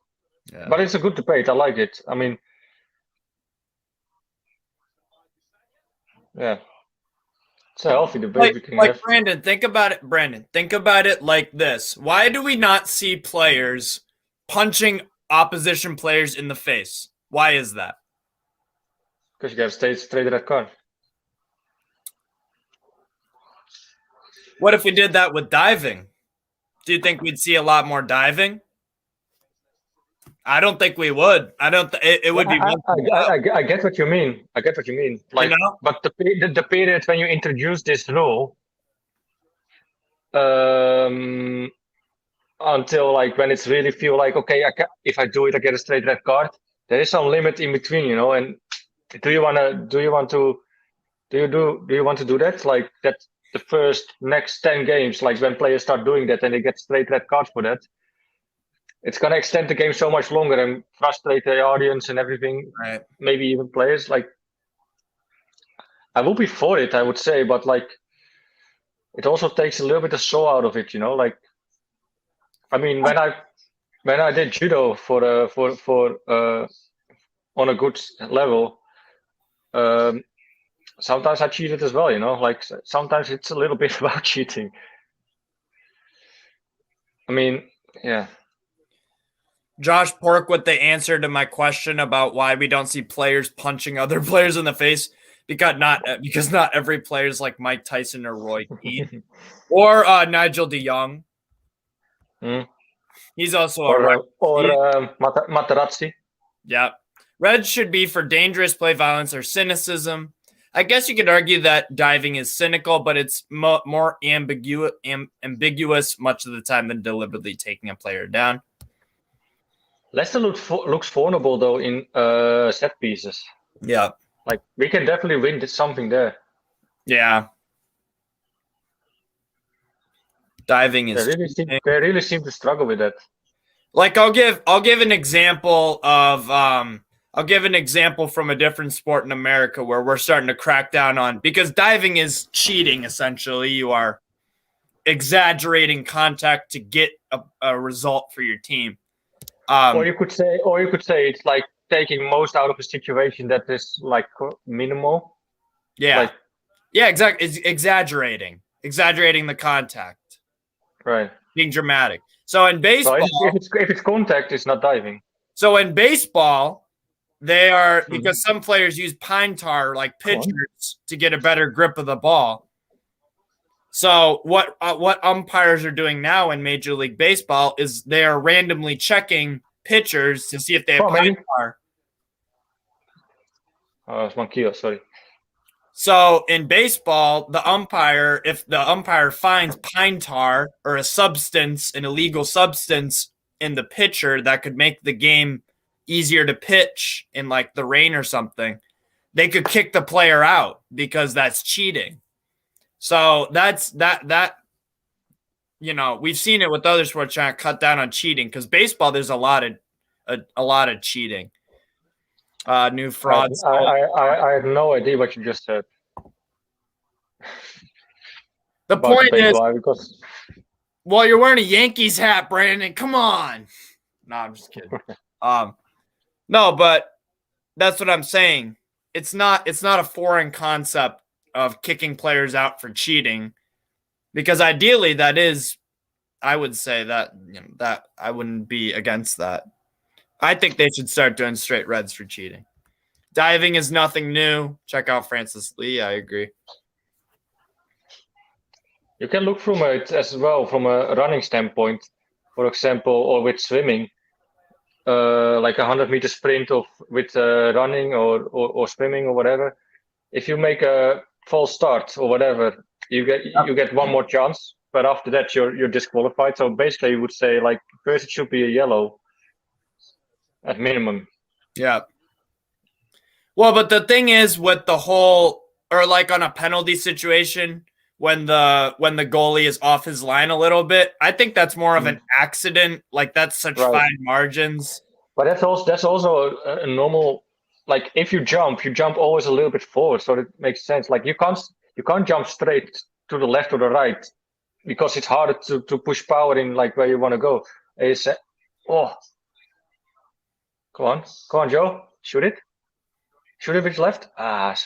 Speaker 2: but it's a good debate. I like it. I mean, yeah. It's a healthy debate we can have.
Speaker 1: Brandon, think about it. Think about it like this. Why do we not see players punching opposition players in the face? Why is that?
Speaker 2: Because you got to straight red card.
Speaker 1: What if we did that with diving? Do you think we'd see a lot more diving? I don't think we would. It would be.
Speaker 2: I get what you mean. Like, you know? But the period when you introduce this rule, until like when it's really feel like okay, if I do it, I get a straight red card. There is some limit in between, you know. And do you want to do that? Like that, the next 10 games, like when players start doing that and they get straight red cards for that. It's going to extend the game so much longer and frustrate the audience and everything.
Speaker 1: Right.
Speaker 2: Maybe even players. Like, I will be for it, I would say, but like it also takes a little bit of show out of it, you know. Like, I mean, when I did judo for on a good level, sometimes I cheated as well, you know. Like sometimes it's a little bit about cheating. I mean, yeah.
Speaker 1: Josh Pork with the answer to my question about why we don't see players punching other players in the face because not every player is like Mike Tyson or Roy Keane or Nigel de Jong. He's also
Speaker 2: Materazzi.
Speaker 1: Yeah. Red should be for dangerous play violence or cynicism. I guess you could argue that diving is cynical, but it's more ambiguous much of the time than deliberately taking a player down.
Speaker 2: Leicester looks vulnerable though in set pieces.
Speaker 1: Yeah,
Speaker 2: like we can definitely win something there.
Speaker 1: Yeah, diving is.
Speaker 2: They really seem to struggle with that.
Speaker 1: Like I'll give an example of I'll give an example from a different sport in America where we're starting to crack down on, because diving is cheating essentially. You are exaggerating contact to get a result for your team.
Speaker 2: Or you could say it's like taking most out of a situation that is like minimal.
Speaker 1: Yeah. Like, yeah, exactly. It's exaggerating the contact.
Speaker 2: Right.
Speaker 1: Being dramatic. So in baseball,
Speaker 2: if it's contact, it's not diving.
Speaker 1: So in baseball, they are, because some players use pine tar like pitchers to get a better grip of the ball. So what umpires are doing now in Major League Baseball is they are randomly checking pitchers to see if they have pine tar.
Speaker 2: Oh, it's Monkey, sorry.
Speaker 1: So in baseball, if the umpire finds pine tar or an illegal substance in the pitcher that could make the game easier to pitch in like the rain or something, they could kick the player out because that's cheating. So that's that. You know, we've seen it with other sports trying to cut down on cheating, because baseball, there's a lot of cheating. New frauds.
Speaker 2: I have no idea what you just said.
Speaker 1: The point is, well, you're wearing a Yankees hat, Brandon. Come on. No, I'm just kidding. No, but that's what I'm saying. It's not a foreign concept of kicking players out for cheating, because ideally that is, I would say that, that I wouldn't be against that. I think they should start doing straight reds for cheating. Diving is nothing new. Check out Francis Lee. I agree.
Speaker 2: You can look from it as well from a running standpoint, for example, or with swimming, like 100-meter sprint with running or swimming or whatever. If you make a false start or whatever, you get one more chance, but after that you're disqualified. So basically, you would say like first it should be a yellow at minimum.
Speaker 1: Yeah. Well, but the thing is with the whole, or like on a penalty situation, when the goalie is off his line a little bit, I think that's more of an accident. Like that's such fine margins.
Speaker 2: But that's also a normal. Like if you jump always a little bit forward, so it makes sense. Like you can't jump straight to the left or the right, because it's harder to push power in like where you want to go. Come on, Joe, shoot it with left.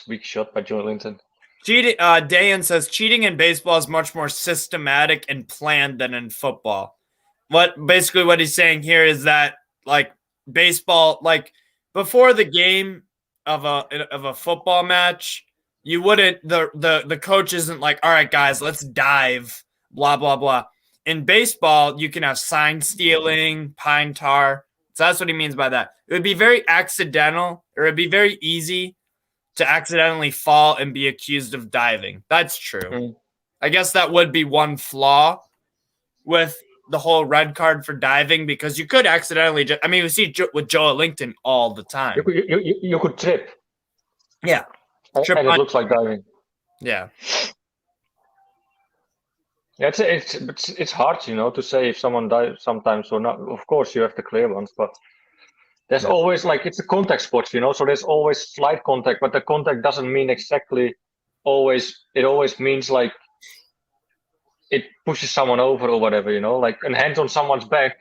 Speaker 2: Weak shot by Joe Linton.
Speaker 1: Cheating. Dayan says cheating in baseball is much more systematic and planned than in football. What he's saying here is that like baseball, like before the game of a football match, you wouldn't, the coach isn't like, all right, guys, let's dive, blah, blah, blah. In baseball, you can have sign stealing, pine tar. So that's what he means by that. It would be very accidental, or it'd be very easy to accidentally fall and be accused of diving. That's true. I guess that would be one flaw with the whole red card for diving, because you could accidentally we see with Joe Linton all the time.
Speaker 2: You could trip.
Speaker 1: Yeah.
Speaker 2: Trip and it looks like diving.
Speaker 1: Yeah.
Speaker 2: Yeah, it's hard, to say if someone dives sometimes or not. Of course, you have the clear ones, but there's always, like, it's a contact sport, so there's always slight contact, but the contact doesn't mean exactly always means like it pushes someone over or whatever, like a hand on someone's back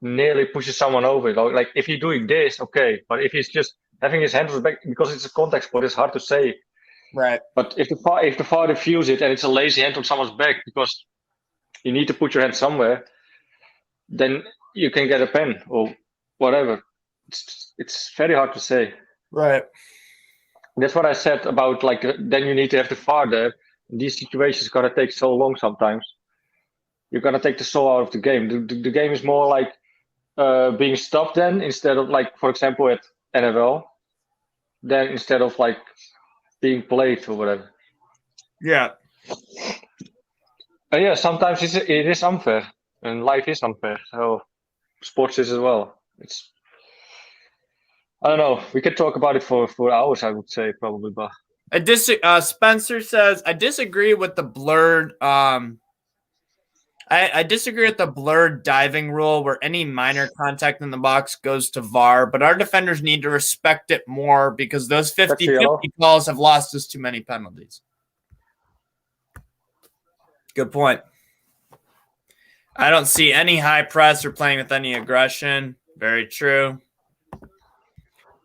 Speaker 2: nearly pushes someone over. Like if you're doing this, okay, but if he's just having his hand on his back, because it's a contact sport, it's hard to say.
Speaker 1: Right.
Speaker 2: But if the VAR reviews it and it's a lazy hand on someone's back because you need to put your hand somewhere, then you can get a pen or whatever. It's very hard to say.
Speaker 1: Right.
Speaker 2: That's what I said about like then you need to have the VAR there. These situations gotta take so long sometimes. You're gonna take the soul out of the game. The game is more like being stopped then instead of like, for example, at NFL, then instead of like being played or whatever.
Speaker 1: Yeah.
Speaker 2: Yeah, sometimes it is unfair, and life is unfair. So sports is as well. I don't know. We could talk about it for hours, I would say, probably, but
Speaker 1: Spencer says, I disagree with the blurred I disagree with the blurred diving rule where any minor contact in the box goes to VAR, but our defenders need to respect it more because those 50-50 calls have lost us too many penalties. Good point. I don't see any high press or playing with any aggression. Very true.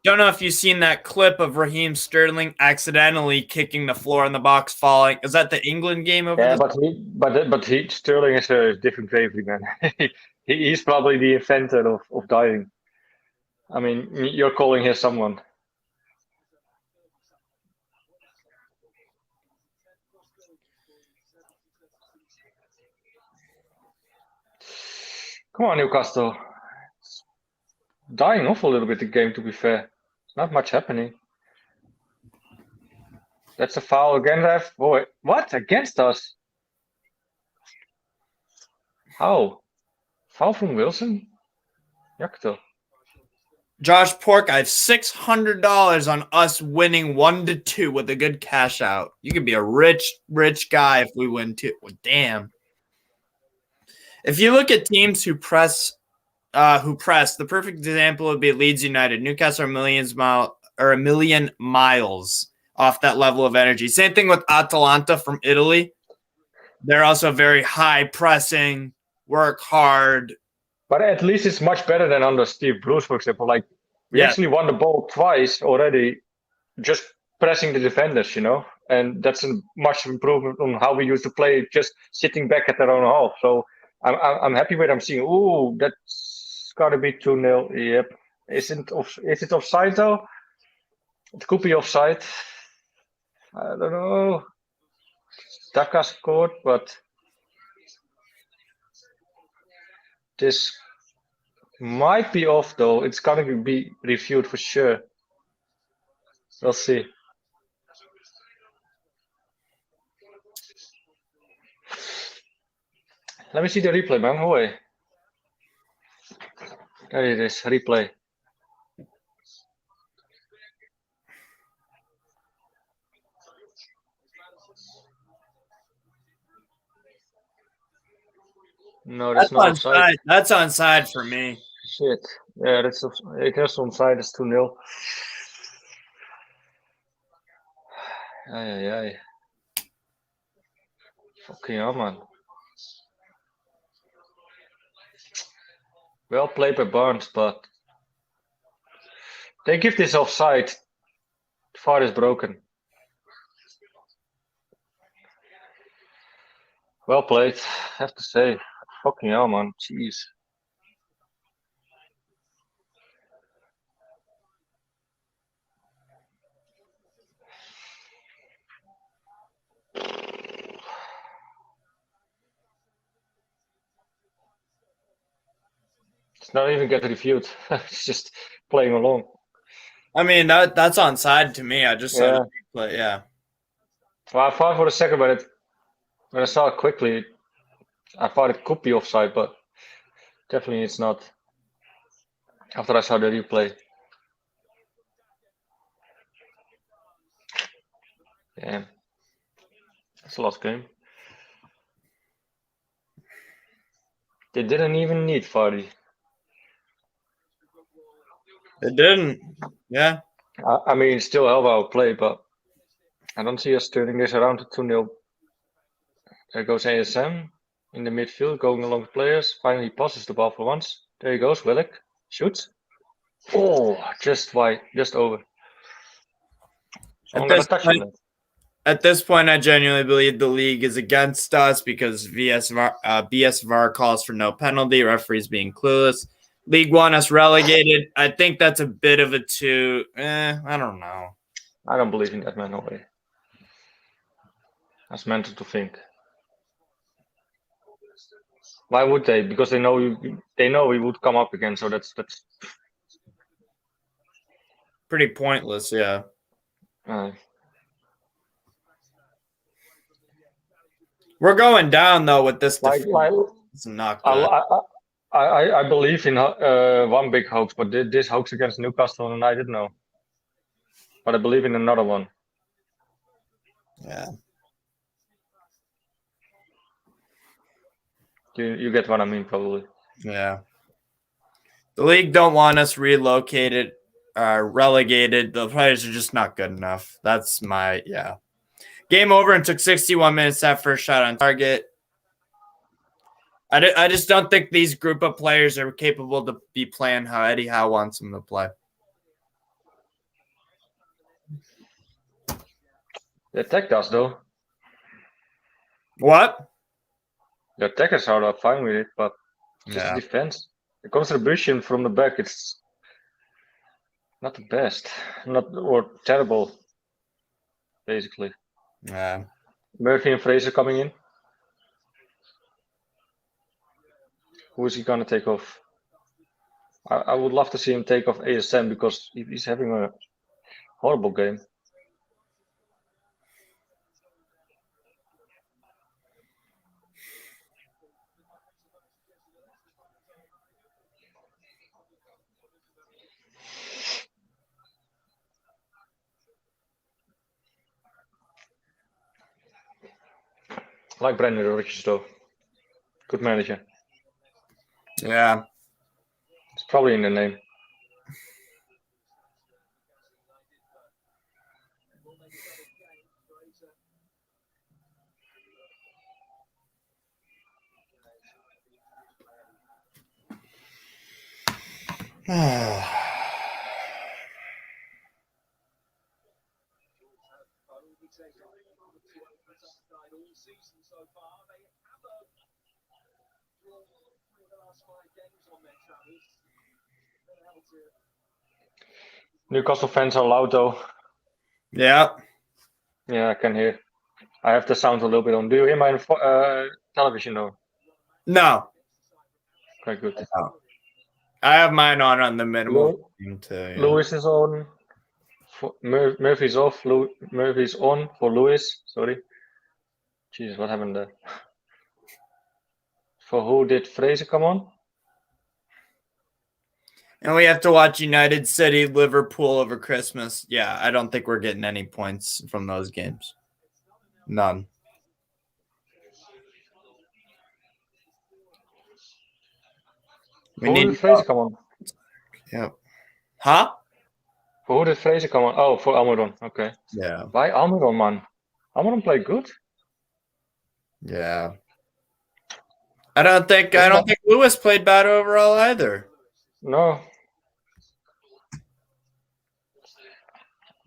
Speaker 1: Don't know if you've seen that clip of Raheem Sterling accidentally kicking the floor in the box, falling. Is that the England game over?
Speaker 2: Yeah, but Sterling is a different gravy, man. He's probably the inventor of diving. I mean, you're calling here someone. Come on, Newcastle. It's dying off a little bit, the game, to be fair. Not much happening. That's a foul again, ref. Boy, what? Against us? How? Foul from Wilson? Yakto.
Speaker 1: Josh Pork, I have $600 on us winning 1-2 with a good cash out. You could be a rich guy if we win too. Well, damn. If you look at teams who press, the perfect example would be Leeds United. Newcastle are a million miles off that level of energy. Same thing with Atalanta from Italy. They're also very high pressing, work hard.
Speaker 2: But at least it's much better than under Steve Bruce, for example. Like we actually won the ball twice already, just pressing the defenders, and that's a much improvement on how we used to play, just sitting back at their own half. So I'm happy with. I'm seeing. Ooh, that's gotta be 2-0. Yep. Is it offside though? It could be offside. I don't know. Daka scored, but this might be off though. It's gonna be reviewed for sure. We'll see. Let me see the replay, man. Wait. There it is. Replay. No, that's not offside.
Speaker 1: That's onside for me.
Speaker 2: Shit. Yeah, it is onside. It's 2-0. Aye. Fucking hell, man. Well played by Barnes, but they give this offside. The VAR is broken. Well played, I have to say. Fucking hell, man. Jeez. It's not even getting reviewed. It's just playing along.
Speaker 1: I mean, that's onside to me. I just saw it play. Yeah.
Speaker 2: Well, I thought for a second, but when I saw it quickly, I thought it could be offside, but definitely it's not. After I saw the replay. Yeah. It's a lost game. They didn't even need Vardy.
Speaker 1: It didn't. Yeah.
Speaker 2: I mean, still hell of a play, but I don't see us turning this around to 2-0. There goes ASM in the midfield, going along the players. Finally passes the ball for once. There he goes, Willock. Shoots. Oh, just wide, just over. Someone got a touch on that.
Speaker 1: At this point, I genuinely believe the league is against us because BSVAR calls for no penalty, referees being clueless. League want us relegated. I think that's a bit of a two. I don't know.
Speaker 2: I don't believe in that, man. No way. That's mental to think. Why would they? Because they know we would come up again. So that's
Speaker 1: pretty pointless. Yeah. We're going down though with this. It's not good.
Speaker 2: I believe in one big hoax, but this hoax against Newcastle United, no. But I believe in another one.
Speaker 1: Yeah.
Speaker 2: You get what I mean, probably.
Speaker 1: Yeah. The league don't want us relocated, relegated. The players are just not good enough. That's my, yeah. Game over and took 61 minutes that first shot on target. I just don't think these group of players are capable to be playing how Eddie Howe wants them to play.
Speaker 2: They attacked us, though.
Speaker 1: What?
Speaker 2: The attackers are fine with it, but just the defense. The contribution from the back, it's not the best. Or terrible, basically.
Speaker 1: Yeah.
Speaker 2: Murphy and Fraser coming in. Who is he going to take off? I would love to see him take off ASM because he's having a horrible game. I like Brendan Rodgers, though. Good manager.
Speaker 1: Yeah.
Speaker 2: It's probably in the name. Newcastle fans are loud, though.
Speaker 1: Yeah.
Speaker 2: Yeah, I can hear. I have the sound a little bit on. Do you hear my television, though?
Speaker 1: No.
Speaker 2: Okay, good.
Speaker 1: No. I have mine on the minimum.
Speaker 2: Lewis is on. Murphy's off. Murphy's on for Lewis. Sorry. Jesus, what happened there? For who did Fraser come on?
Speaker 1: And we have to watch United City, Liverpool over Christmas. Yeah, I don't think we're getting any points from those games. None.
Speaker 2: Who did Fraser come on?
Speaker 1: Yeah. Huh?
Speaker 2: For who did Fraser come on? Oh, for Almiron. Okay.
Speaker 1: Yeah.
Speaker 2: Why Almiron, man? Almiron played good.
Speaker 1: Yeah. I don't think Lewis played bad overall either.
Speaker 2: No.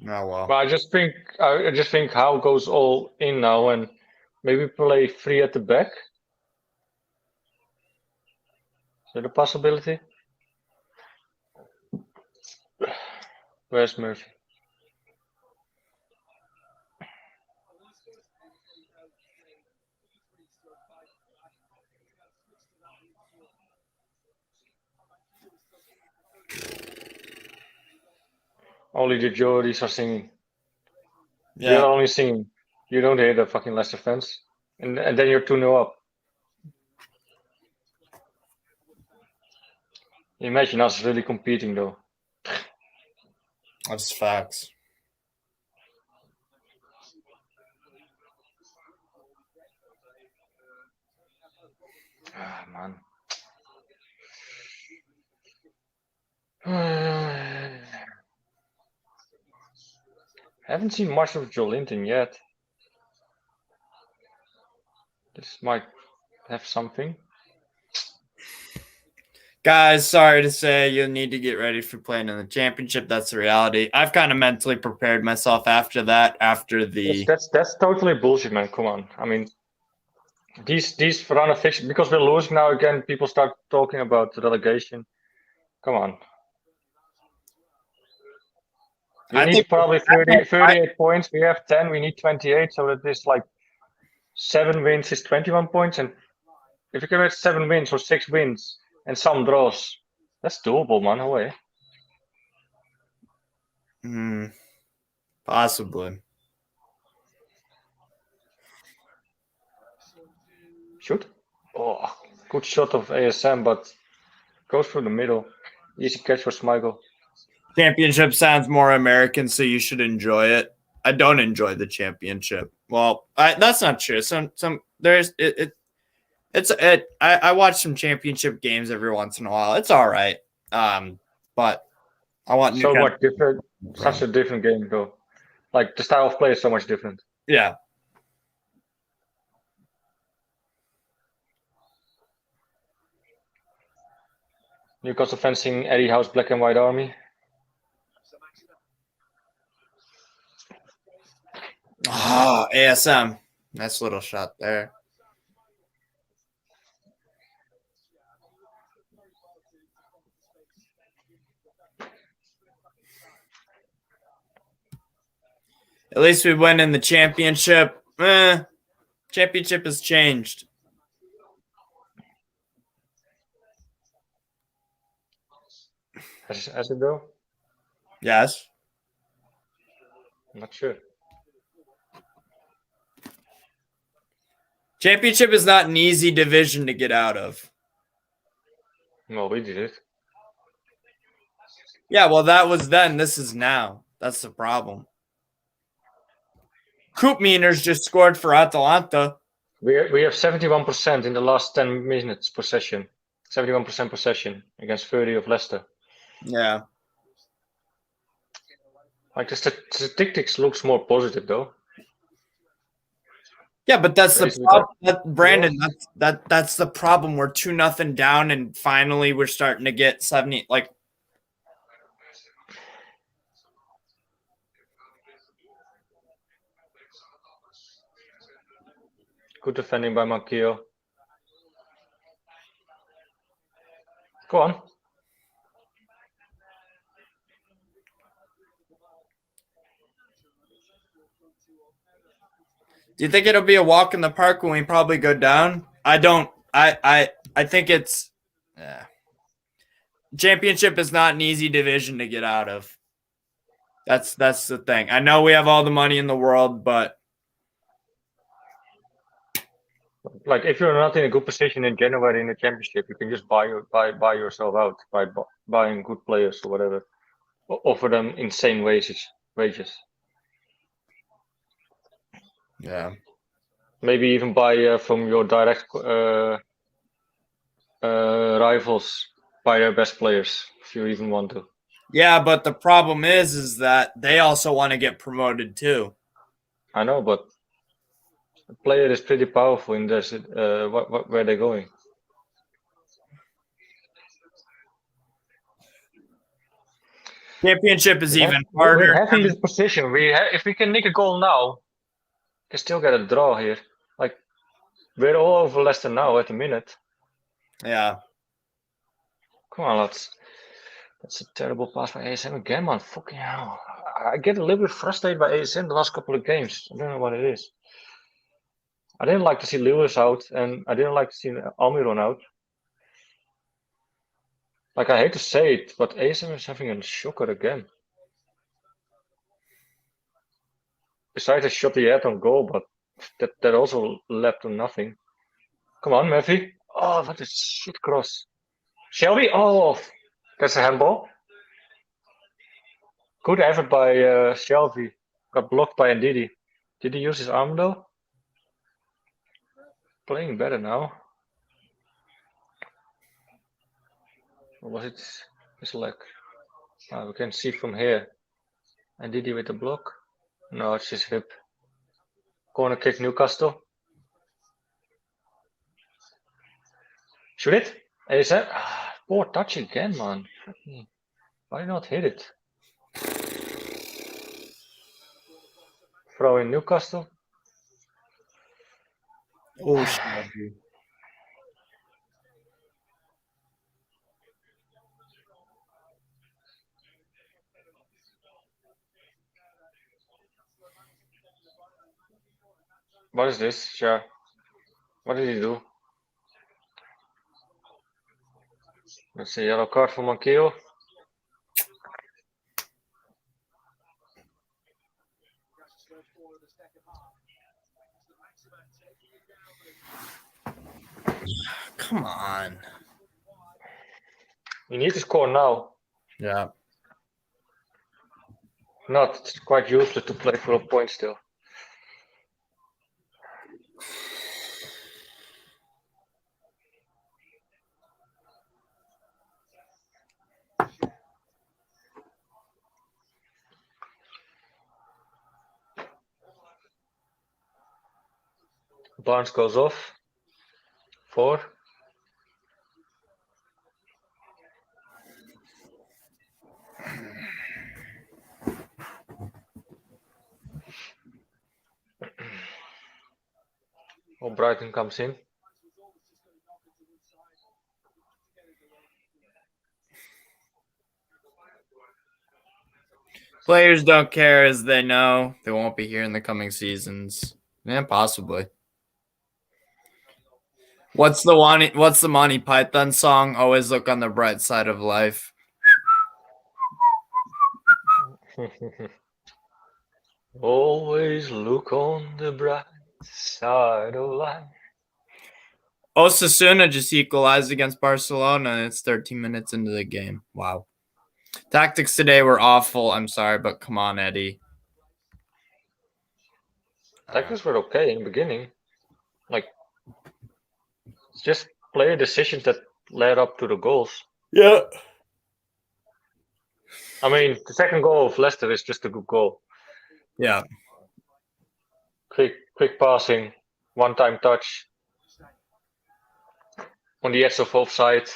Speaker 1: Oh well.
Speaker 2: But I just think Howe goes all in now and maybe play 3 at the back. Is that a possibility? Where's Murphy? Only the Yoris are singing.
Speaker 1: Yeah.
Speaker 2: You're only singing. You don't hear the fucking Leicester fans. And then you're 2-0 up. Imagine us really competing, though.
Speaker 1: That's facts.
Speaker 2: Ah, man. Haven't seen much of Joe Linton yet. This might have something.
Speaker 1: Guys, sorry to say, you'll need to get ready for playing in the championship. That's the reality. I've kind of mentally prepared myself after that. After the
Speaker 2: that's totally bullshit, man. Come on. I mean, these run of fixtures, because we're losing now again. People start talking about the relegation. Come on. We need probably 38 points. We have 10. We need 28. So that is like 7 wins is 21 points. And if you can get 7 wins or 6 wins and some draws, that's doable, man. Away.
Speaker 1: Possibly.
Speaker 2: Shoot. Oh, good shot of ASM, but goes through the middle. Easy catch for Schmeichel.
Speaker 1: Championship sounds more American, so you should enjoy it. I don't enjoy the championship. Well, that's not true. I watch some championship games every once in a while. It's all right. But I want
Speaker 2: so much different. Such a different game, though. Like the style of play is so much different.
Speaker 1: Yeah.
Speaker 2: Newcastle fencing Eddie Howe's black and white army.
Speaker 1: Oh, ASM. Nice little shot there. At least we win in the championship. Championship has changed.
Speaker 2: Has it though?
Speaker 1: Yes.
Speaker 2: I'm not sure.
Speaker 1: Championship is not an easy division to get out of.
Speaker 2: Well, we did it.
Speaker 1: Yeah, well, that was then. This is now. That's the problem. Koopmeiners just scored for Atalanta.
Speaker 2: We have 71% in the last 10 minutes possession. 71% possession against 30 of Leicester.
Speaker 1: Yeah.
Speaker 2: Like the statistics looks more positive though.
Speaker 1: Yeah, but that's the problem. Brandon, that's the problem. We're 2-0 down, and finally we're starting to get 70. Like,
Speaker 2: good defending by Makio. Go on.
Speaker 1: Do you think it'll be a walk in the park when we probably go down? I don't. I think it's. Championship is not an easy division to get out of. That's the thing. I know we have all the money in the world, but
Speaker 2: like if you're not in a good position in January in the championship, you can just buy yourself out by buying good players or whatever. Offer them insane wages.
Speaker 1: Yeah.
Speaker 2: Maybe even buy from your direct rivals, buy their best players if you even want to.
Speaker 1: Yeah, but the problem is that they also want to get promoted too.
Speaker 2: I know, but a player is pretty powerful in this. Where they're going.
Speaker 1: Championship is even harder.
Speaker 2: We're having this position. If we can nick a goal now, we can still get a draw here. Like we're all over Leicester now at the minute.
Speaker 1: Yeah.
Speaker 2: Come on, lads. That's a terrible pass by ASM again, man. Fucking hell. I get a little bit frustrated by ASM the last couple of games. I don't know what it is. I didn't like to see Lewis out, and I didn't like to see Almiron out. Like, I hate to say it, but ASM is having a shocker again. Besides a shot he had on goal, but that also led to nothing. Come on, Murphy. Oh, what a shit cross. Shelby? Oh, that's a handball. Good effort by Shelby. Got blocked by Ndidi. Did he use his arm though? Playing better now. Or was it his leg? We can see from here. Ndidi with the block. No, it's his hip. Corner kick Newcastle. Shoot it? Is that poor touch again, man? Why not hit it? Throw in Newcastle.
Speaker 1: Oh shit.
Speaker 2: What is this, Schar? What did he do? Let's see, yellow card for Mankio.
Speaker 1: Come on.
Speaker 2: You need to score now.
Speaker 1: Yeah.
Speaker 2: Not, it's quite useless to play for a point still. Barnes goes off. 4. Oh, Brighton comes in.
Speaker 1: Players don't care as they know they won't be here in the coming seasons. Yeah, possibly. What's the Monty Python song? Always look on the bright side of life.
Speaker 2: Always look on the bright side of life.
Speaker 1: Osasuna just equalized against Barcelona, and it's 13 minutes into the game. Wow. Tactics today were awful. I'm sorry, but come on, Eddie.
Speaker 2: Tactics were okay in the beginning. Like, it's just player decisions that led up to the goals.
Speaker 1: Yeah.
Speaker 2: I mean, the second goal of Leicester is just a good goal.
Speaker 1: Yeah.
Speaker 2: Quick passing, one-time touch. On the edge of offside.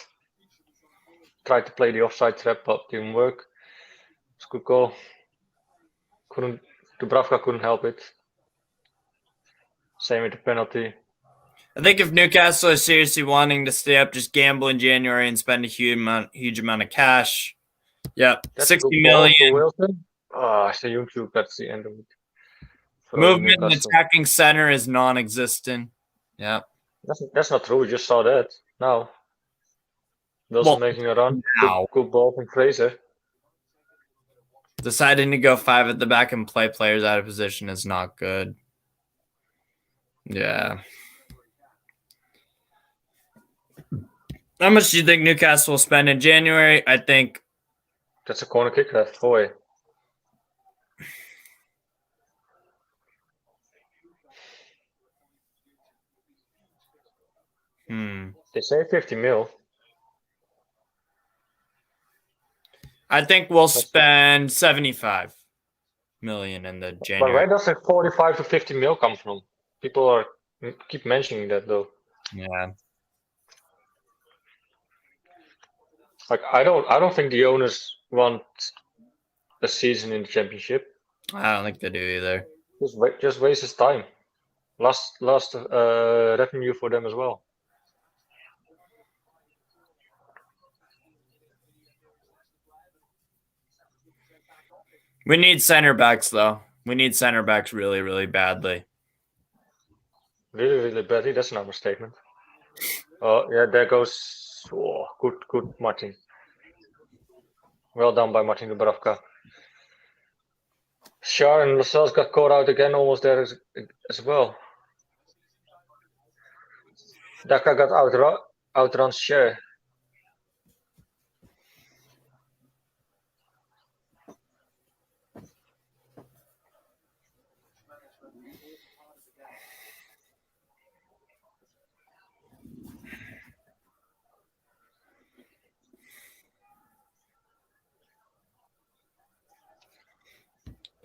Speaker 2: Tried to play the offside trap, but didn't work. It's a good goal. Dubravka couldn't help it. Same with the penalty.
Speaker 1: I think if Newcastle is seriously wanting to stay up, just gamble in January and spend a huge amount of cash. Yep,
Speaker 2: That's
Speaker 1: 60 million.
Speaker 2: So YouTube, that's the end of it.
Speaker 1: Movement in the attacking center is non-existent. Yeah.
Speaker 2: That's not true. We just saw that now. Wilson making a run. Good ball from Fraser.
Speaker 1: Deciding to go 5 at the back and play players out of position is not good. Yeah. How much do you think Newcastle will spend in January? I think
Speaker 2: that's a corner kick left. Boy. They say 50 mil.
Speaker 1: I think we'll spend 75 million in the January.
Speaker 2: But where does the 45 to 50 mil come from? People keep mentioning that though.
Speaker 1: Yeah.
Speaker 2: Like I don't think the owners want a season in the championship.
Speaker 1: I don't think they do either.
Speaker 2: Just waste his time. Last revenue for them as well.
Speaker 1: We need center backs though. We need center backs really, really badly.
Speaker 2: Really, really badly. That's an understatement. Oh yeah, there goes. Oh, good, Martin. Well done by Martin Dubravka. Schar and Lascelles got caught out again, almost there as well. Daka got outrun Schar.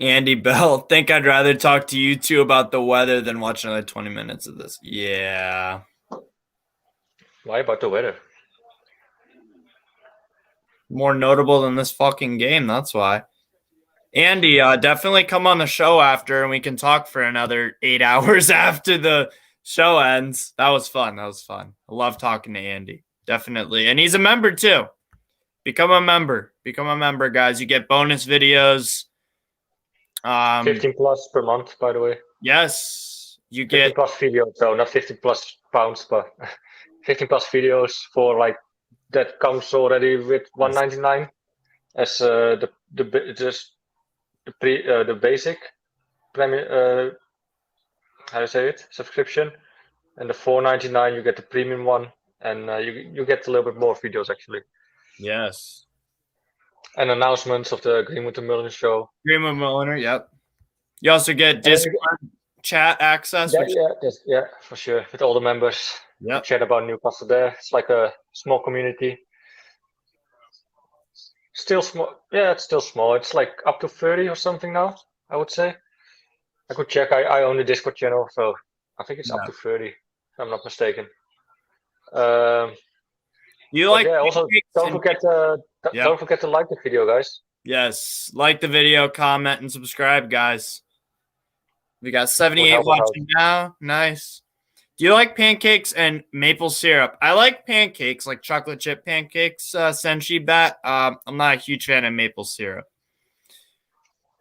Speaker 1: Andy Bell, think I'd rather talk to you two about the weather than watch another 20 minutes of this. Yeah.
Speaker 2: Why about the weather?
Speaker 1: More notable than this fucking game, that's why. Andy, definitely come on the show after and we can talk for another 8 hours after the show ends. That was fun. I love talking to Andy. Definitely. And he's a member too. Become a member, guys. You get bonus videos.
Speaker 2: 15 plus per month, by the way.
Speaker 1: Yes. You
Speaker 2: 15
Speaker 1: get
Speaker 2: plus videos, so not 15 plus pounds, but 15 plus videos for like that comes already with 199 as the basic premium, how do you say it, subscription, and the 499 you get the premium one, and you get a little bit more videos actually.
Speaker 1: Yes.
Speaker 2: And announcements of the Greenwood and Mulliner show.
Speaker 1: Greenwood Mulliner, yep. You also get Discord chat access.
Speaker 2: Yeah, for sure. With all the members.
Speaker 1: Yep.
Speaker 2: Chat about Newcastle there. It's like a small community. Still small. Yeah, it's still small. It's like up to 30 or something now, I would say. I could check. I own the Discord channel, so I think it's up to 30, if I'm not mistaken.
Speaker 1: You like?
Speaker 2: Yeah. Also, don't forget to like the video, guys.
Speaker 1: Yes, like the video, comment, and subscribe, guys. We got 78 watching now. Nice. Do you like pancakes and maple syrup? I like pancakes, like chocolate chip pancakes, Senshi Bat. I'm not a huge fan of maple syrup.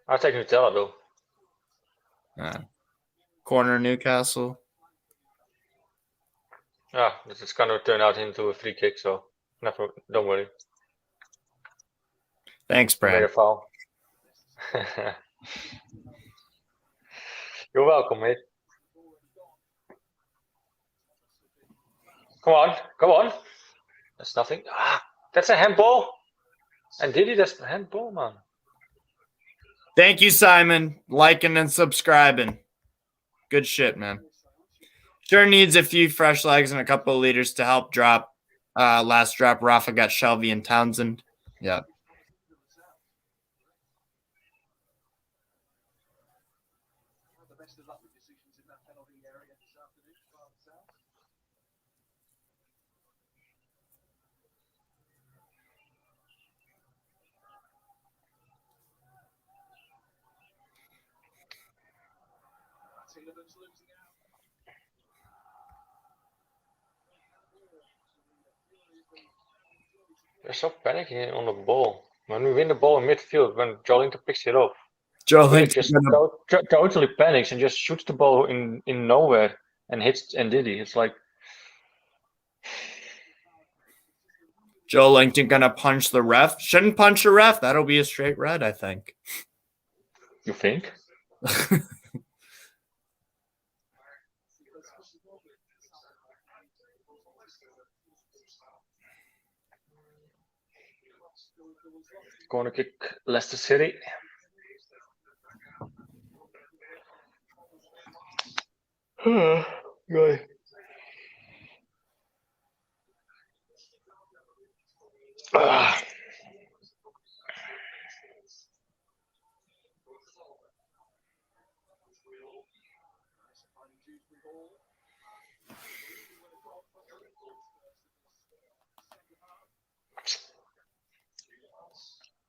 Speaker 2: I'll take Nutella, though.
Speaker 1: Corner Newcastle.
Speaker 2: It's going to turn out into a free kick, so don't worry.
Speaker 1: Thanks, Brad.
Speaker 2: Made a foul. You're welcome, mate. Come on. That's nothing. That's a handball. And Diddy, that's a handball, man.
Speaker 1: Thank you, Simon. Liking and subscribing. Good shit, man. Sure needs a few fresh legs and a couple of leaders to help drop. Last drop, Rafa got Shelby and Townsend. Yeah.
Speaker 2: They're so panicking on the ball. When we win the ball in midfield, when Joelinton picks it up,
Speaker 1: Joelinton
Speaker 2: just totally panics and just shoots the ball in nowhere and hits Ndidi. It's like
Speaker 1: Joelinton gonna punch the ref. Shouldn't punch the ref. That'll be a straight red, I think.
Speaker 2: You think? Corner kick, Leicester City. Guy.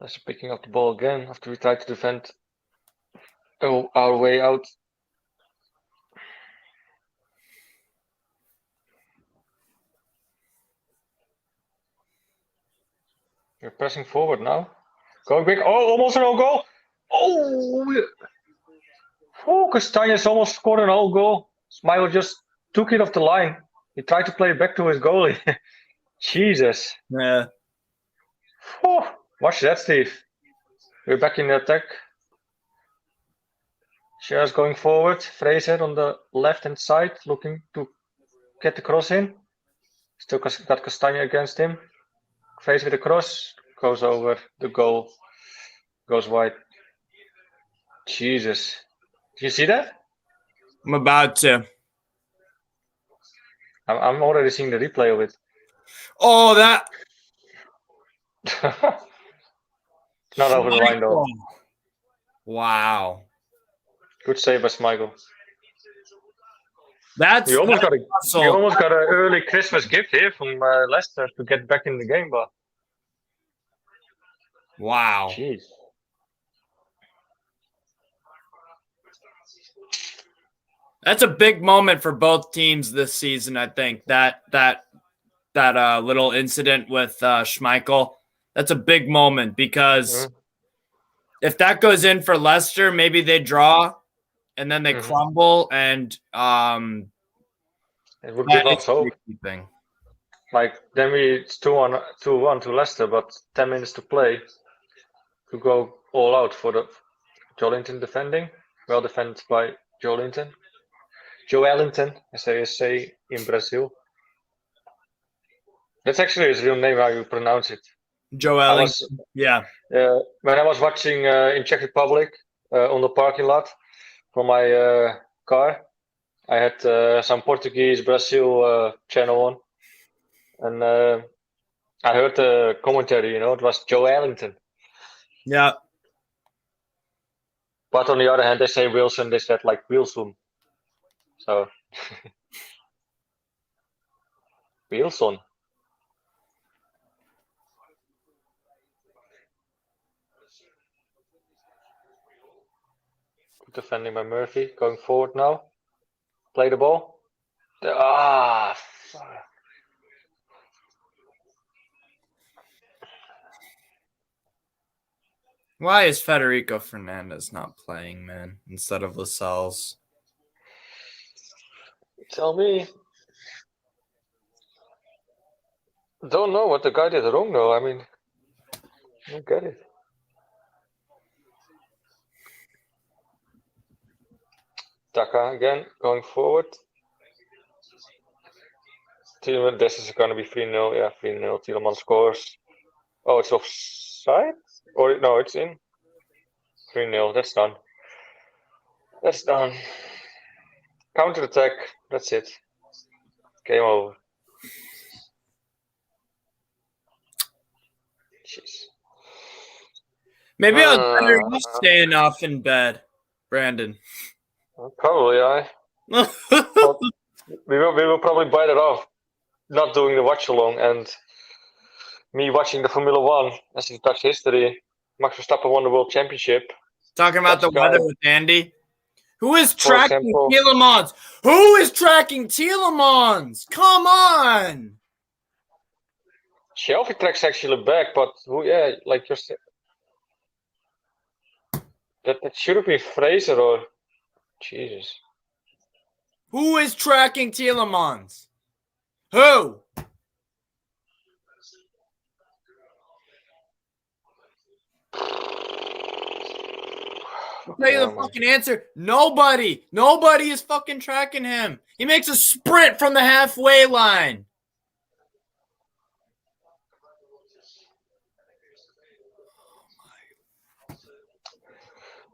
Speaker 2: Leicester picking up the ball again after we tried to defend our way out. We're pressing forward now. Going big. Oh, almost an own goal. Oh, Castanhas almost scored an own goal. Smile just took it off the line. He tried to play it back to his goalie. Jesus.
Speaker 1: Yeah.
Speaker 2: Watch that, Steve. We're back in the attack. Shar's going forward. Fraser on the left-hand side, looking to get the cross in. Still got Castagna against him. Fraser with the cross. Goes over the goal. Goes wide. Jesus. Did you see that?
Speaker 1: I'm about to.
Speaker 2: I'm already seeing the replay of it.
Speaker 1: Oh, that.
Speaker 2: Not over the line, though.
Speaker 1: Wow.
Speaker 2: Good save by Schmeichel.
Speaker 1: That's
Speaker 2: You almost got an
Speaker 1: muscle.
Speaker 2: early Christmas gift here from Leicester to get back in the game, but
Speaker 1: Wow.
Speaker 2: jeez.
Speaker 1: That's a big moment for both teams this season, I think. That little incident with Schmeichel, that's a big moment because if that goes in for Leicester, maybe they draw and then they crumble, and
Speaker 2: it would give us hope.
Speaker 1: Thing.
Speaker 2: Like then it's 2-1 to Leicester, but 10 minutes to play to go all out for the Joelinton defending. Well defended by Joelinton. Joelinton, as they say in Brazil. That's actually his real name, how you pronounce it.
Speaker 1: Joelinton. Yeah.
Speaker 2: When I was watching in Czech Republic on the parking lot for my car, I had some Portuguese Brazil channel on, and I heard the commentary. It was Joelinton.
Speaker 1: Yeah.
Speaker 2: But on the other hand, they say Wilson. They said like Wilson. So Wilson. Good defending by Murphy. Going forward now. Play the ball.
Speaker 1: Why is Federico Fernandez not playing, man, instead of Lascelles?
Speaker 2: Tell me. Don't know what the guy did wrong, though. I mean, I don't get it. Taka again, going forward. Tielemans, this is going to be 3-0. Yeah, 3-0. Tielemans scores. Oh, it's offside? Or no, it's in. 3-0. That's done. That's done. Counter attack. That's it. Game over. Jeez.
Speaker 1: Maybe I was better off staying off in bed, Brandon.
Speaker 2: Probably, we will probably bite it off. Not doing the watch along and me watching the Formula One as in Dutch history. Max Verstappen won the World Championship.
Speaker 1: Talking about the weather with Andy. Who is tracking Tielemans? Who is tracking Tielemans? Come on!
Speaker 2: Shelby tracks actually back, but like you're saying, that should have been Fraser or Jesus.
Speaker 1: Who is tracking Tielemans? Who? I'll tell you the fucking answer. Nobody. Nobody is fucking tracking him. He makes a sprint from the halfway line.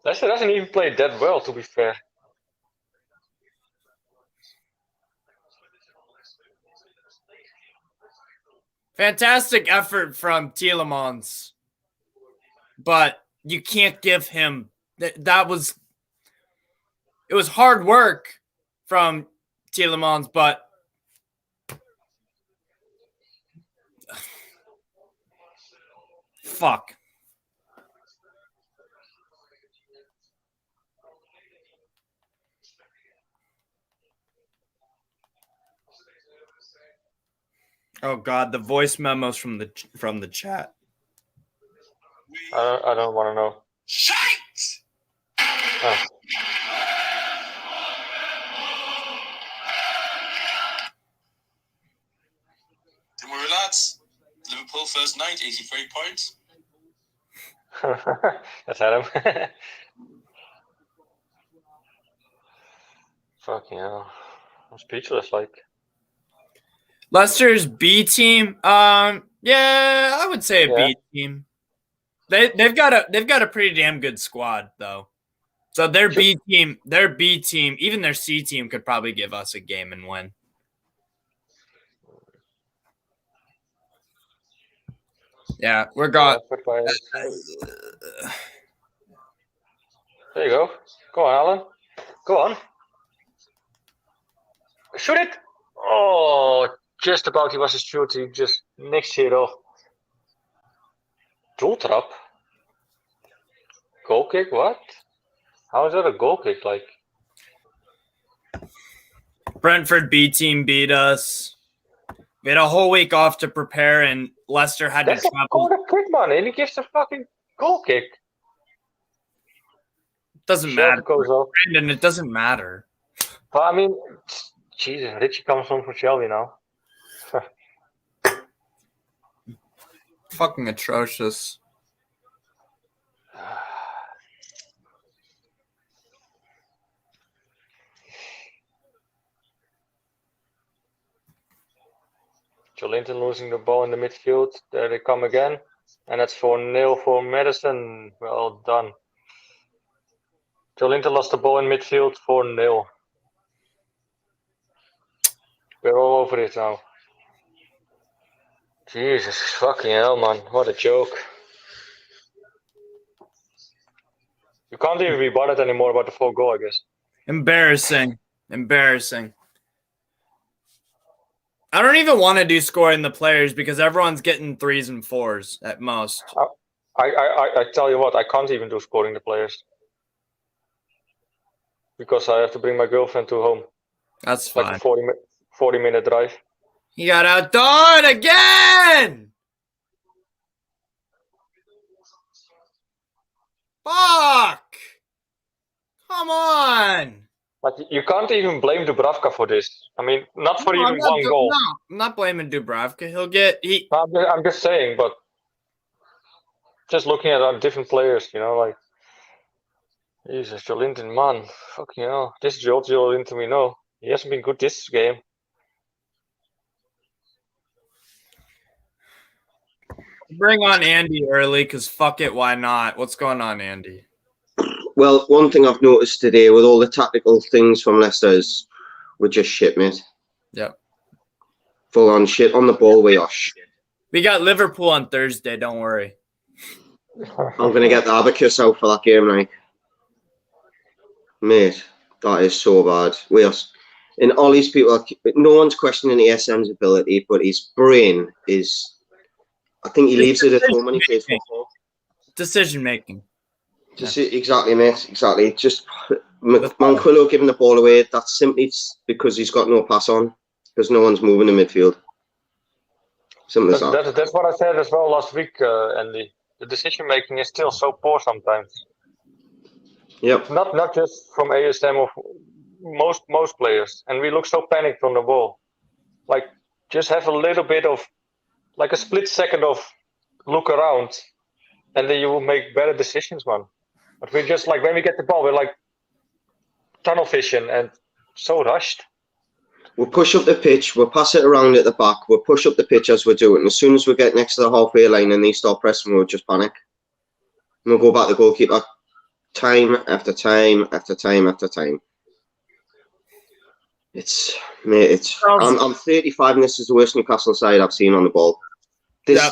Speaker 2: Leicester doesn't even play that well, to be fair.
Speaker 1: Fantastic effort from Tielemans. But you can't give him it was hard work from Tielemans, but fuck. Oh God, the voice memos from the chat.
Speaker 2: I don't want to know.
Speaker 5: Shite!
Speaker 2: Oh.
Speaker 5: Don't worry, lads. Liverpool first night, 83 points.
Speaker 2: That's Adam. Fucking hell. I'm speechless, like.
Speaker 1: Leicester's B team, yeah, I would say a B team. They've got a pretty damn good squad though. So their B team, even their C team could probably give us a game and win. Yeah, we're got.
Speaker 2: There you go. Go on, Alan. Go on. Shoot it! Oh, just about he was a shoot. He just nicked it off. Doeltrap? Goal kick? What? How is that a goal kick? Like,
Speaker 1: Brentford B team beat us. We had a whole week off to prepare, and Leicester had
Speaker 2: that's
Speaker 1: to
Speaker 2: a
Speaker 1: travel.
Speaker 2: corner kick, man, and he gives a fucking goal kick.
Speaker 1: Doesn't matter,
Speaker 2: Goes off.
Speaker 1: Brandon. It doesn't matter.
Speaker 2: But I mean, Jesus, Richie comes home from Shelby now.
Speaker 1: Fucking atrocious.
Speaker 2: Jolinton losing the ball in the midfield. There they come again. And that's 4-0 for Madison. Well done. Jolinton lost the ball in midfield, 4-0. We're all over it now. Jesus fucking hell, man. What a joke. You can't even be bothered anymore about the 4 goal, I guess.
Speaker 1: Embarrassing. I don't even want to do scoring the players because everyone's getting 3s and 4s at most.
Speaker 2: I tell you what, I can't even do scoring the players. Because I have to bring my girlfriend to home.
Speaker 1: That's fine.
Speaker 2: Like a 40-minute drive.
Speaker 1: He got outdone again! Fuck! Come on!
Speaker 2: Like, you can't even blame Dubravka for this. I mean, not for even one goal.
Speaker 1: No, I'm not blaming Dubravka.
Speaker 2: I'm just saying, but just looking at our different players, you know, like, Jesus, Jolinton, man, fucking hell. This is the old Jolinton we know. He hasn't been good this game.
Speaker 1: Bring on Andy early, because fuck it, why not? What's going on, Andy?
Speaker 6: Well, one thing I've noticed today with all the tactical things from Leicester is we're just shit, mate.
Speaker 1: Yep.
Speaker 6: Full on shit on the ball, we are shit.
Speaker 1: We got Liverpool on Thursday, don't worry.
Speaker 6: I'm going to get the abacus out for that game, like. Mate, that is so bad. We are, and all these people, no one's questioning ESM's ability, but his brain is, I think he leaves it at home when he plays football.
Speaker 1: Decision making.
Speaker 6: Exactly, mate. Exactly. Just Manquillo giving the ball away. That's simply because he's got no pass on, because no one's moving in midfield. Simple as that.
Speaker 2: That's what I said as well last week, Andy. The decision making is still so poor sometimes.
Speaker 6: Yep.
Speaker 2: Not just from ASM or most players, and we look so panicked on the ball. Like, just have a little bit of, like a split second of look around, and then you will make better decisions, man. But we're just like, when we get the ball, we're like tunnel vision and so rushed.
Speaker 6: We'll push up the pitch, we'll pass it around at the back, we'll push up the pitch as we're doing. As soon as we get next to the halfway line and they start pressing, we'll just panic. And we'll go back to the goalkeeper time after time after time after time. I'm 35 and this is the worst Newcastle side I've seen on the ball.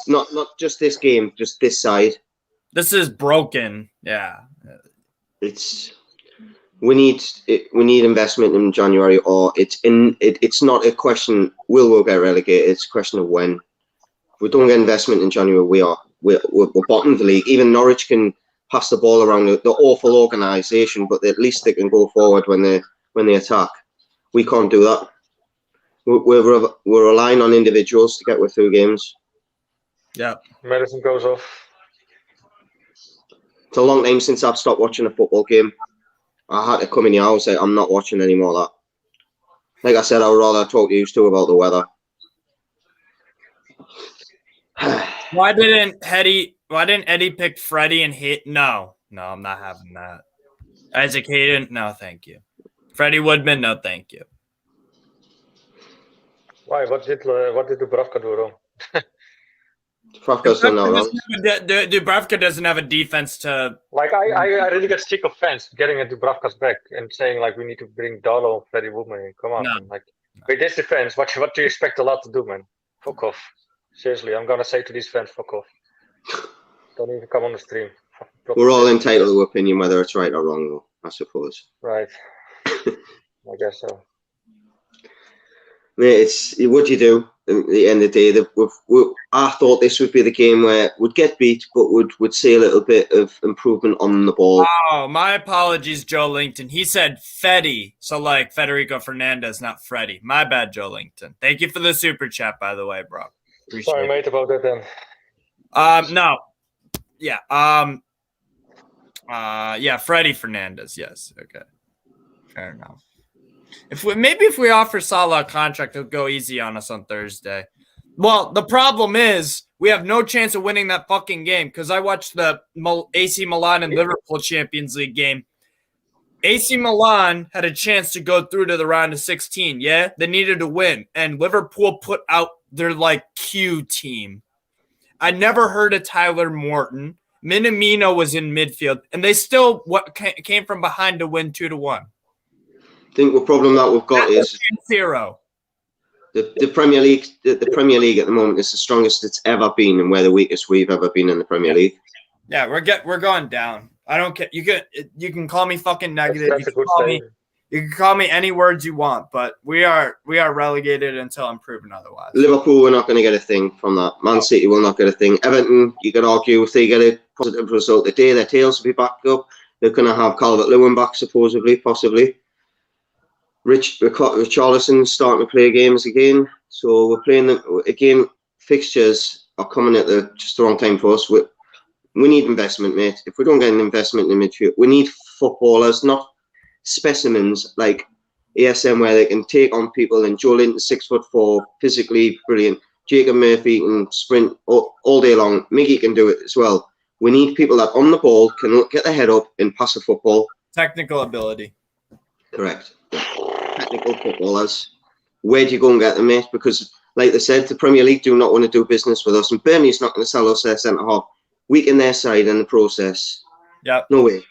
Speaker 6: Not just this game, just this side.
Speaker 1: This is broken. Yeah.
Speaker 6: We need investment in January, or it's not a question we'll get relegated. It's a question of when. If we don't get investment in January, we're bottom of the league. Even Norwich can pass the ball around. The awful organisation, but at least they can go forward when they attack. We can't do that. We're relying on individuals to get us through games.
Speaker 1: Yeah.
Speaker 2: Medicine goes off.
Speaker 6: It's a long time since I've stopped watching a football game. I had to come in here and say I'm not watching any more of that. Like I said, I would rather talk to you two about the weather.
Speaker 1: Why didn't Eddie pick Freddie and hit? No, I'm not having that. Isaac Hayden, no, thank you. Freddie Woodman, no, thank you.
Speaker 2: Why? What did Dubravka do wrong?
Speaker 1: Dubravka doesn't have a defense to.
Speaker 2: Like, I really get sick of fans getting at Dubravka's back and saying like we need to bring Darlow and Freddie Woodman in. Come on, man. Like, with this defense, what do you expect a lot to do, man? Fuck off. Seriously, I'm gonna say to these fans, fuck off. Don't even come on the stream.
Speaker 6: We're all entitled to opinion whether it's right or wrong, though, I suppose.
Speaker 2: Right. I guess so.
Speaker 6: Mate, it's what you do at the end of the day. I thought this would be the game where we'd get beat, but would see a little bit of improvement on the ball.
Speaker 1: Oh, my apologies, Joe Lincoln. He said Fetty, so like Federico Fernandez, not Freddie. My bad, Joe Lincoln. Thank you for the super chat, by the way, bro. Appreciate
Speaker 2: Sorry, mate, about that then.
Speaker 1: No. Yeah. Yeah, Freddie Fernandez. Yes. Okay. Fair enough. If we offer Salah a contract, he'll go easy on us on Thursday. Well, the problem is we have no chance of winning that fucking game because I watched the AC Milan and Liverpool Champions League game. AC Milan had a chance to go through to the round of 16. Yeah, they needed to win, and Liverpool put out their like Q team. I never heard of Tyler Morton. Minamino was in midfield, and they still came from behind to win 2-1.
Speaker 6: I think the problem that we've got is
Speaker 1: 0.
Speaker 6: The Premier League. The Premier League at the moment is the strongest it's ever been, and we're the weakest we've ever been in the Premier League.
Speaker 1: Yeah, we're going down. I don't care. You can call me fucking negative. You can call me any words you want, but we are relegated until I'm proven otherwise.
Speaker 6: Liverpool, we're not going to get a thing from that. Man City will not get a thing. Everton, you could argue if they get a positive result today, their tails will be backed up. They're going to have Calvert-Lewin back, supposedly, possibly. Richarlison starting to play games again, so we're playing them again. Fixtures are coming at just the wrong time for us. We need investment, mate. If we don't get an investment in midfield, we need footballers, not specimens like ASM, where they can take on people. And Joe Linton, 6'4", physically brilliant. Jacob Murphy can sprint all day long. Miggy can do it as well. We need people that on the ball can get their head up and pass a football.
Speaker 1: Technical ability.
Speaker 6: Correct. Technical footballers. Where do you go and get them, mate? Because, like they said, the Premier League do not want to do business with us, and Burnley's not going to sell us their centre half. Weaken their side in the process.
Speaker 1: Yep.
Speaker 6: No way.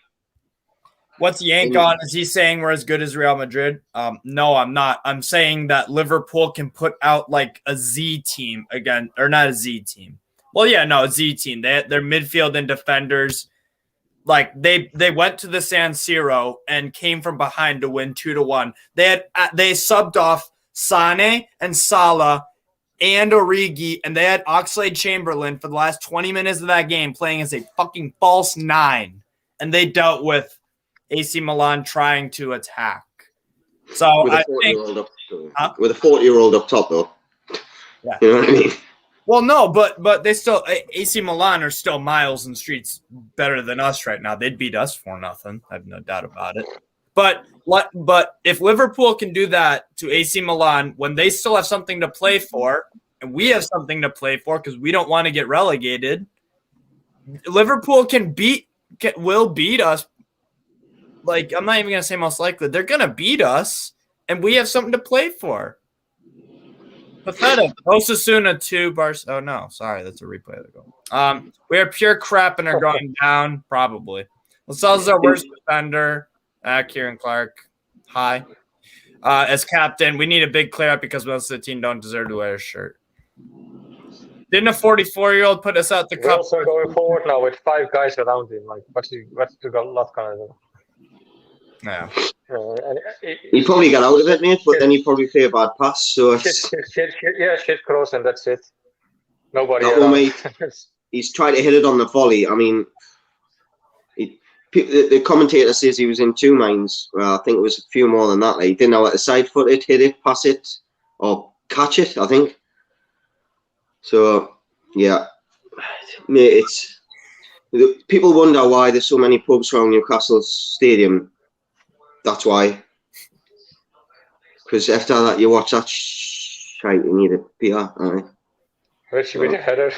Speaker 1: What's Yank on? Is he saying we're as good as Real Madrid? No, I'm not. I'm saying that Liverpool can put out like a Z team again, or not a Z team. Well, yeah, no, a Z team. Their midfield and defenders. Like they went to the San Siro and came from behind to win 2-1. They subbed off Sane and Salah and Origi, and they had Oxlade-Chamberlain for the last 20 minutes of that game playing as a fucking false 9, and they dealt with AC Milan trying to attack. So
Speaker 6: with
Speaker 1: I think
Speaker 6: with a 40-year-old up top, though.
Speaker 1: Yeah.
Speaker 6: You know what I mean?
Speaker 1: Well, no, but they still AC Milan are still miles and streets better than us right now. They'd beat us 4-0. I have no doubt about it. But if Liverpool can do that to AC Milan when they still have something to play for, and we have something to play for because we don't want to get relegated, Liverpool will beat us. Like, I'm not even going to say most likely. They're going to beat us, and we have something to play for. Pathetic. Osasuna 2, Barca. Oh, no. Sorry. That's a replay of the goal. We are pure crap and are going down, probably. Lascelles is our worst defender. Ciaran Clark. Hi. As captain, we need a big clear up because most of the team don't deserve to wear a shirt. Didn't a 44-year-old put us out the cup?
Speaker 2: We're also going forward now with 5 guys around him. Like, what's to go last kind of.
Speaker 1: Yeah.
Speaker 6: He probably got out of it, mate, but then he probably play a bad pass. So
Speaker 2: shit cross, and that's it. Nobody.
Speaker 6: He's tried to hit it on the volley. I mean, the commentator says he was in 2 minds. Well, I think it was a few more than that. Like, he didn't know how to side foot it, hit it, pass it, or catch it, I think. So, yeah. Mate, people wonder why there's so many pubs around Newcastle Stadium. That's why. Because after that, you watch that shite, you need a beer.
Speaker 2: Richie with a header.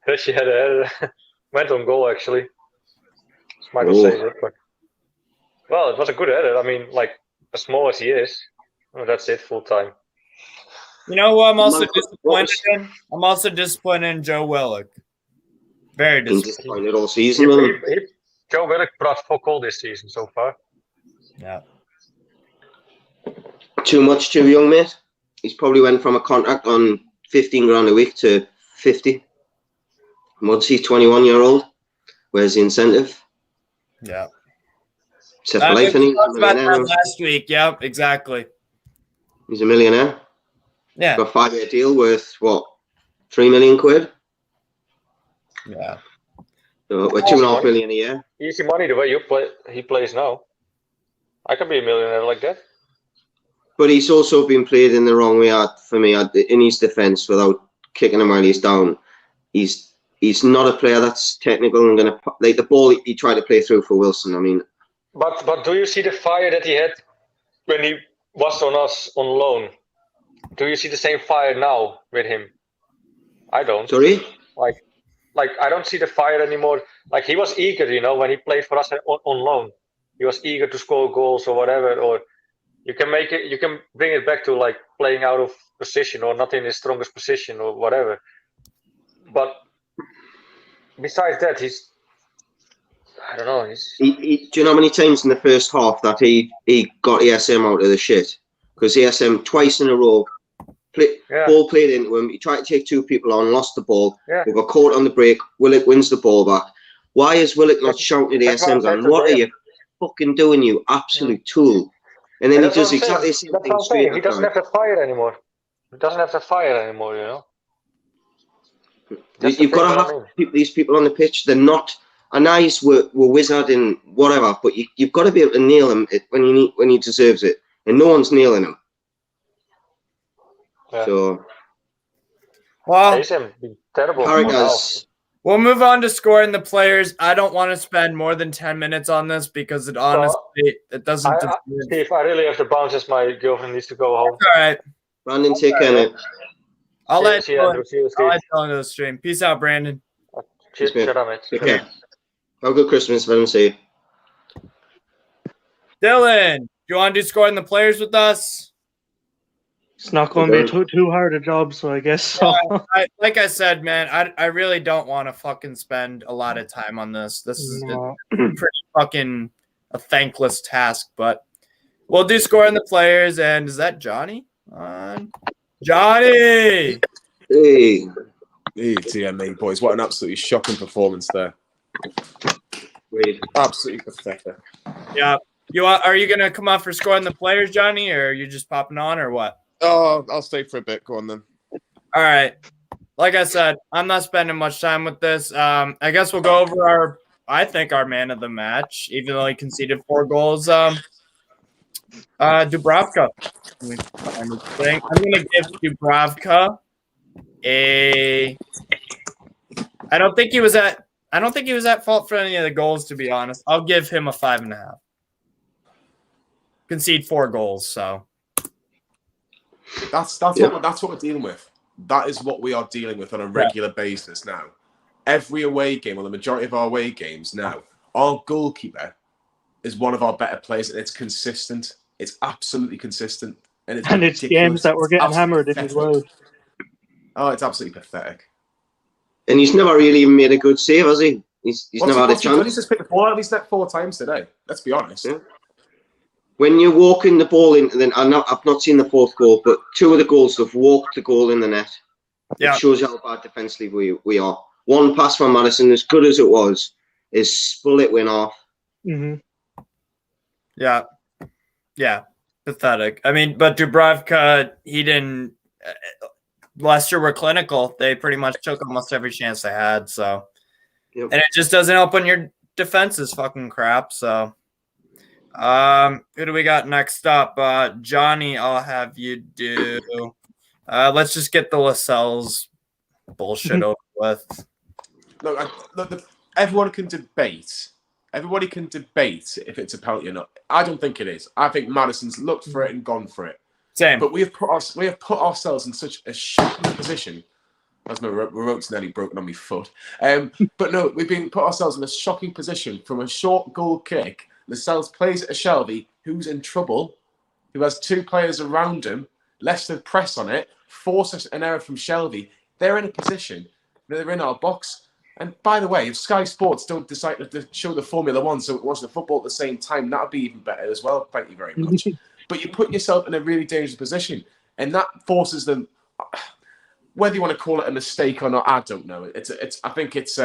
Speaker 2: Richie had a header. Went on goal, actually. Michael says it, but well, it was a good header. I mean, like, as small as he is, that's it, full time.
Speaker 1: You know who I'm also disappointed in? I'm also disappointed in Joe Willock. Very disappointed
Speaker 6: all season.
Speaker 2: Joe Willock brought fuck all this season so far.
Speaker 1: Yeah.
Speaker 6: Too much, too young, mate. He's probably went from a contract on 15 grand a week to 50. Mudsey, 21-year-old. Where's the incentive?
Speaker 1: Yeah.
Speaker 6: Set for life, and
Speaker 1: we
Speaker 6: he's a
Speaker 1: talked about
Speaker 6: millionaire.
Speaker 1: that last week. Yep, exactly.
Speaker 6: He's a millionaire.
Speaker 1: Yeah.
Speaker 6: Got a 5-year deal worth what, 3 million quid?
Speaker 1: Yeah.
Speaker 6: So we're 2.5 million a year.
Speaker 2: Easy money the way he plays now. I can be a millionaire like that.
Speaker 6: But he's also been played in the wrong way. For me, in his defence, without kicking him while he's down, he's not a player that's technical and gonna like the ball he tried to play through for Wilson. I mean,
Speaker 2: but do you see the fire that he had when he was on us on loan? Do you see the same fire now with him? I don't.
Speaker 6: Sorry?
Speaker 2: Like I don't see the fire anymore. Like he was eager, when he played for us on loan. He was eager to score goals or whatever. Or you can bring it back to like playing out of position or not in his strongest position or whatever. But besides that, I don't know.
Speaker 6: Do you know how many times in the first half that he got ESM out of the shit? Because ESM twice in a row, ball played into him. He tried to take 2 people on, lost the ball.
Speaker 2: Yeah.
Speaker 6: We got caught on the break. Willock wins the ball back. Why is Willock not shouting at ESM going, "What are you fucking doing, you absolute tool?" And then he does exactly the same thing straight.
Speaker 2: He doesn't have the fire anymore. You've got to have
Speaker 6: these people on the pitch. They're not. Anais were wizard in whatever, but you've got to be able to nail him when he deserves it, and no one's nailing him.
Speaker 2: Yeah.
Speaker 6: So,
Speaker 1: Well,
Speaker 2: terrible.
Speaker 1: we'll move on to scoring the players. I don't want to spend more than 10 minutes on this because it honestly it doesn't.
Speaker 2: Steve, I really have to bounce as my girlfriend needs to go home.
Speaker 1: All right,
Speaker 6: Brandon, take care, mate.
Speaker 1: I'll let
Speaker 2: Andrew.
Speaker 1: I'll let Dylan to the stream. Peace out, Brandon.
Speaker 2: Cheers,
Speaker 6: mate.
Speaker 2: Shut up, mate.
Speaker 6: Take care. Have a good Christmas. Let him see you.
Speaker 1: Dylan, do you want to do scoring the players with us?
Speaker 7: It's not going to be too hard a job, so I guess so.
Speaker 1: Yeah, like I said, man, I really don't want to fucking spend a lot of time on this. This is pretty fucking a thankless task, but we'll do scoring the players. And is that Johnny? Johnny!
Speaker 6: Hey,
Speaker 8: TMA boys, what an absolutely shocking performance there.
Speaker 6: Wade.
Speaker 8: Absolutely pathetic.
Speaker 1: Yeah. Are you gonna come on for scoring the players, Johnny, or are you just popping on, or what?
Speaker 8: Oh, I'll stay for a bit. Go on then.
Speaker 1: All right. Like I said, I'm not spending much time with this. I guess we'll go over our man of the match, even though he conceded 4 goals. Dubravka. I'm gonna give Dubravka I don't think he was at fault for any of the goals, to be honest. I'll give him a 5.5. Concede 4 goals, so
Speaker 8: that's what we're dealing with. That is what we are dealing with on a regular basis now. Every away game, or the majority of our away games now, our goalkeeper is one of our better players, and it's consistent. It's absolutely consistent, and it's
Speaker 7: games that we're getting hammered in as well.
Speaker 8: Oh, it's absolutely pathetic.
Speaker 6: And he's never really even made a good save, has he? He's never had a chance.
Speaker 8: He's just picked the ball out of his net 4 times today. Let's be honest. Yeah.
Speaker 6: When you're walking the ball in, then I've not seen the 4th goal, but 2 of the goals have walked the goal in the net. Yeah. It shows you how bad defensively we are. 1 pass from Madison, as good as it was, is split win off.
Speaker 7: Mm-hmm.
Speaker 1: Yeah, pathetic. I mean, but Dubravka, he didn't. Leicester were clinical. They pretty much took almost every chance they had. So, and it just doesn't help when your defense is fucking crap. So, who do we got next up? Johnny, I'll have you do. Let's just get the Lascelles bullshit over with.
Speaker 8: Look, everyone can debate. Everybody can debate if it's a penalty or not. I don't think it is. I think Madison's looked for it and gone for it.
Speaker 1: Same.
Speaker 8: But we have put ourselves in such a shocking position. That's my remote's nearly broken on my foot. But no, we've been put ourselves in a shocking position from a short goal kick. Lascelles plays at a Shelby, who's in trouble, who has 2 players around him. Leicester press on it, force an error from Shelby. They're in a position. They're in our box. And by the way, if Sky Sports don't decide to show the Formula 1 so we watch the football at the same time, that would be even better as well. Thank you very much. But you put yourself in a really dangerous position, and that forces them. Whether you want to call it a mistake or not, I don't know. I think it's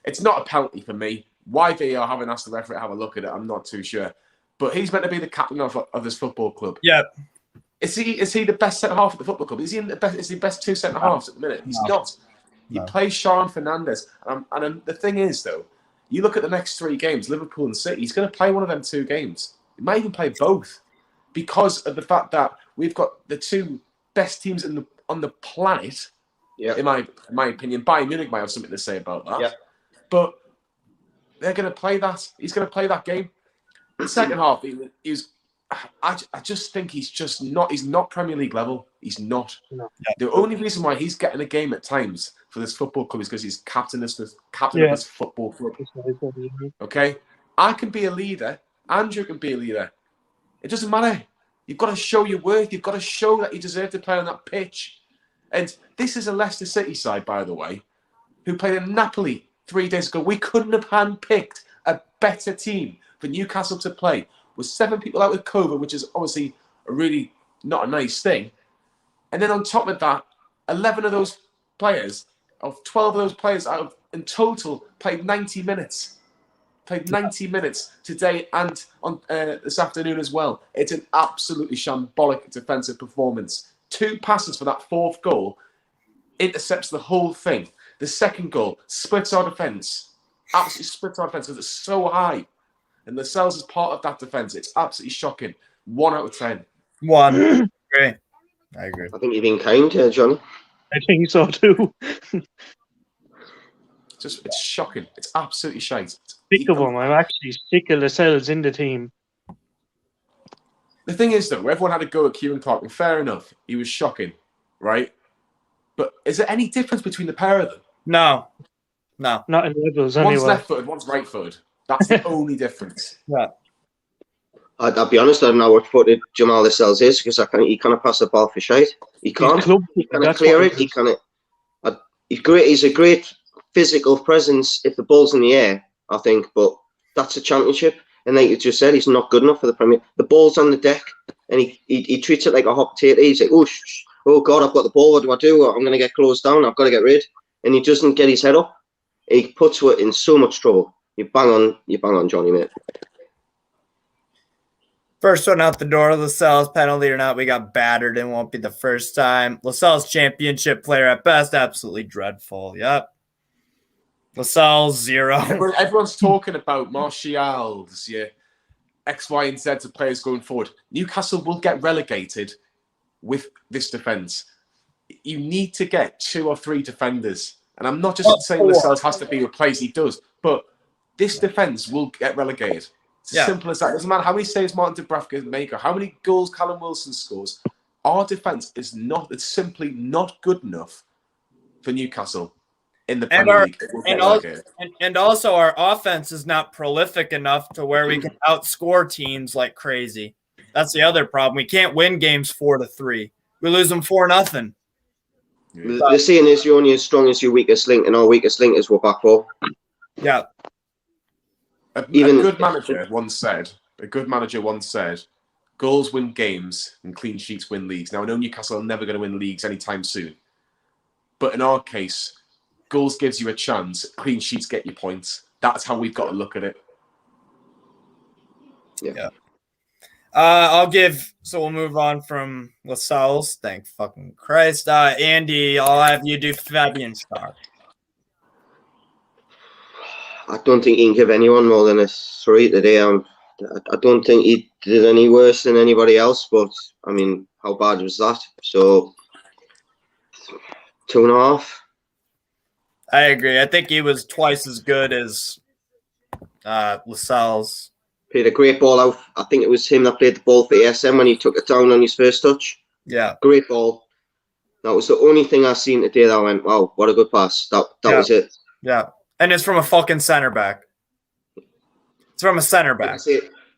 Speaker 8: It's not a penalty for me. Why VAR haven't asked the referee to have a look at it, I'm not too sure. But he's meant to be the captain of this football club.
Speaker 1: Yeah.
Speaker 8: Is he the best centre half at the football club? Is he the best two centre halves at the minute? He's not. He plays Ciaran Fernandez. And the thing is, though, you look at the next 3 games, Liverpool and City, he's going to play one of them 2 games. He might even play both because of the fact that we've got the 2 best teams on the planet.
Speaker 6: Yeah.
Speaker 8: In my opinion, Bayern Munich might have something to say about that.
Speaker 6: Yeah.
Speaker 8: But they're going to play that. He's going to play that game. The second half, he was. I just think he's just not. He's not Premier League level. He's not. No. The only reason why he's getting a game at times for this football club is because he's captain of this football club. Okay, I can be a leader. Andrew can be a leader. It doesn't matter. You've got to show your worth. You've got to show that you deserve to play on that pitch. And this is a Leicester City side, by the way, who played in Napoli 3 days ago. We couldn't have handpicked a better team for Newcastle to play with 7 people out with COVID, which is obviously a really not a nice thing. And then on top of that, 11 of those players, of 12 of those players out of in total, played 90 minutes. Played 90 minutes today and on this afternoon as well. It's an absolutely shambolic defensive performance. 2 passes for that 4th goal intercepts the whole thing. The second goal splits our defence. Absolutely splits our defence because it's so high. And Lascelles is part of that defence. It's absolutely shocking. 1 out of 10.
Speaker 1: 1. Great. I agree.
Speaker 6: I think you've been kind, Johnny.
Speaker 7: I think so too.
Speaker 8: It's shocking. It's absolutely shite.
Speaker 7: Sick of him. I'm actually sick of Lascelles in the team.
Speaker 8: The thing is, though, everyone had a go at Ciaran Clark, and fair enough, he was shocking, right? But is there any difference between the pair of them?
Speaker 1: No.
Speaker 7: Not in levels, anyway.
Speaker 8: One's left-footed, one's right-footed. That's the only difference.
Speaker 1: Yeah.
Speaker 6: I'll be honest, I don't know what footed Jamal Lascelles is because he can't pass the ball for shite. He can't. He can't clear it. He can't. He's great. He's a great physical presence if the ball's in the air, I think, but that's a championship. And like you just said, he's not good enough for the Premier. The ball's on the deck, and he treats it like a hot potato. He's like, oh God, I've got the ball. What do I do? I'm going to get closed down. I've got to get rid. And he doesn't get his head up. He puts it in so much trouble. You bang on, Johnny, mate.
Speaker 1: First one out the door, Lascelles, penalty or not, we got battered. It won't be the first time. Lascelles, championship player at best, absolutely dreadful. Yep. Lascelles, 0.
Speaker 8: Everyone's talking about Martial's, X, Y, and Z to players going forward. Newcastle will get relegated with this defence. You need to get 2 or 3 defenders. And I'm not just saying Lascelles has to be replaced, he does. But this defence will get relegated. It's as simple as that. It doesn't matter how many saves Martin Dubravka can make or how many goals Callum Wilson scores. Our defence is it's simply not good enough for Newcastle in the Premier League.
Speaker 1: And also our offense is not prolific enough to where we can outscore teams like crazy. That's the other problem. We can't win games 4-3. We lose them 4-0.
Speaker 6: The saying is you're only as strong as your weakest link, and our weakest link is we're back 4.
Speaker 1: Yeah.
Speaker 8: A good manager once said, goals win games and clean sheets win leagues. Now, I know Newcastle are never going to win leagues anytime soon. But in our case, goals gives you a chance. Clean sheets get you points. That's how we've got to look at it.
Speaker 6: Yeah.
Speaker 1: So we'll move on from Lascelles. Thank fucking Christ. Andy, I'll have you do Fabian Schar.
Speaker 6: I don't think he can give anyone more than a 3 today. I don't think he did any worse than anybody else, but I mean, how bad was that? So 2.5.
Speaker 1: I agree. I think he was twice as good as Lascelles.
Speaker 6: Played a great ball out. I think it was him that played the ball for ASM when he took it down on his first touch.
Speaker 1: Yeah.
Speaker 6: Great ball. That was the only thing I seen today that I went, wow, what a good pass. That was it.
Speaker 1: Yeah. And it's from a fucking center back. It's from a center back.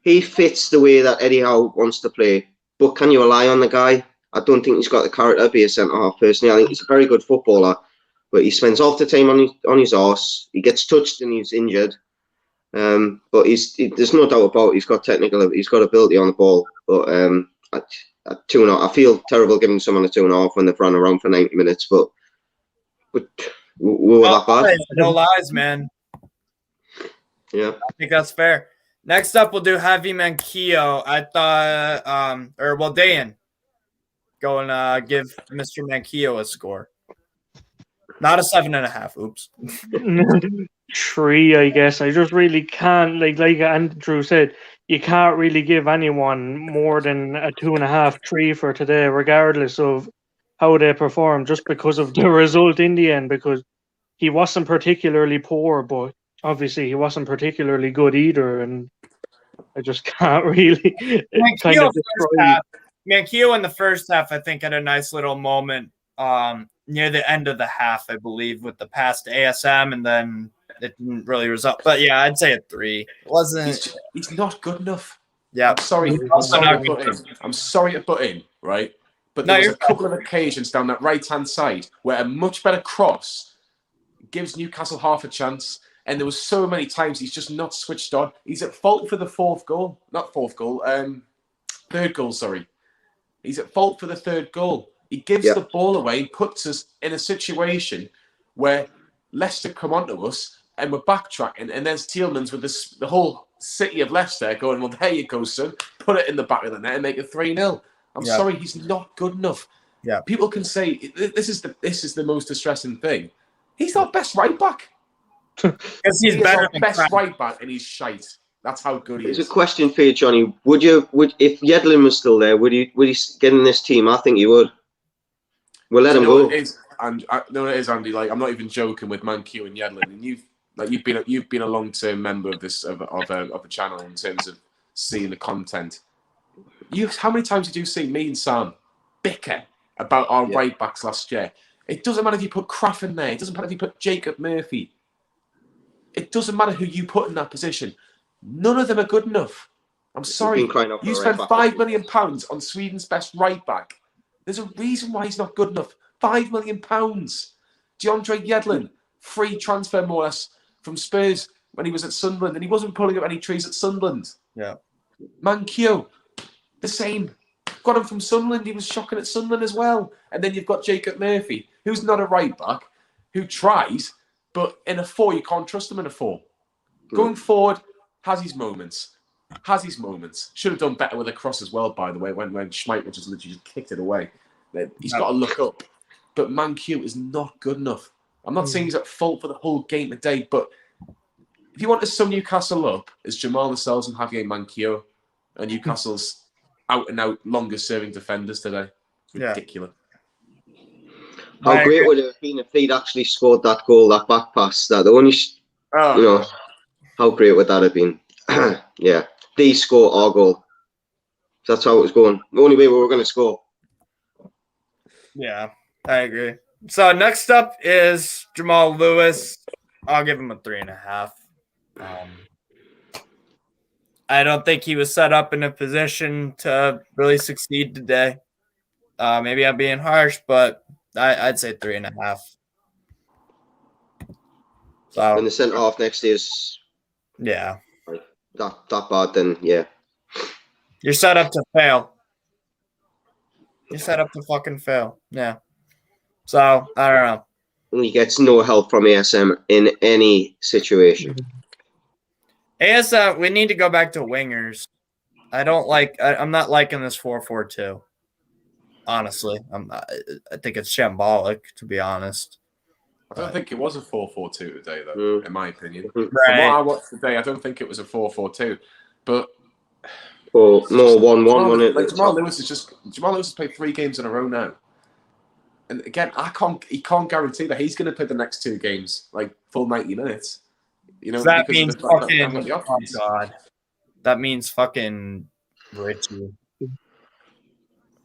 Speaker 6: He fits the way that Eddie Howe wants to play. But can you rely on the guy? I don't think he's got the character to be a centre-half personally. I think he's a very good footballer. But he spends half the time on his arse. He gets touched and he's injured. But there's no doubt about it. He's got he's got ability on the ball. But at 2.5, I feel terrible giving someone a 2.5 when they've run around for 90 minutes. But we were that bad.
Speaker 1: No lies, man.
Speaker 6: Yeah.
Speaker 1: I think that's fair. Next up, we'll do Javi Manquillo. I thought, Dan, go and give Mr. Manquillo a score. Not a 7.5. Oops.
Speaker 7: 3, I guess. I just really can't, like Andrew said, you can't really give anyone more than a 2.5, 3 for today, regardless of how they perform, just because of the result in the end, because he wasn't particularly poor, but obviously he wasn't particularly good either, and I just can't really kind of describe.
Speaker 1: Manquillo in the first half, I think, had a nice little moment near the end of the half, I believe, with the pass to ASM, and then it didn't really result. But yeah, I'd say a 3. It wasn't.
Speaker 8: He's not good enough.
Speaker 1: Yeah,
Speaker 8: I'm sorry. I'm sorry to butt in, right? But there was a couple of occasions down that right-hand side where a much better cross gives Newcastle half a chance, and there was so many times he's just not switched on. He's at fault for the third goal. Sorry, he's at fault for the third goal. He gives the ball away and puts us in a situation where Leicester come onto us and we're backtracking, and there's Tielemans with the whole city of Leicester going, well, there you go, son. Put it in the back of the net and make it 3-0. I'm sorry, he's not good enough.
Speaker 1: Yeah,
Speaker 8: people can say this is the most distressing thing. He's our best right back.
Speaker 1: Because he's better
Speaker 8: than best right back, and he's shite. That's how good he is.
Speaker 6: There's a question for you, Johnny. Would if Yedlin was still there, would he get in this team? I think he would. We'll let him go.
Speaker 8: It is, Andy. Like, I'm not even joking with Manquillo and Yedlin, and you've been a long-term member of this of the channel in terms of seeing the content. How many times did you see me and Sam bicker about our right backs last year? It doesn't matter if you put Kraft in there. It doesn't matter if you put Jacob Murphy. It doesn't matter who you put in that position. None of them are good enough. I'm sorry. You spent £5 million on Sweden's best right back. There's a reason why he's not good enough. £5 million. DeAndre Yedlin, free transfer more or less from Spurs when he was at Sunderland, and he wasn't pulling up any trees at Sunderland.
Speaker 1: Yeah.
Speaker 8: Manquillo, the same. Got him from Sunderland. He was shocking at Sunderland as well. And then you've got Jacob Murphy, who's not a right back, who tries, but in a 4, you can't trust him in a 4. Going forward, has his moments. Should have done better with a cross as well, by the way, when Schmeichel just literally just kicked it away. He's got to look up. But Manquillo is not good enough. I'm not saying he's at fault for the whole game today, but if you want to sum Newcastle up as Jamal Lascelles and Javier Manquillo, and Newcastle's out-and-out longest-serving defenders today, it's ridiculous.
Speaker 6: How great would it have been if they'd actually scored that goal, that back pass, that the only, how great would that have been? Yeah, they score our goal. That's how it was going. The only way we were going to score.
Speaker 1: Yeah, I agree. So next up is Jamal Lewis. I'll give him a 3.5. I don't think he was set up in a position to really succeed today. Maybe I'm being harsh, but I'd say 3.5. So
Speaker 6: when the centre half next is that bad, then
Speaker 1: you're set up to fail. You're set up to fucking fail. Yeah. So I don't know.
Speaker 6: He gets no help from ASM in any situation.
Speaker 1: ASM, we need to go back to wingers. I'm not liking this 4-4-2. Honestly, I think it's shambolic, to be honest.
Speaker 8: I don't think it was a 4-4-2 today, though, in my opinion.
Speaker 1: Right.
Speaker 8: From what I watched today, I don't think it was a 4-4-2. But
Speaker 6: more 1-1, wasn't it?
Speaker 8: Like Jamal Lewis has played 3 games in a row now. And again, he can't guarantee that he's going to play the next 2 games, like full 90 minutes. You know,
Speaker 1: that means fucking. Oh God, that means fucking Richie.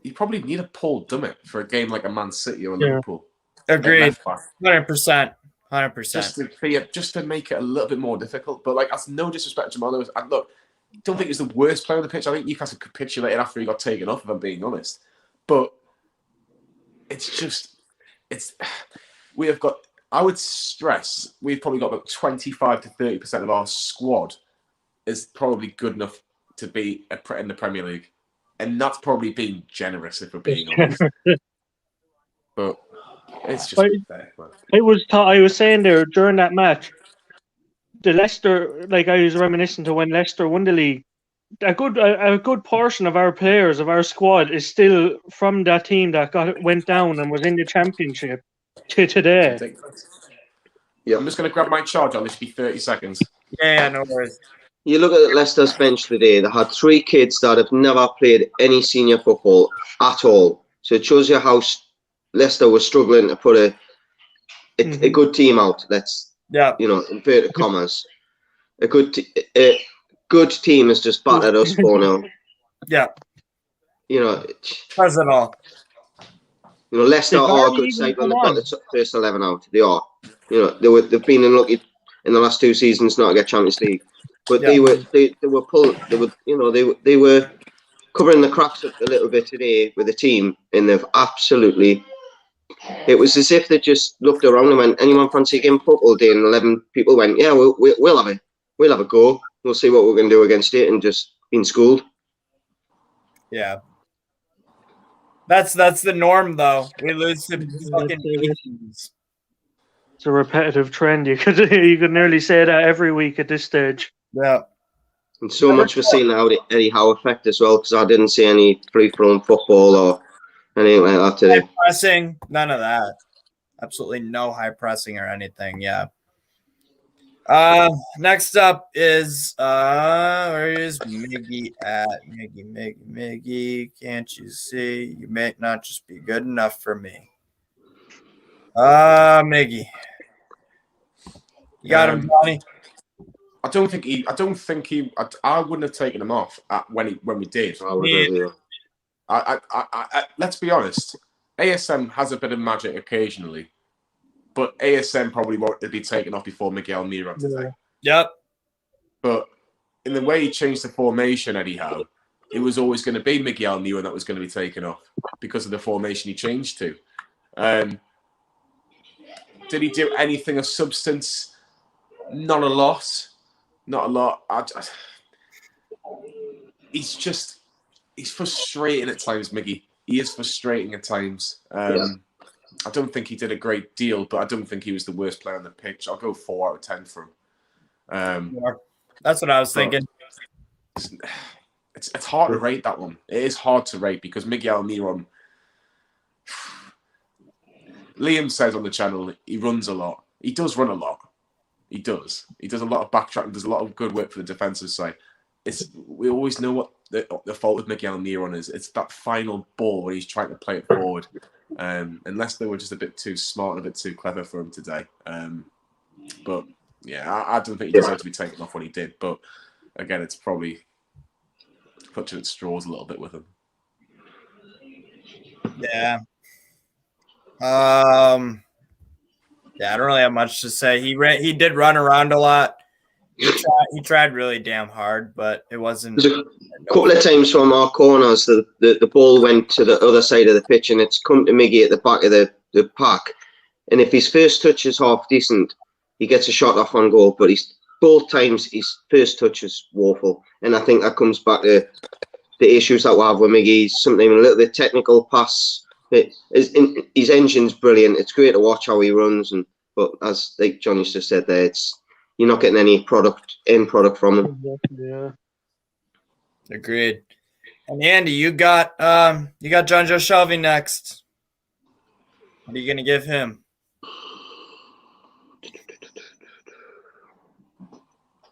Speaker 8: You probably need a Paul Dummett for a game like a Man City or Liverpool.
Speaker 1: Agreed, 100%.
Speaker 8: Just to make it a little bit more difficult. But like, that's no disrespect to Jamal Lewis. I don't think he's the worst player on the pitch. I think Newcastle capitulated after he got taken off, if I'm being honest. But I would stress we've probably got about 25 to 30% of our squad is probably good enough to be in the Premier League. And that's probably being generous, if we're being honest. But it's just fair.
Speaker 7: I was saying there during that match, the Leicester, like I was reminiscing to when Leicester won the league. A good portion of our players of our squad is still from that team that went down and was in the championship to today.
Speaker 6: Yeah.
Speaker 8: I'm just going to grab my charge on this. Be 30 seconds.
Speaker 1: Yeah, no worries.
Speaker 6: You look at Leicester's bench today. They had 3 kids that have never played any senior football at all. So it shows you how Leicester was struggling to put a good team out. Let's inverted commas. A good team has just battered us 4-0.
Speaker 1: Yeah. Says it all.
Speaker 6: Leicester are a good side when they've got the first 11 out. They are. They've been unlucky in the last 2 seasons not to get Champions League. But they were covering the cracks a little bit today with the team, and they've absolutely. It was as if they just looked around and went, "Anyone fancy a game of football day?" And 11 people went, "Yeah, we'll have a go. We'll see what we're going to do against it," and just been schooled.
Speaker 1: Yeah, that's the norm, though. We lose to fucking teams.
Speaker 7: It's a repetitive trend. You could nearly say that every week at this stage.
Speaker 1: Yeah.
Speaker 6: And so much for seeing the Eddie Howe effect as well, because I didn't see any free-flowing football or anything like that today.
Speaker 1: High pressing, none of that. Absolutely no high pressing or anything. Yeah. Next up is where is Miggy at? Miggy. Can't you see? You may not just be good enough for me. Miggy. You got him, Johnny.
Speaker 8: I wouldn't have taken him off when we did. Let's be honest. ASM has a bit of magic occasionally, but ASM probably won't be taken off before Miguel Miron today.
Speaker 1: Yep.
Speaker 8: But in the way he changed the formation, Eddie Howe, it was always going to be Miguel Miron that was going to be taken off because of the formation he changed to. Did he do anything of substance? Not a lot. Not a lot. He's frustrating at times, Miggy. He is frustrating at times. I don't think he did a great deal, but I don't think he was the worst player on the pitch. I'll go 4 out of 10 for him.
Speaker 1: That's what I was thinking.
Speaker 8: It's hard to rate that one. It is hard to rate because Miguel Miron. Liam says on the channel he runs a lot. He does run a lot. He does. He does a lot of backtracking. Does a lot of good work for the defensive side. We always know what the fault with Miguel Miron is. It's that final ball where he's trying to play it forward. Unless they were just a bit too smart and a bit too clever for him today. But yeah, I don't think he deserved to be taken off when he did. But again, it's probably clutching at straws a little bit with him.
Speaker 1: Yeah. Yeah, I don't really have much to say. He did run around a lot. He tried really damn hard, but it wasn't.
Speaker 6: There's a couple of times from our corners, the ball went to the other side of the pitch, and it's come to Miggy at the back of the pack. And if his first touch is half decent, he gets a shot off on goal. But both times his first touch is woeful, and I think that comes back to the issues that we have with Miggy. He's sometimes a little bit technical pass. His engine's brilliant. It's great to watch how he runs, but as like Johnny's just said there, you're not getting any end product from him.
Speaker 7: Yeah.
Speaker 1: Agreed. And Andy, you got John Joe Shelby next. What are you gonna give him?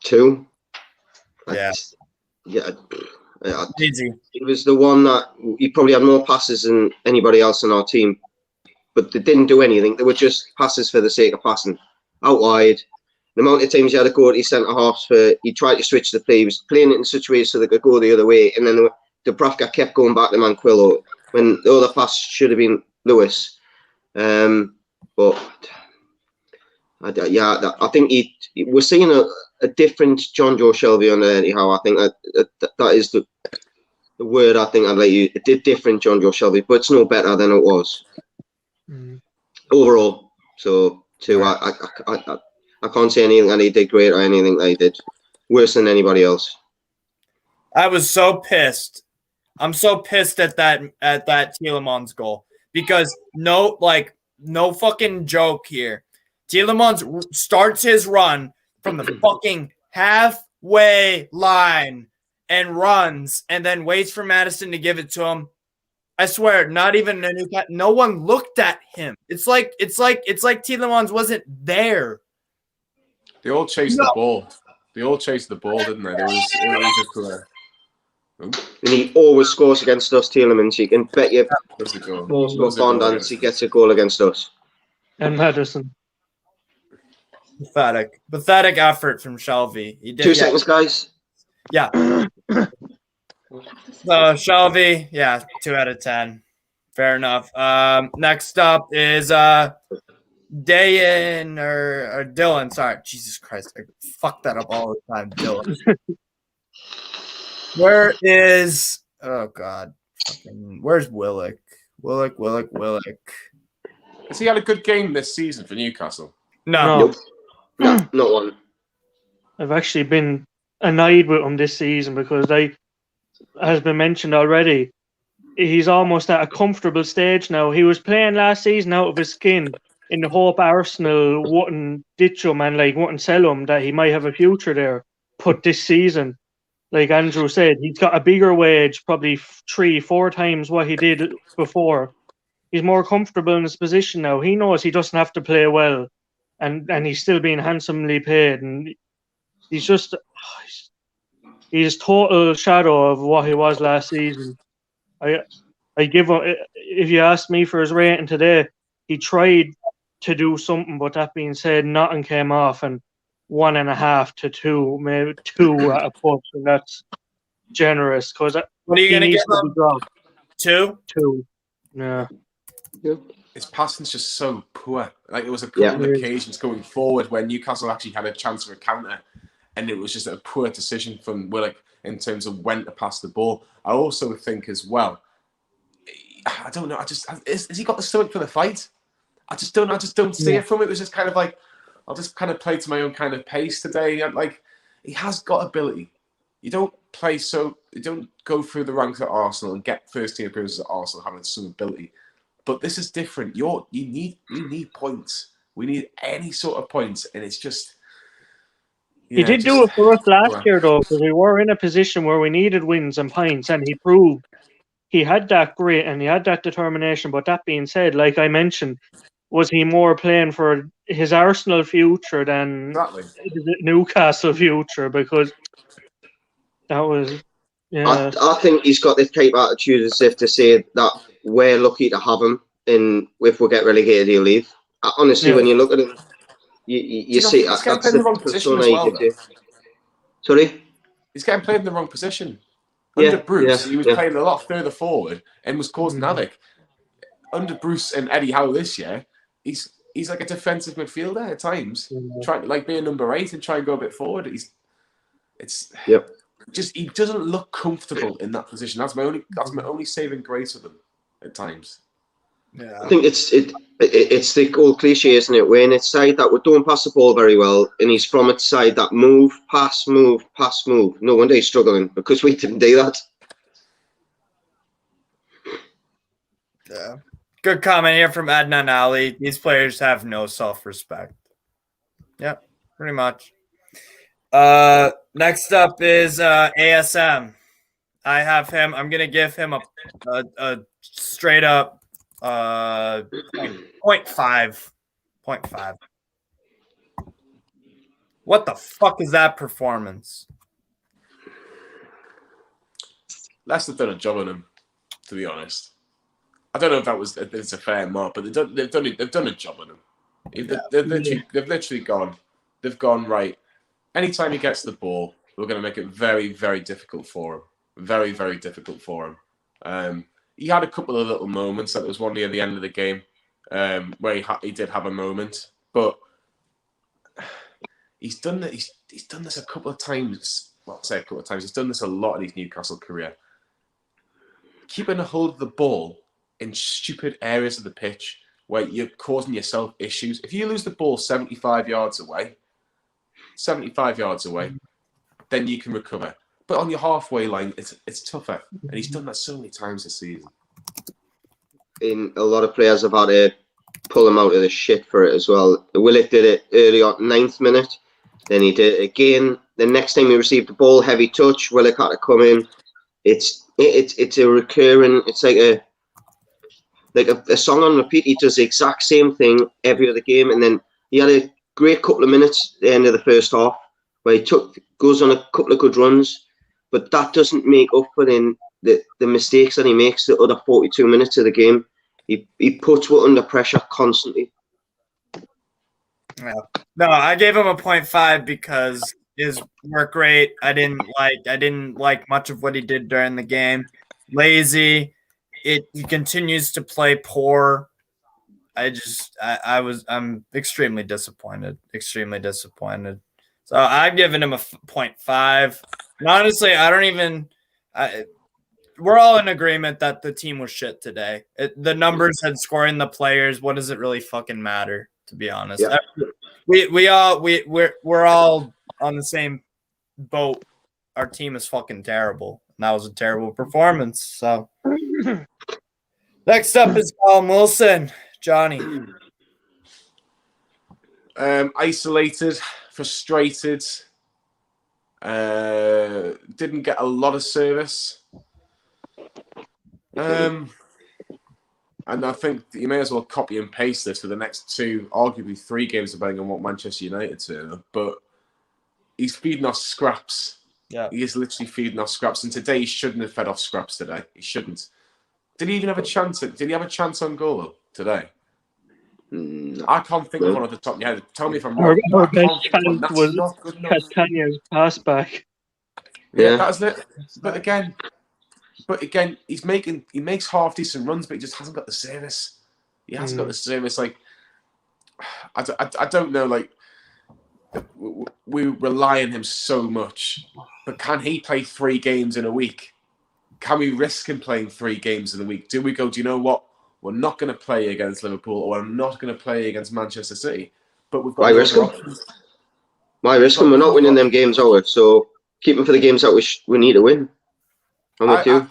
Speaker 6: 2.
Speaker 1: Yeah. Easy.
Speaker 6: It was the one that he probably had more passes than anybody else on our team, but they didn't do anything. They were just passes for the sake of passing. Out wide. The amount of times he had to go to his centre-halves he tried to switch the play. He was playing it in such a way so they could go the other way, and then Dubravka kept going back to Manquillo when the other pass should have been Lewis. But I think we're seeing a different John Joe Shelby under Eddie Howe. I think that is the word I think I'd let you. It did different John Joe Shelby, but it's no better than it was overall. So 2. I can't say anything that he did great or anything that he did worse than anybody else.
Speaker 1: I was so pissed. I'm so pissed at that Tielemans goal because no fucking joke here. Tielemans starts his run, from the fucking halfway line and runs and then waits for Madison to give it to him. I swear, not even no one looked at him. It's like Tielemans wasn't there.
Speaker 8: They all chased the ball. They all chased the ball, didn't they? It was just
Speaker 6: And he always scores against us, Tielemans. You can bet your bond he gets a goal against us.
Speaker 7: And Madison.
Speaker 1: Pathetic effort from Shelby. He did,
Speaker 6: 2 seconds, guys.
Speaker 1: Yeah. So Shelby, 2 out of 10. Fair enough. Next up is Dayan or Dylan. Sorry, Jesus Christ, I fuck that up all the time. Dylan. Where is? Oh God, where's Willock? Willock.
Speaker 8: Has he had a good game this season for Newcastle?
Speaker 1: No.
Speaker 6: Nope. Not one.
Speaker 7: I've actually been annoyed with him this season because has been mentioned already, he's almost at a comfortable stage now. He was playing last season out of his skin in the hope Arsenal wouldn't ditch him and wouldn't sell him, that he might have a future there. But this season, like Andrew said, he's got a bigger wage, probably 3-4 times what he did before. He's more comfortable in his position now. He knows he doesn't have to play well, and he's still being handsomely paid. And he's just he's total shadow of what he was last season. I give him, if you ask me for his rating today, he tried to do something, but that being said, nothing came off, and 1.5 to 2, maybe 2 at a push, and that's generous. Because
Speaker 1: what are you gonna give him? 2?
Speaker 7: 2. Yeah.
Speaker 8: His passing's just so poor. Like, it was a couple of occasions going forward where Newcastle actually had a chance for a counter, and it was just a poor decision from Willock in terms of when to pass the ball. I also think as well, I don't know. Has he got the stomach for the fight? I just don't see it from it. It was just kind of like, I'll just kind of play to my own kind of pace today. Like, he has got ability. You don't go through the ranks at Arsenal and get first team appearances at Arsenal having some ability. But this is different. You need points. We need any sort of points, and it's just.
Speaker 7: He did do it for us last year, though, because we were in a position where we needed wins and points, and he proved he had that grit and he had that determination. But that being said, like I mentioned, was he more playing for his Arsenal future than his Newcastle future? Because that was. Yeah.
Speaker 6: I think he's got this type of attitude as if to say that we're lucky to have him, and if we get relegated, he'll leave. Honestly, when you look at him, you see
Speaker 8: that's the wrong position as well.
Speaker 6: Sorry?
Speaker 8: He's getting played in the wrong position. Under Bruce, he was playing a lot further forward and was causing havoc. Under Bruce and Eddie Howe this year, he's like a defensive midfielder at times, trying to be a number 8 and try and go a bit forward. He doesn't look comfortable in that position. That's my only saving grace with him at times.
Speaker 6: Yeah. I think it's the old cliche, isn't it? We're in its side that we don't pass the ball very well, and he's from its side that move, pass, move, pass, move. No wonder he's struggling, because we didn't do that.
Speaker 1: Yeah. Good comment here from Adnan Ali. These players have no self-respect. Yep, pretty much. Next up is ASM. I have him. I'm gonna give him a straight up 0.5. What the fuck is that performance?
Speaker 8: Leicester done a job on him, to be honest. I don't know if it's a fair mark, but they've done a job on him. They've literally gone. They've gone right. Anytime he gets the ball, we're going to make it very, very difficult for him. Very, very difficult for him. He had a couple of little moments. That was one near the end of the game where he did have a moment, but he's done this a couple of times. Well, I'll say a couple of times. He's done this a lot in his Newcastle career. Keeping a hold of the ball in stupid areas of the pitch where you're causing yourself issues. If you lose the ball 75 yards away, then you can recover. But on your halfway line, it's tougher. And he's done that so many times this season.
Speaker 6: And a lot of players have had to pull him out of the shit for it as well. Willock did it early on, 9th minute. Then he did again. The next time he received the ball, heavy touch. Willock had to come in. It's a recurring. It's like a song on repeat. He does the exact same thing every other game. And then he had a great couple of minutes at the end of the first half where he goes on a couple of good runs, but that doesn't make up for the mistakes that he makes the other 42 minutes of the game. He puts us under pressure constantly.
Speaker 1: Yeah. No, I gave him a 0.5 because his work rate I didn't like much of what he did during the game. Lazy. He continues to play poor. I'm extremely disappointed. Extremely disappointed. So I've given him a 0.5. And honestly, we're all in agreement that the team was shit today. The numbers had scoring the players. What does it really fucking matter? To be honest,
Speaker 6: Yeah.
Speaker 1: we're all on the same boat. Our team is fucking terrible. And that was a terrible performance. So next up is Callum Wilson. Johnny.
Speaker 8: Isolated, frustrated. Didn't get a lot of service. And I think you may as well copy and paste this for the next two, arguably 3 games, depending on what Manchester United turn. But he's feeding off scraps.
Speaker 1: Yeah,
Speaker 8: he is literally feeding off scraps. And today he shouldn't have fed off scraps. Today he shouldn't. Did he even have a chance? Did he have a chance on goal today?
Speaker 6: No.
Speaker 8: I can't think of one at the top of your head. Tell me if I'm wrong.
Speaker 7: Our best chance was Catania's pass back.
Speaker 8: Yeah, that was it. But again, he makes half decent runs, but he just hasn't got the service. He hasn't got the service. Like, I don't know. Like, we rely on him so much, but can he play 3 games in a week? Can we risk him playing 3 games in a week? Do we go, do you know what? We're not going to play against Liverpool, or we're not going to play against Manchester City. But we've got.
Speaker 6: Why risk him? Why risk him? We're not winning them games, are we? So keep him for the games that we need to win. I'm with you.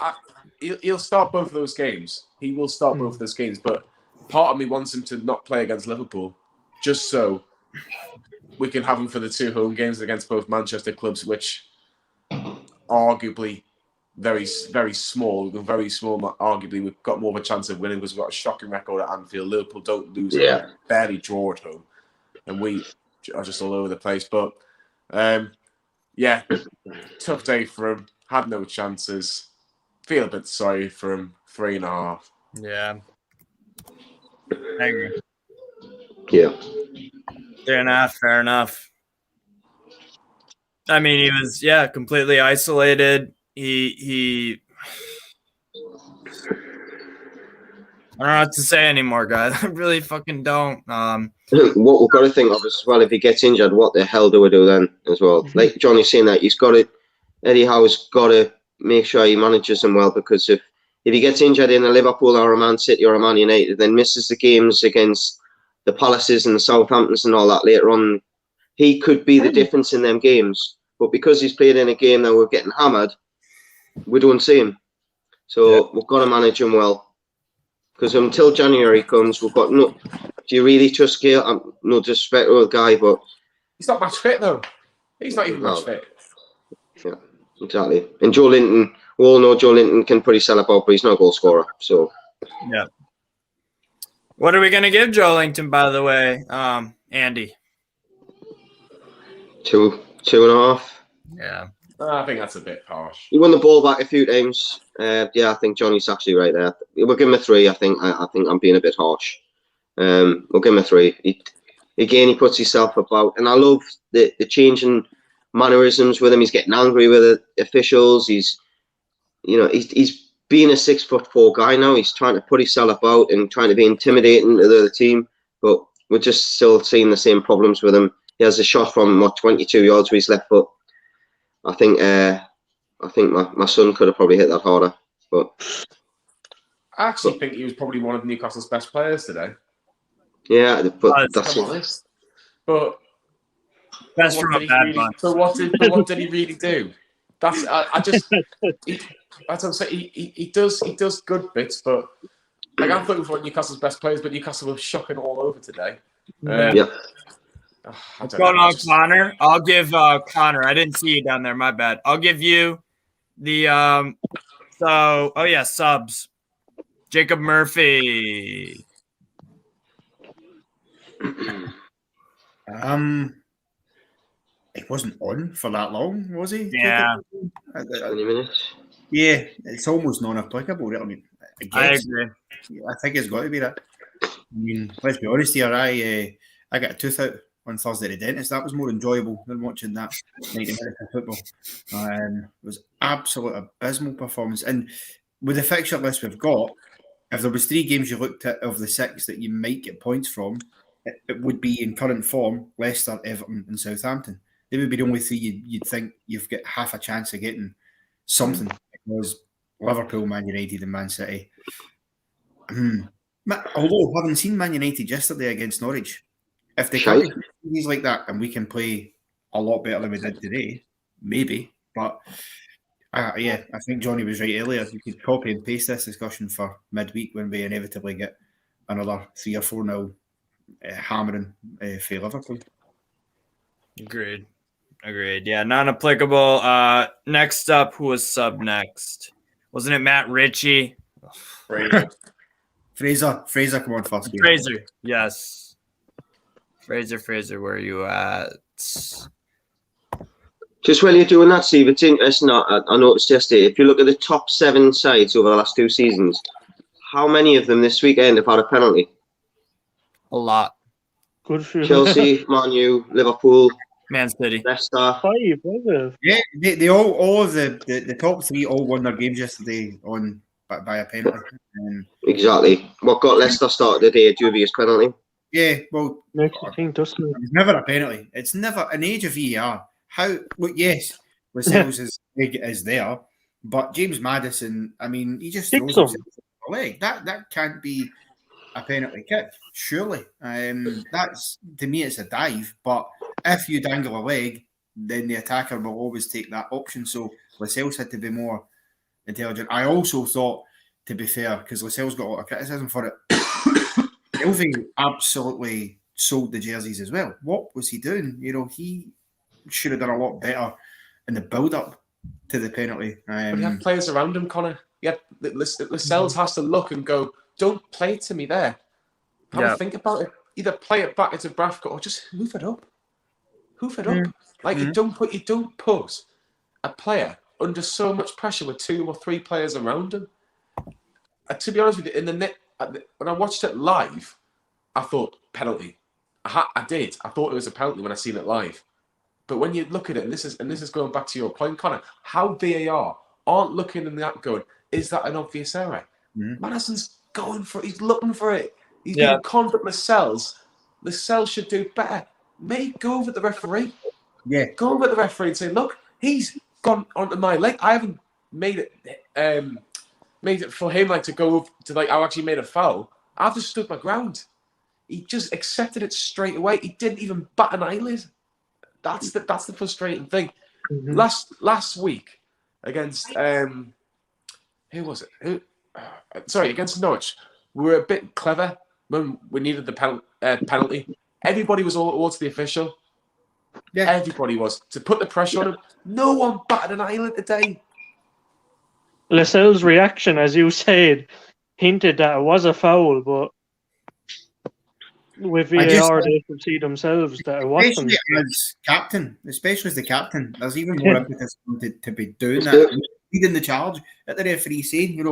Speaker 8: He'll start both of those games. He will start both of those games. But part of me wants him to not play against Liverpool, just so we can have him for the 2 home games against both Manchester clubs, which arguably very, very small. Arguably, we've got more of a chance of winning because we've got a shocking record at Anfield. Liverpool don't lose, barely draw at home, and we are just all over the place. But tough day for him. Had no chances. Feel a bit sorry for him. 3.5.
Speaker 1: Yeah. I agree.
Speaker 6: Yeah.
Speaker 1: 3.5, fair enough. I mean, he was, completely isolated. He I don't know what to say anymore, guys. I really fucking don't.
Speaker 6: What we've got to think of as well, if he gets injured, what the hell do we do then as well? Like Johnny's saying that Eddie Howe's got to make sure he manages him well, because if he gets injured in a Liverpool or a Man City or a Man United, then misses the games against the Palaces and the Southamptons and all that later on, he could be the difference in them games. But because he's played in a game that we're getting hammered, we don't see him. So we've got to manage him well. Because until January comes, we've got no. Do you really trust Gale? No disrespect to the guy, but
Speaker 8: he's not match fit though. He's not even match fit.
Speaker 6: Yeah, exactly. And Joe Linton, we all know Joe Linton can pretty sell about, but he's not a goal scorer. So
Speaker 1: yeah. What are we gonna give Joe Linton, by the way, Andy?
Speaker 6: 2.5.
Speaker 1: Yeah.
Speaker 8: I think that's a bit harsh.
Speaker 6: He won the ball back a few times. I think Johnny's actually right there. We'll give him a 3. I think I'm being a bit harsh. We'll give him a 3. He puts himself about, and I love the changing mannerisms with him. He's getting angry with the officials. He's being a 6'4" guy now. He's trying to put himself about and trying to be intimidating to the other team. But we're just still seeing the same problems with him. He has a shot from 22 yards with his left foot. I think my son could have probably hit that harder, but
Speaker 8: I actually think he was probably one of Newcastle's best players today.
Speaker 6: Yeah, but that's
Speaker 8: honest. But
Speaker 1: best from a bad bunch.
Speaker 8: But what did he really do? That's that's what I'm saying. He does good bits, but like I'm looking for Newcastle's best players, but Newcastle were shocking all over today.
Speaker 1: What's going on, Connor? I'll give Connor. I didn't see you down there. My bad. I'll give you the subs. Jacob Murphy.
Speaker 9: He wasn't on for that long, was he?
Speaker 1: Yeah.
Speaker 6: 20 minutes.
Speaker 9: Yeah, it's almost non-applicable. I mean,
Speaker 1: I agree.
Speaker 9: I think it's got to be that. I mean, let's be honest here. I got a tooth out on Thursday at the dentist. That was more enjoyable than watching that 90 minutes of football. It was absolute abysmal performance. And with the fixture list we've got, if there was 3 games you looked at of the 6 that you might get points from, it would be in current form, Leicester, Everton and Southampton. They would be the only 3 you'd think you've got half a chance of getting something. Because Liverpool, Man United and Man City. Although having seen Man United yesterday against Norwich, if they can play things like that and we can play a lot better than we did today, maybe. But I think Johnny was right earlier. You could copy and paste this discussion for midweek when we inevitably get another 3 or 4-0 hammering for Liverpool.
Speaker 1: Agreed. Yeah, non-applicable. Next up, who was sub next? Wasn't it Matt Ritchie?
Speaker 9: Fraser, come on first.
Speaker 1: Fraser, yes. Fraser, where are you at?
Speaker 6: Just while you're doing that, Steve, it's interesting. I noticed yesterday, if you look at the top 7 sides over the last 2 seasons, how many of them this weekend have had a penalty?
Speaker 1: A lot.
Speaker 7: Good for you.
Speaker 6: Chelsea, Man U, Liverpool,
Speaker 1: Man City,
Speaker 6: Leicester.
Speaker 7: 5, was it?
Speaker 9: Yeah, they all of the top 3 all won their games yesterday by a penalty.
Speaker 6: Exactly. What got Leicester started the day? A dubious penalty.
Speaker 9: Yeah, well,
Speaker 7: Makes you think, doesn't it?
Speaker 9: it's never a penalty. It's never an age of VAR. Yes, Lascelles is there, but James Maddison, I mean, he just throws himself off the leg. That can't be a penalty kick, surely. That's, to me, it's a dive. But if you dangle a leg, then the attacker will always take that option. So Lascelles had to be more intelligent. I also thought, to be fair, because Lascelles got a lot of criticism for it, Elvie absolutely sold the jerseys as well. What was he doing? He should have done a lot better in the build-up to the penalty.
Speaker 8: But he had players around him, Connor. Lascelles has to look and go, don't play to me there. Have a think about it. Either play it back into Brathwaite or just hoof it up. Like you don't put a player under so much pressure with 2 or 3 players around him. To be honest with you, when I watched it live, I thought penalty. I did. I thought it was a penalty when I seen it live. But when you look at it, and this is going back to your point, Connor, how VAR aren't looking in that going, is that an obvious error? Madison's going for it. He's looking for it. He's being confident. Lascelles should do better. Go over the referee.
Speaker 9: Yeah.
Speaker 6: Go over the referee and say, look, he's gone onto my leg. I haven't made it for him to go to I actually made a foul. I've just stood my ground. He just accepted it straight away. He didn't even bat an eyelid. That's the frustrating thing. Last week against who was it? Against Norwich, we were a bit clever when we needed the penalty. Everybody was all towards the official. Yeah, everybody was to put the pressure on him. No one batted an eyelid today.
Speaker 7: Lascelles' reaction, as you said, hinted that it was a foul, but with VAR, they could see themselves that it wasn't.
Speaker 9: Especially as the captain, there's even more impetus to be doing that, leading the charge at the referee saying, it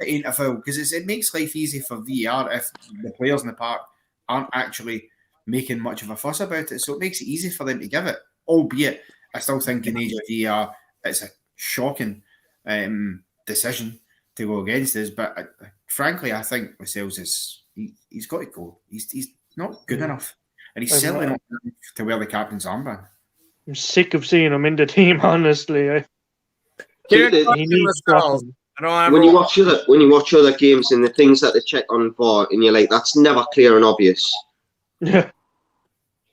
Speaker 9: ain't a foul, because it makes life easy for VAR if the players in the park aren't actually making much of a fuss about it. So it makes it easy for them to give it. Albeit, I still think in age of VAR, it's a shocking decision to go against us. But frankly, I think Lascelles he's got to go. He's not good enough, and he's certainly not good enough to wear the captain's armband.
Speaker 7: I'm sick of seeing him in the team. Honestly,
Speaker 6: when you watch other games and the things that they check on VAR, and you're like, that's never clear and obvious. Yeah.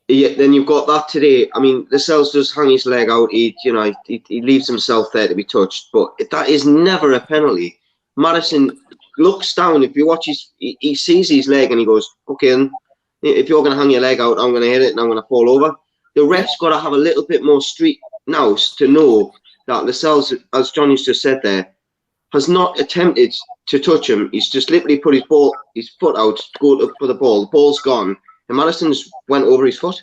Speaker 6: Then you've got that today. I mean, Lascelles does hang his leg out. He leaves himself there to be touched, but that is never a penalty. Maddison looks down. If you watch he sees his leg and he goes, okay, If you're going to hang your leg out, I'm going to hit it and I'm going to fall over. The ref's got to have a little bit more street nous to know that Lascelles, as Johnny's just said there, has not attempted to touch him. He's just literally put his foot out to go up for the ball. The ball's gone, and Maddison's went over his foot.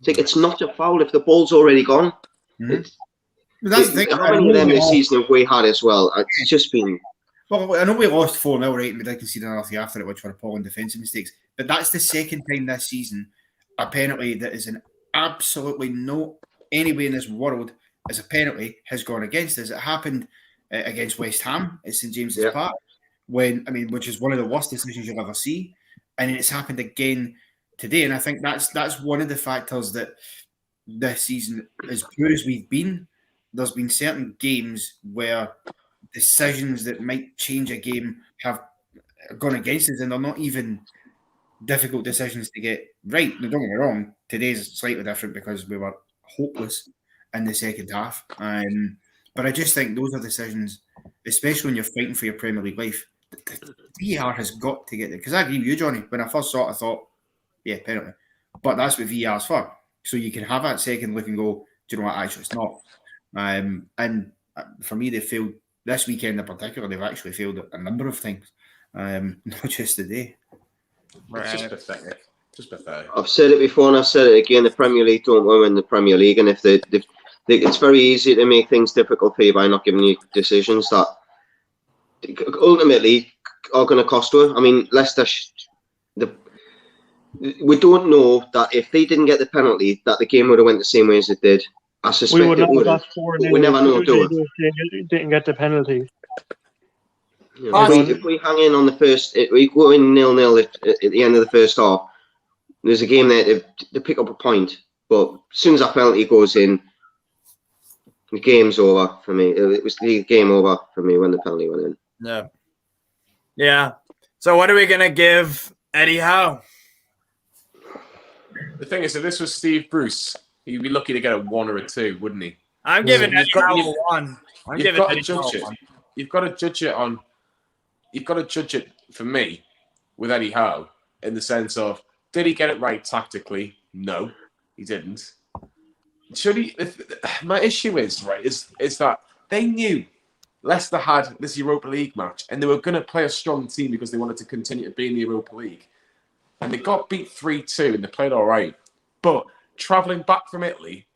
Speaker 6: It's not a foul if the ball's already gone.
Speaker 9: That's the thing.
Speaker 6: How many of them this season have we had as well? It's just been.
Speaker 9: Well, I know we lost 4-0, right? And we did concede another after it, which were appalling defensive mistakes. But that's the second time this season a penalty that is an absolutely no any way in this world as a penalty has gone against us. It happened against West Ham at St James's Park, which is one of the worst decisions you'll ever see, and it's happened again today. And I think that's one of the factors that this season, as poor as we've been, there's been certain games where decisions that might change a game have gone against us, and they're not even difficult decisions to get right. Now, don't get me wrong, today's slightly different because we were hopeless in the second half. But I just think those are decisions, especially when you're fighting for your Premier League life, the VAR has got to get there. Because I agree with you, Johnny. When I first saw it, I thought, yeah, penalty. But that's what VAR's for. So you can have that second look and go, do you know what, actually it's not. And for me, they failed this weekend in particular. They've actually failed a number of things, not just today.
Speaker 8: It's just pathetic.
Speaker 6: I've said it before and I've said it again. The Premier League don't win the Premier League, and if it's very easy to make things difficult for you by not giving you decisions that ultimately are going to cost her. I mean, Leicester. We don't know that if they didn't get the penalty, that the game would have went the same way as it did. I suspect
Speaker 7: we would
Speaker 6: it would have. We never know, do
Speaker 7: we? Didn't get the penalty.
Speaker 6: You know, if we hang in on the first, we go in 0-0 at the end of the first half. There's a game there to pick up a point, but as soon as that penalty goes in, the game's over for me. It was the game over for me when the penalty went in.
Speaker 1: Yeah. So what are we gonna give Eddie Howe?
Speaker 8: The thing is, if this was Steve Bruce, he'd be lucky to get a 1 or a 2, wouldn't he?
Speaker 1: I'm giving Eddie Howe a 1.
Speaker 8: You've got to judge it. You've got to judge it on. You've got to judge it for me with Eddie Howe in the sense of, did he get it right tactically? No, he didn't. Should he? My issue is that they knew Leicester had this Europa League match and they were going to play a strong team because they wanted to continue to be in the Europa League. And they got beat 3-2 and they played all right. But travelling back from Italy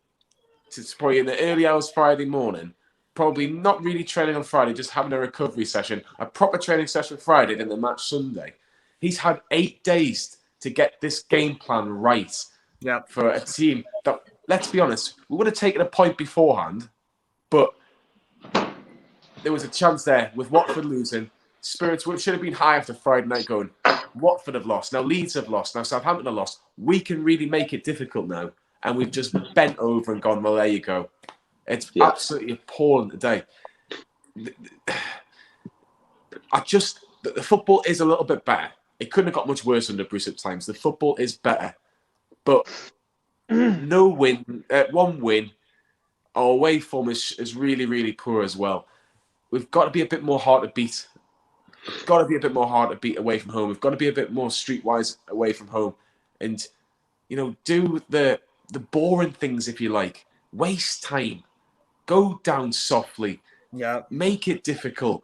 Speaker 8: to probably in the early hours Friday morning, probably not really training on Friday, just having a recovery session, a proper training session Friday, then the match Sunday. He's had 8 days to get this game plan right for a team that, let's be honest, we would have taken a point beforehand, but there was a chance there with Watford losing. Spirits should have been high after Friday night going, Watford have lost, now Leeds have lost, now Southampton have lost. We can really make it difficult now. And we've just bent over and gone, well, there you go. It's absolutely appalling today. The football is a little bit better. It couldn't have got much worse under Bruce at times. The football is better. But one win, our away form is really, really poor as well. We've got to be a bit more hard to beat. We've got to be a bit more hard to beat away from home. We've got to be a bit more streetwise away from home. And, do the boring things, if you like. Waste time. Go down softly.
Speaker 1: Yeah.
Speaker 8: Make it difficult.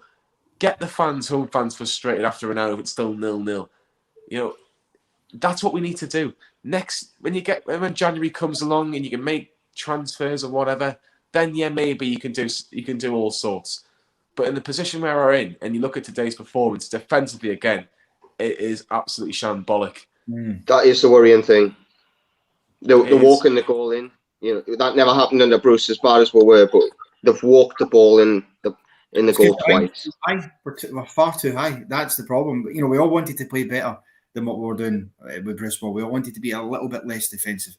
Speaker 8: Get the home fans frustrated after an hour if it's still 0-0. That's what we need to do. Next, when January comes along and you can make transfers or whatever, then maybe you can do all sorts. But in the position where we're in, and you look at today's performance defensively again, it is absolutely shambolic.
Speaker 6: That is the worrying thing. The walking the goal in, that never happened under Bruce as bad as we were, but they've walked the ball in the goal twice.
Speaker 9: We're far too high. That's the problem. But, we all wanted to play better than what we were doing with Bruce. We all wanted to be a little bit less defensive.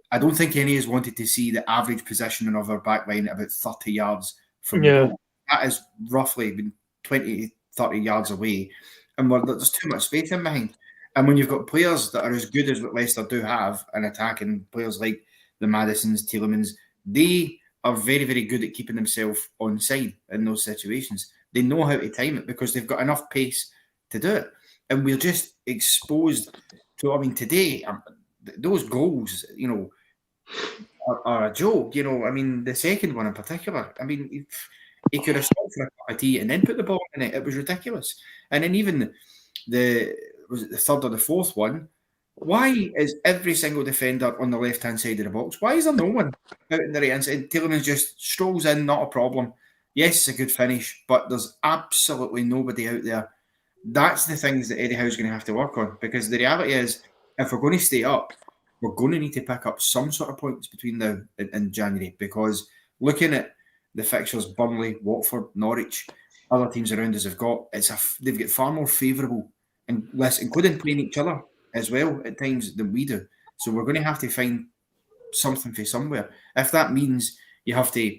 Speaker 9: I don't think any of us wanted to see the average positioning of our back line at about 30 yards from the goal. That is roughly 20, 30 yards away. And there's too much space in behind. And when you've got players that are as good as what Leicester do have in attacking, players like the Maddisons, Tielemans, they are very, very good at keeping themselves onside in those situations. They know how to time it because they've got enough pace to do it. And we're just exposed So I mean, today those goals, are a joke. I mean, the second one in particular. I mean, he could have stopped for a cup of tea and then put the ball in it. It was ridiculous. And then even the third or the fourth one. Why is every single defender on the left-hand side of the box? Why is there no one out in the right-hand side? Tielemans just strolls in, not a problem. Yes, it's a good finish, but there's absolutely nobody out there. That's the things that Eddie Howe's going to have to work on, because the reality is, if we're going to stay up, we're going to need to pick up some sort of points between now and January, because looking at the fixtures, Burnley, Watford, Norwich, other teams around us have got, they've got far more favourable, and less, including playing each other as well at times than we do. So we're going to have to find something for somewhere. If that means you have to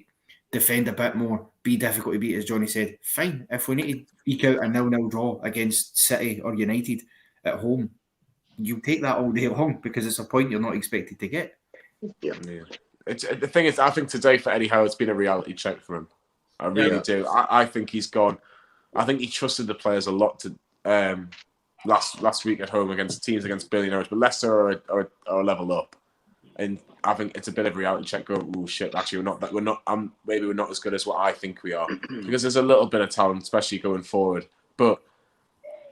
Speaker 9: defend a bit more, be difficult to beat, as Johnny said, fine. If we need to eke out a 0-0 draw against City or United at home, you take that all day long, because it's a point you're not expected to get.
Speaker 8: Yeah. The thing is, I think today for Eddie Howe, it's been a reality check for him. I really do. I think he's gone. I think he trusted the players a lot to last week at home against teams against Burnley and Norwich, but Leicester are a level up, and I think it's a bit of a reality check. Going, oh shit! Actually, maybe we're not as good as what I think we are, because there's a little bit of talent, especially going forward. But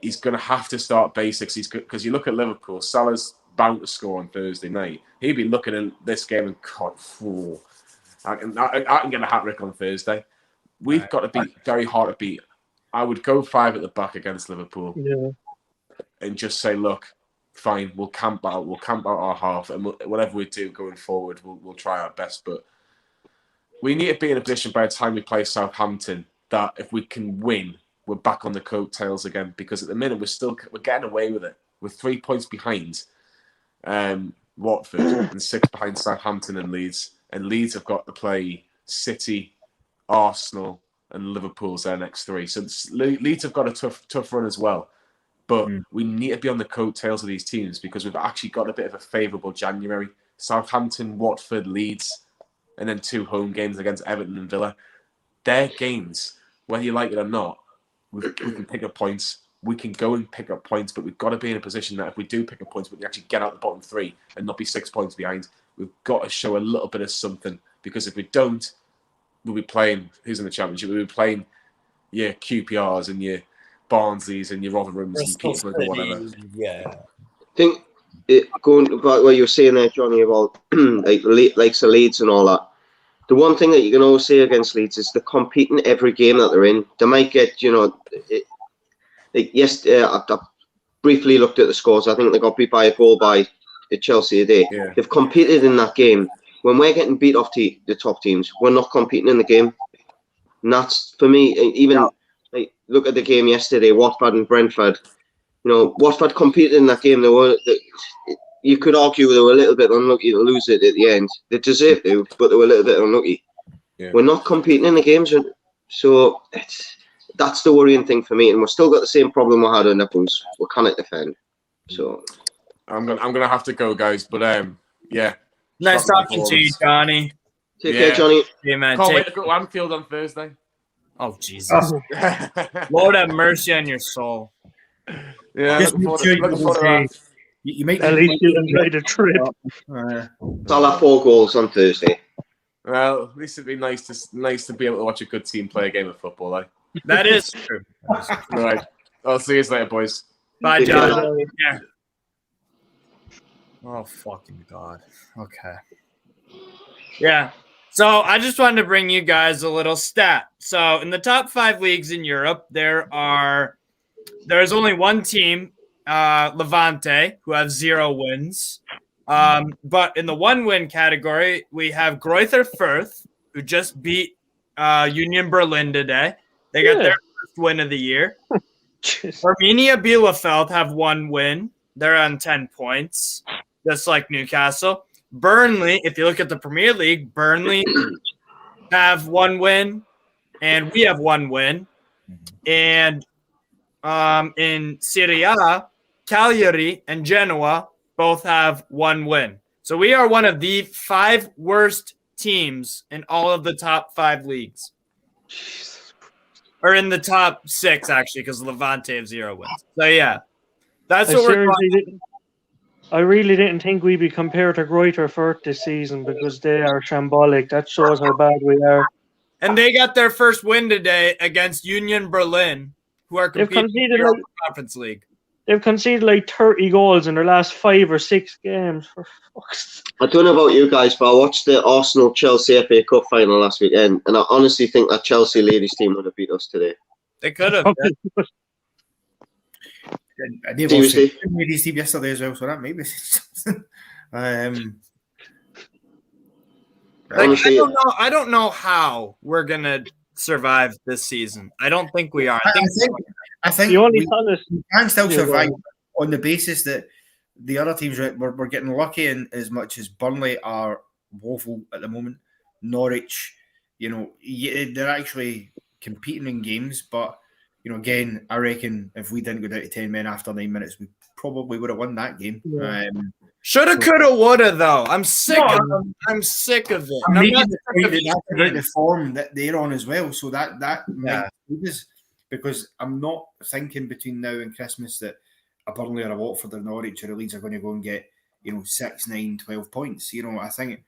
Speaker 8: he's going to have to start basics. Because you look at Liverpool, Salah's bound to score on Thursday night. He'd be looking at this game and God, I can get a hat-trick on Thursday. We've got to be very hard to beat. I would go 5 at the back against Liverpool.
Speaker 7: Yeah.
Speaker 8: And just say, look, fine, we'll camp out our half, and whatever we do going forward, we'll try our best. But we need to be in a position by the time we play Southampton that if we can win, we're back on the coattails again. Because at the minute we're getting away with it. We're 3 points behind Watford and 6 behind Southampton and Leeds. And Leeds have got to play City, Arsenal, and Liverpool's their next 3. So Leeds have got a tough run as well. But we need to be on the coattails of these teams, because we've actually got a bit of a favourable January. Southampton, Watford, Leeds, and then 2 home games against Everton and Villa. They're games, whether you like it or not, we can pick up points. We can go and pick up points, but we've got to be in a position that if we do pick up points, we can actually get out the bottom 3 and not be 6 points behind. We've got to show a little bit of something, because if we don't, we'll be playing, who's in the Championship? We'll be playing your QPRs and your Barnsleys and your Rotherhams and Peterborough or whatever.
Speaker 4: Yeah.
Speaker 6: I think going about what you were saying there, Johnny, about like the Leeds and all that. The one thing that you can always say against Leeds is they're competing every game that they're in. They might get, I briefly looked at the scores. I think they got beat by a goal by Chelsea today. Yeah. They've competed in that game. When we're getting beat off the top teams, we're not competing in the game. And that's, for me, even look at the game yesterday, Watford and Brentford. Watford competed in that game. You could argue they were a little bit unlucky to lose it at the end. They deserved to, but they were a little bit unlucky. Yeah. We're not competing in the games, so that's the worrying thing for me. And we've still got the same problem we had in Naples. We cannot defend. So
Speaker 8: I'm gonna have to go, guys. But yeah.
Speaker 1: Nice talking to you, Johnny.
Speaker 6: Take care, Johnny.
Speaker 1: Yeah, man.
Speaker 8: Can't wait to go to Anfield on Thursday.
Speaker 1: Oh, Jesus. Lord have mercy on your soul.
Speaker 8: Yeah, looking forward to that.
Speaker 7: You make at least you enjoyed a trip.
Speaker 6: I'll have 4 goals on Thursday.
Speaker 8: Well, at least it'd be nice to be able to watch a good team play a game of football, eh?
Speaker 1: That is true.
Speaker 8: Right. I'll see you later, boys.
Speaker 1: Bye, John. Yeah. Oh, fucking God. Okay. Yeah. So I just wanted to bring you guys a little stat. So in the top 5 leagues in Europe, there's only one team, Levante, who have 0 wins. But in the 1-win category, we have Greuther Fürth, who just beat Union Berlin today. They got their first win of the year. Arminia Bielefeld have 1 win. They're on 10 points, just like Newcastle. Burnley, if you look at the Premier League, Burnley have 1 win, and we have 1 win. And in Serie A, Cagliari and Genoa both have 1 win. So we are one of the 5 worst teams in all of the top 5 leagues. Or in the top 6, actually, because Levante have 0 wins. So, yeah. That's what we're going.
Speaker 7: I really didn't think we'd be compared to Greuther Fürth this season because they are shambolic. That shows how bad we are.
Speaker 1: And they got their first win today against Union Berlin, who are competing in the Europa Conference League.
Speaker 7: They've conceded like 30 goals in their last 5 or 6 games. For fuck's sake.
Speaker 6: I don't know about you guys, but I watched the Arsenal-Chelsea FA Cup final last weekend, and I honestly think that Chelsea ladies team would have beat us today.
Speaker 1: They could have.
Speaker 9: They lost the ladies team yesterday as well, so that maybe something.
Speaker 6: Honestly,
Speaker 1: I don't know how we're gonna survive this season. I don't think we are.
Speaker 9: I think we can still survive on the basis that the other teams we're getting lucky in as much as Burnley are woeful at the moment. Norwich, they're actually competing in games, but again, I reckon if we didn't go down to 10 men after 9 minutes, we probably would have won that game.
Speaker 7: Yeah.
Speaker 1: Shoulda, coulda, woulda, though. I'm sick of it. I'm sick of it.
Speaker 9: I'm making the form that they're on as well, so that might do this, because I'm not thinking between now and Christmas that a Burnley or a Watford or Norwich or a Leeds are going to go and get 6, 9, 12 points. I think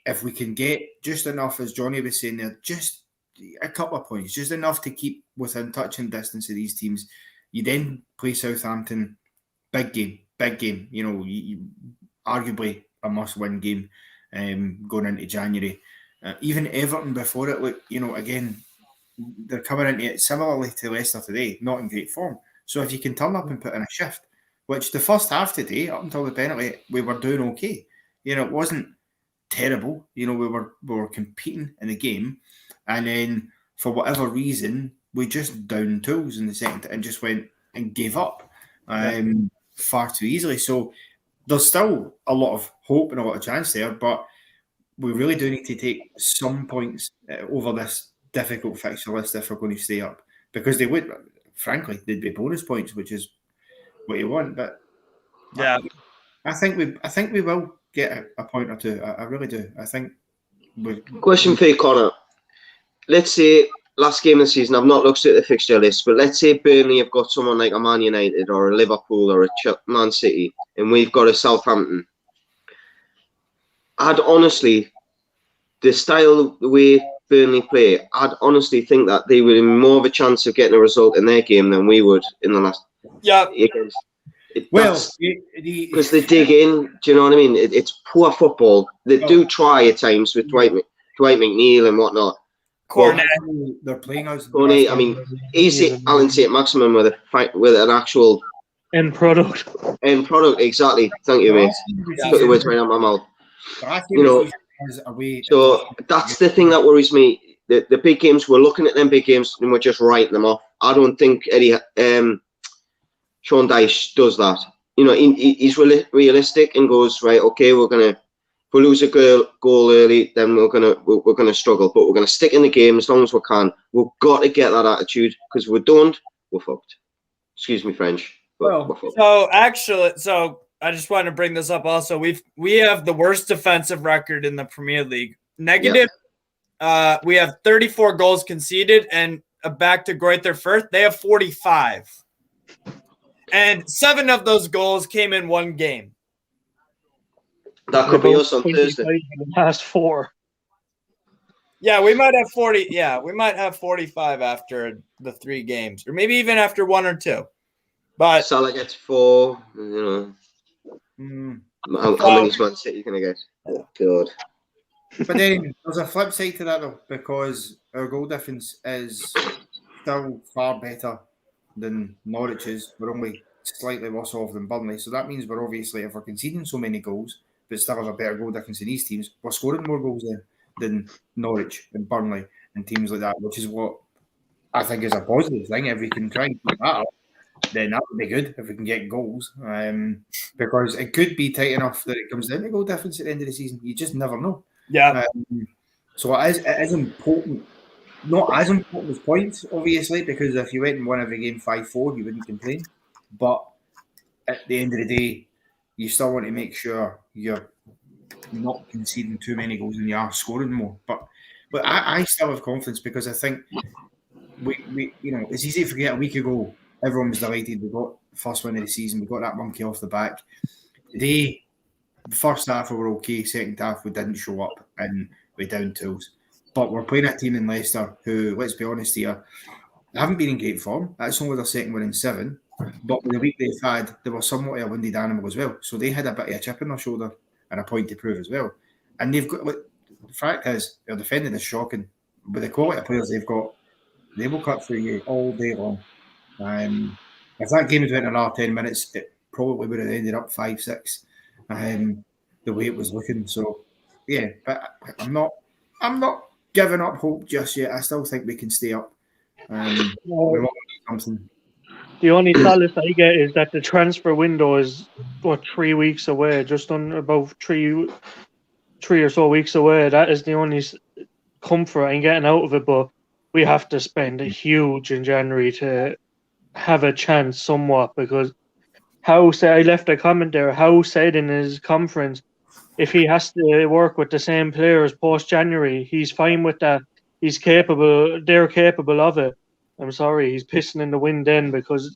Speaker 9: if we can get just enough, as Johnny was saying there, just a couple of points, just enough to keep within touching distance of these teams. You then play Southampton, big game. Arguably a must-win game going into January. Even Everton before it, again, they're coming into it similarly to Leicester today, not in great form. So if you can turn up and put in a shift, which the first half today, up until the penalty, we were doing okay. It wasn't terrible. We were competing in the game. And then, for whatever reason, we just downed tools in the second and just went and gave up far too easily. So there's still a lot of hope and a lot of chance there, but we really do need to take some points over this difficult fixture list if we're going to stay up. Because they would, frankly, they'd be bonus points, which is what you want. But
Speaker 1: yeah,
Speaker 9: I think we will get a point or two. I really do. I think.
Speaker 6: Question for you, Connor. Let's say last game of the season, I've not looked at the fixture list, but let's say Burnley have got someone like a Man United or a Liverpool or a Man City, and we've got a Southampton. I'd honestly, the style, the way Burnley play, I'd honestly think that they would have more of a chance of getting a result in their game than we would in the last.
Speaker 1: Yeah.
Speaker 6: Because they dig in. Do you know what I mean? It's poor football. They do try at times with Dwight McNeil and whatnot.
Speaker 1: Cornet.
Speaker 9: They're playing us.
Speaker 6: Cornet, I mean, easy Alan saint-maximin with an actual
Speaker 7: end product.
Speaker 6: End product, exactly. Thank you, mate. Put the words right out my mouth. So that's the thing that worries me. The big games, we're looking at them big games and we're just writing them off. I don't think Sean Dyche does that. He's realistic and goes, right, okay, if we lose a goal early, then we're gonna struggle, but we're gonna stick in the game as long as we can. We've got to get that attitude, because if we don't, we're fucked. Excuse me, French.
Speaker 1: So I just want to bring this up. Also, we have the worst defensive record in the Premier League. Negative. Yeah. We have 34 goals conceded, and back to Greuther Fürth, they have 45, and 7 of those goals came in one game.
Speaker 6: That could be us on Thursday.
Speaker 7: The past 4.
Speaker 1: Yeah, we might have 40. Yeah, we might have 45 after the 3 games, or maybe even after 1 or 2. But
Speaker 6: Salah gets 4. How many Man City can I get? Oh, God.
Speaker 9: But then there's a flip side to that, though, because our goal difference is still far better than Norwich's. We're only slightly worse off than Burnley, so that means we're obviously, if we're conceding so many goals, but still have a better goal difference in these teams, we're scoring more goals than Norwich and Burnley and teams like that, which is what I think is a positive thing. If we can try and keep that up, then that would be good if we can get goals. Because it could be tight enough that it comes down to goal difference at the end of the season. You just never know.
Speaker 1: Yeah.
Speaker 9: So it is important. Not as important as points, obviously, because if you went and won every game 5-4, you wouldn't complain. But at the end of the day, you still want to make sure you're not conceding too many goals and you are scoring more. But I still have confidence, because I think we it's easy to forget a week ago everyone was delighted we got the first win of the season, we got that monkey off the back. today, the first half we were okay, second half we didn't show up and we down tools. But we're playing a team in Leicester who, let's be honest here, they haven't been in great form. That's only their second win in 7. But with the week they've had, they were somewhat a winded animal as well. So they had a bit of a chip on their shoulder and a point to prove as well. And they've got, the fact is, their defending is shocking. With the quality of players they've got, they will cut through you all day long. If that game had went another 10 minutes, it probably would have ended up 5-6. The way it was looking. So yeah, but I'm not giving up hope just yet. I still think we can stay up. We want to do something.
Speaker 7: The only solace I get is that the transfer window is 3 weeks away, just on about three or so weeks away. That is the only comfort I'm getting out of it. But we have to spend a huge in January to have a chance somewhat, because Howe said, I left a comment there, Howe said in his conference, if he has to work with the same players post-January, he's fine with that. He's capable, they're capable of it. I'm sorry, he's pissing in the wind then, because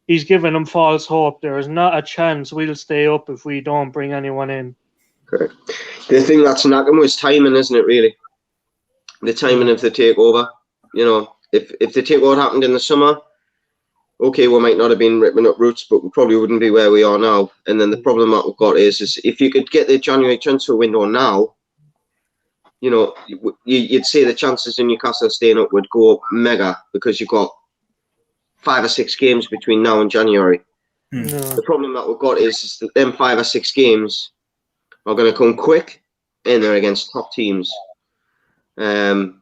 Speaker 7: he's giving them false hope. There is not a chance we'll stay up if we don't bring anyone in.
Speaker 6: Correct. The thing that's knacking was timing, isn't it, really? The timing of the takeover. You know, if the takeover happened in the summer, okay, we might not have been ripping up roots, but we probably wouldn't be where we are now. And then the problem that we've got is if you could get the January transfer window now, you know, you'd say the chances in Newcastle staying up would go up mega, because you've got 5 or 6 games between now and January.
Speaker 7: No.
Speaker 6: The problem that we've got is that them 5 or 6 games are going to come quick, and they're against top teams. In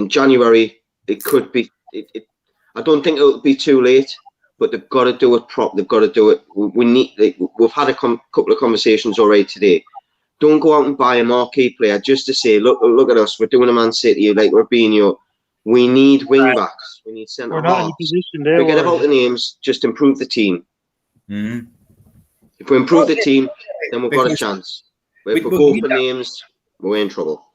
Speaker 6: January, it could be. I don't think it'll be too late, but they've got to do it proper. They've got to do it. We've had a couple of conversations already today. Don't go out and buy a marquee player just to say, look at us. We're doing a Man City like Robinho. We need wing backs. We need centre halves.
Speaker 7: We're not in a position there.
Speaker 6: Forget about the names. Just improve the team.
Speaker 9: Mm-hmm.
Speaker 6: If we improve the team, then we've got a chance. If we go for names, we're in trouble.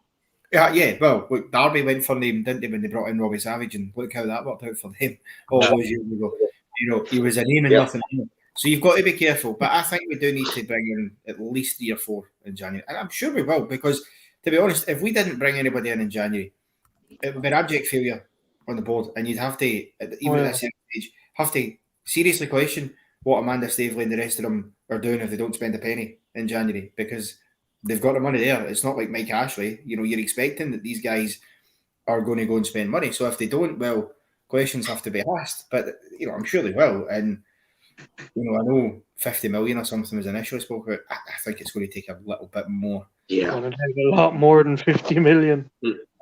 Speaker 9: Yeah. Well, look, Derby went for name, didn't they, when they brought in Robbie Savage, and look how that worked out for them all those years ago. You know, he was a name and nothing more. So you've got to be careful. But I think we do need to bring in at least 3 or 4 in January, and I'm sure we will, because to be honest, if we didn't bring anybody in January, it would be an abject failure on the board, and you'd have to, even at that stage, have to seriously question what Amanda Staveley and the rest of them are doing if they don't spend a penny in January, because they've got the money there. It's not like Mike Ashley. You know, you're expecting that these guys are going to go and spend money. So if they don't, well, questions have to be asked. But, you know, I'm sure they will. And, you know, I know 50 million or something was initially spoke about. I think it's going to take a little bit more.
Speaker 6: Yeah.
Speaker 7: It's going to take a lot more than 50 million.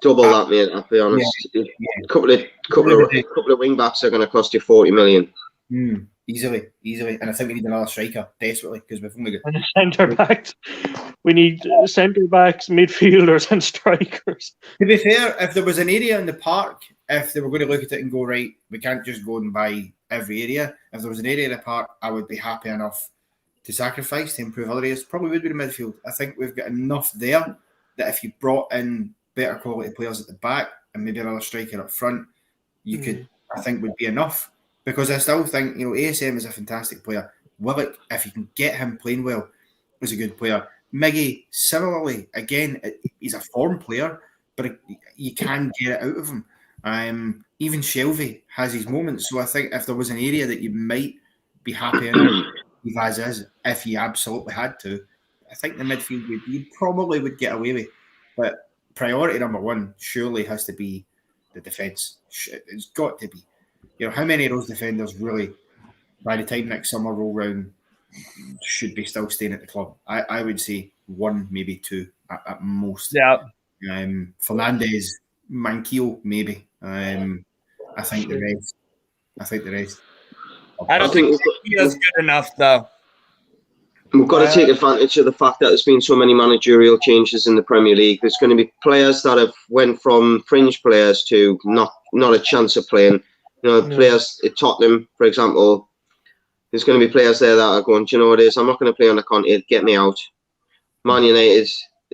Speaker 6: Double that, mate, I'll be honest. Yeah. A couple of wing backs are going to cost you 40 million.
Speaker 9: Easily. And I think we need another striker desperately, because we've only got
Speaker 7: centre backs. We need centre backs, midfielders, and strikers.
Speaker 9: To be fair, if there was an area in the park, if they were going to look at it and go, right, we can't just go and buy every area. If there was an area in the park, I would be happy enough to sacrifice to improve other areas. Probably would be the midfield. I think we've got enough there that if you brought in better quality players at the back and maybe another striker up front, you could, I think, would be enough. Because I still think, you know, ASM is a fantastic player. Willock, if you can get him playing well, is a good player. Miggy, similarly, again, he's a form player, but you can get it out of him. Even Shelvey has his moments. So I think if there was an area that you might be happy in, as is, if you absolutely had to, I think the midfield you probably would get away with. But priority number 1 surely has to be the defence. It's got to be. You know, how many of those defenders really, by the time next summer roll round, should be still staying at the club? I would say 1, maybe 2 at most.
Speaker 1: Yeah.
Speaker 9: Fernandez, Manquillo, maybe. I think the rest.
Speaker 1: I don't think he is good enough, though.
Speaker 6: We've got to take advantage of the fact that there's been so many managerial changes in the Premier League. There's going to be players that have went from fringe players to not a chance of playing. You know, players at Tottenham, for example, there's going to be players there that are going, do you know what it is? I'm not going to play on the Conte. Get me out. Man United,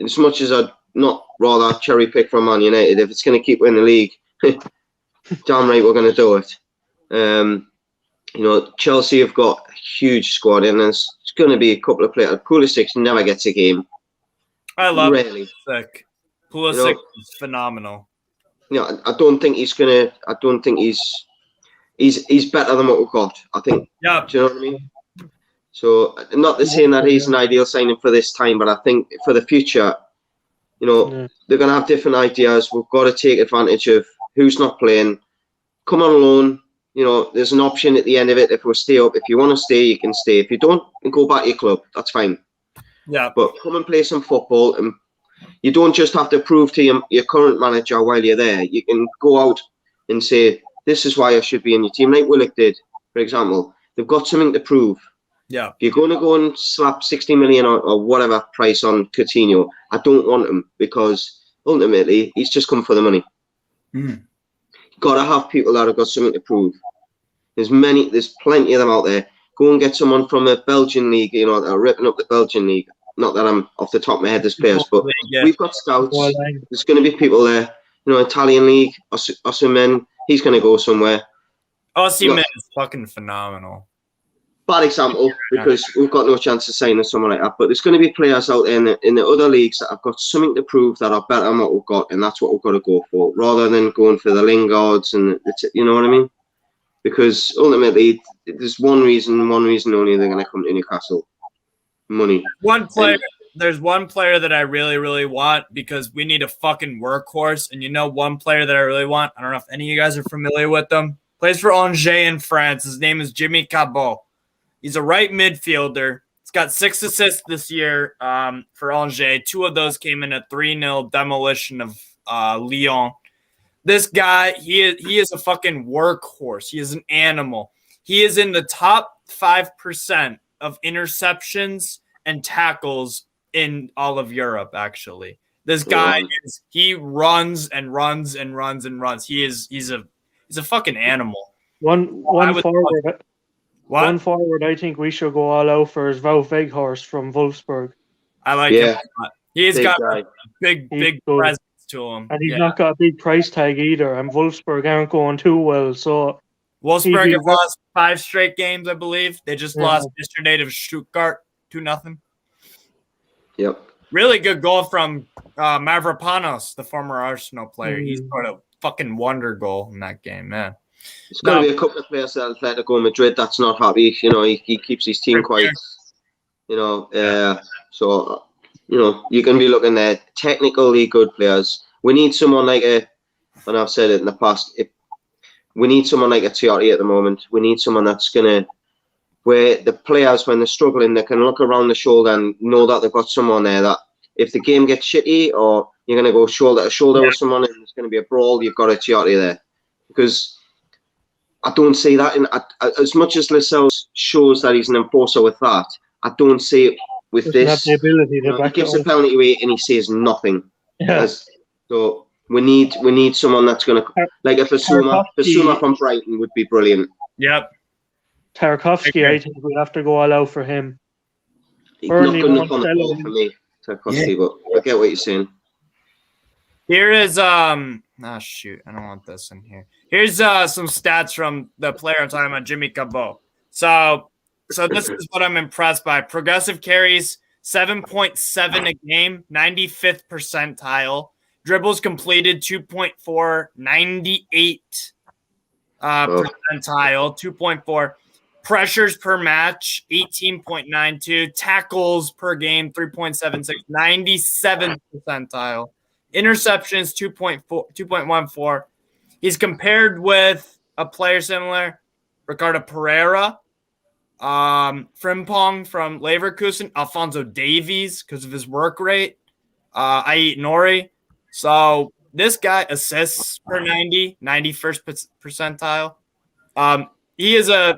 Speaker 6: as much as I'd not rather cherry pick from Man United, if it's going to keep winning the league, damn right we're going to do it. Chelsea have got a huge squad, and there's going to be a couple of players. Pulisic never gets a game.
Speaker 1: I love
Speaker 6: Pulisic.
Speaker 1: Pulisic is phenomenal.
Speaker 6: I don't think he's gonna. I don't think he's better than what we've got. I think.
Speaker 1: Yeah.
Speaker 6: Do you know what I mean? So, not to saying that he's an ideal signing for this time, but I think for the future, they're going to have different ideas. We've got to take advantage of who's not playing. Come on loan. There's an option at the end of it. If we stay up, if you want to stay, you can stay. If you don't, then go back to your club. That's fine.
Speaker 1: Yeah.
Speaker 6: But come and play some football, and you don't just have to prove to your current manager while you're there. You can go out and say, "This is why I should be in your team," like Willock did, for example. They've got something to prove.
Speaker 1: Yeah.
Speaker 6: If you're going to go and slap 60 million or whatever price on Coutinho, I don't want him, because ultimately he's just come for the money. You've got to have people that have got something to prove. There's plenty of them out there. Go and get someone from a Belgian league, that are ripping up the Belgian league. Not that I'm off the top of my head, there's players, but we've got scouts. There's going to be people there. Italian league, Osimhen, he's going to go somewhere.
Speaker 1: Osimhen is fucking phenomenal.
Speaker 6: Bad example, because we've got no chance of signing someone like that. But there's going to be players out there in the other leagues that have got something to prove, that are better than what we've got, and that's what we've got to go for, rather than going for the Lingards and you know what I mean? Because ultimately, there's one reason only they're going to come to Newcastle: money.
Speaker 1: There's one player that I really, really want, because we need a fucking workhorse. And one player that I really want, I don't know if any of you guys are familiar with him, plays for Angers in France. His name is Jimmy Cabot. He's a right midfielder. He's got 6 assists this year for Angers. 2 of those came in a 3-0 demolition of Lyon. This guy, he is a fucking workhorse. He is an animal. He is in the top 5% of interceptions and tackles in all of Europe, actually. This guy he runs and runs and runs and runs. He's a fucking animal.
Speaker 7: One forward I think we should go all out for is Wout Weghorst from Wolfsburg.
Speaker 1: I like him a lot. He's got a big presence to him.
Speaker 7: And he's not got a big price tag either. And Wolfsburg aren't going too well. So
Speaker 1: Wolfsburg have lost 5 straight games, I believe. They just lost yesterday to Stuttgart 2-0.
Speaker 6: Yep.
Speaker 1: Really good goal from Mavropanos, the former Arsenal player. He scored a fucking wonder goal in that game, man.
Speaker 6: There's going to be a couple of players at Atletico Madrid that's not happy. He keeps his team quiet. So you can be looking at technically good players. We need someone like and I've said it in the past, we need someone like a Ciaran at the moment. We need someone that's going to, where the players, when they're struggling, they can look around the shoulder and know that they've got someone there that if the game gets shitty or you're going to go shoulder to shoulder with someone and it's going to be a brawl, you've got a Ciaran there. Because I don't see that as much as Lascelles shows that he's an enforcer with that. I don't see it with this.
Speaker 7: The ability to
Speaker 6: he gives a penalty away and he says nothing.
Speaker 7: Yeah.
Speaker 6: So we need someone that's going to, like a Basuma from Brighton would be brilliant.
Speaker 1: Yep.
Speaker 7: Tarkovsky, I think we'll have to go all out for him.
Speaker 6: He's not good enough on the ball for me, Tarkovsky, but I get what you're saying.
Speaker 1: Here is shoot, I don't want this in here. Here's some stats from the player I'm talking about, Jimmy Cabot. So this is what I'm impressed by. Progressive carries 7.7 a game, 95th percentile. Dribbles completed 2.4, 98 percentile, 2.4. Pressures per match, 18.92. Tackles per game, 3.76, 97th percentile. Interceptions, 2.14. He's compared with a player similar, Ricardo Pereira, Frimpong from Leverkusen, Alphonso Davies because of his work rate, Youri. So this guy assists per 90, 91st percentile. He's a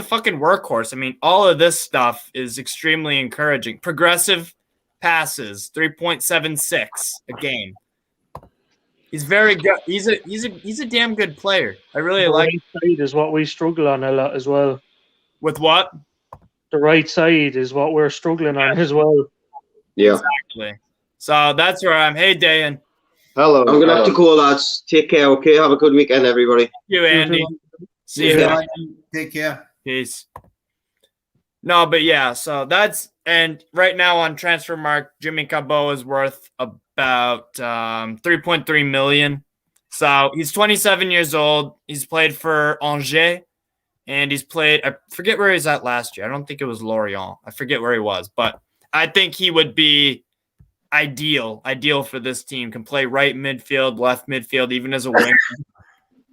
Speaker 1: fucking workhorse. I mean, all of this stuff is extremely encouraging. Progressive passes, 3.76 a game. He's very good. He's a damn good player. I really like.
Speaker 7: The right side is what we struggle on a lot as well.
Speaker 1: With what?
Speaker 7: The right side is what we're struggling on as well.
Speaker 6: Yeah,
Speaker 1: exactly. So that's where I'm. Hey, Dan.
Speaker 4: Hello.
Speaker 6: I'm gonna have to go, lads. Take care. Okay. Have a good weekend, everybody.
Speaker 1: You, Andy. See you.
Speaker 9: Yeah. Take care.
Speaker 1: Peace. No, but yeah, so that's, and right now on transfer mark, Jimmy Cabot is worth about 3.3 million. So he's 27 years old. He's played for Angers, and he's played, I forget where he's at last year. I don't think it was Lorient. I forget where he was, but I think he would be ideal for this team. Can play right midfield, left midfield, even as a winger.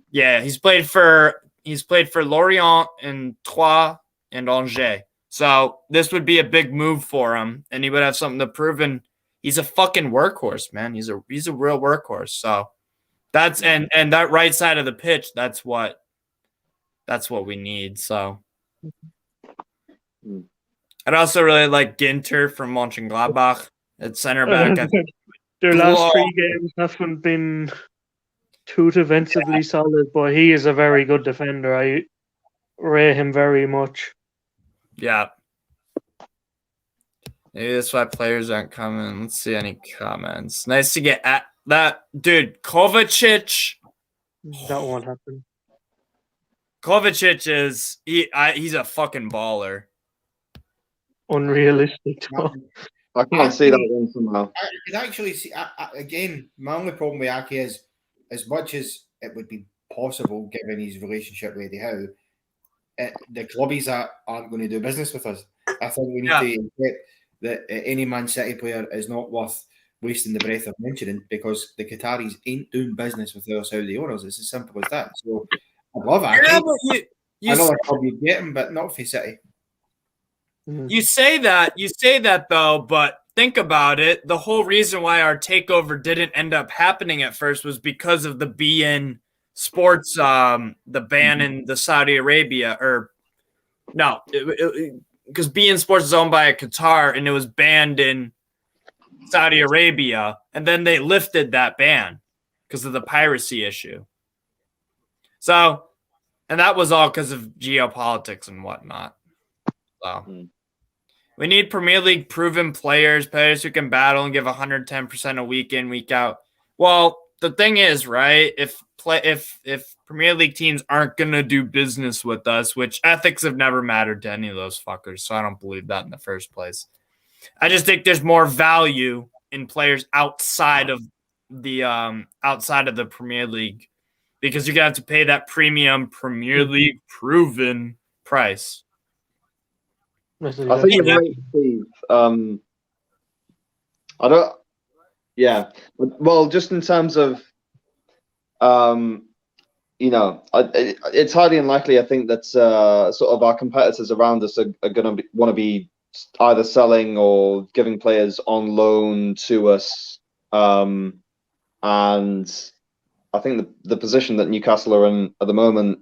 Speaker 1: Yeah, he's played for Lorient and Troyes and Angers. So this would be a big move for him, and he would have something to prove. And he's a fucking workhorse, man. He's a real workhorse. So that's and that right side of the pitch, that's what we need. So I'd also really like Ginter from Mönchengladbach at center back.
Speaker 7: Their last 3 games haven't been too defensively solid, but he is a very good defender. I rate him very much.
Speaker 1: Yeah. Maybe that's why players aren't coming. Let's see any comments. Nice to get at that. Dude, Kovacic.
Speaker 7: That won't happen.
Speaker 1: Kovacic is he's a fucking baller.
Speaker 7: Unrealistic, though.
Speaker 10: I can't see that one somehow.
Speaker 9: I could actually see, again, my only problem with Ake is, as much as it would be possible given his relationship with Eddie Howe, the clubbies aren't going to do business with us. I think we need to get that any Man City player is not worth wasting the breath of mentioning, because the Qataris ain't doing business with our Saudi owners. It's as simple as that. So I love Ake.
Speaker 1: Yeah, but
Speaker 9: I know a club you'd get him, but not for City.
Speaker 1: You say that though, but think about it. The whole reason why our takeover didn't end up happening at first was because of the BN Sports, the ban in the Saudi Arabia, or no, because BN Sports is owned by Qatar and it was banned in Saudi Arabia, and then they lifted that ban because of the piracy issue. So, and that was all because of geopolitics and whatnot. So. We need Premier League proven players who can battle and give 110% a week in, week out. Well, the thing is, right, if Premier League teams aren't going to do business with us, which ethics have never mattered to any of those fuckers, so I don't believe that in the first place. I just think there's more value in players outside of the Premier League, because you're going to have to pay that premium Premier League proven price.
Speaker 10: I think you're right, Steve. I don't. Yeah. Well, just in terms of, it's highly unlikely. I think that sort of our competitors around us are going to want to be either selling or giving players on loan to us. And I think the position that Newcastle are in at the moment,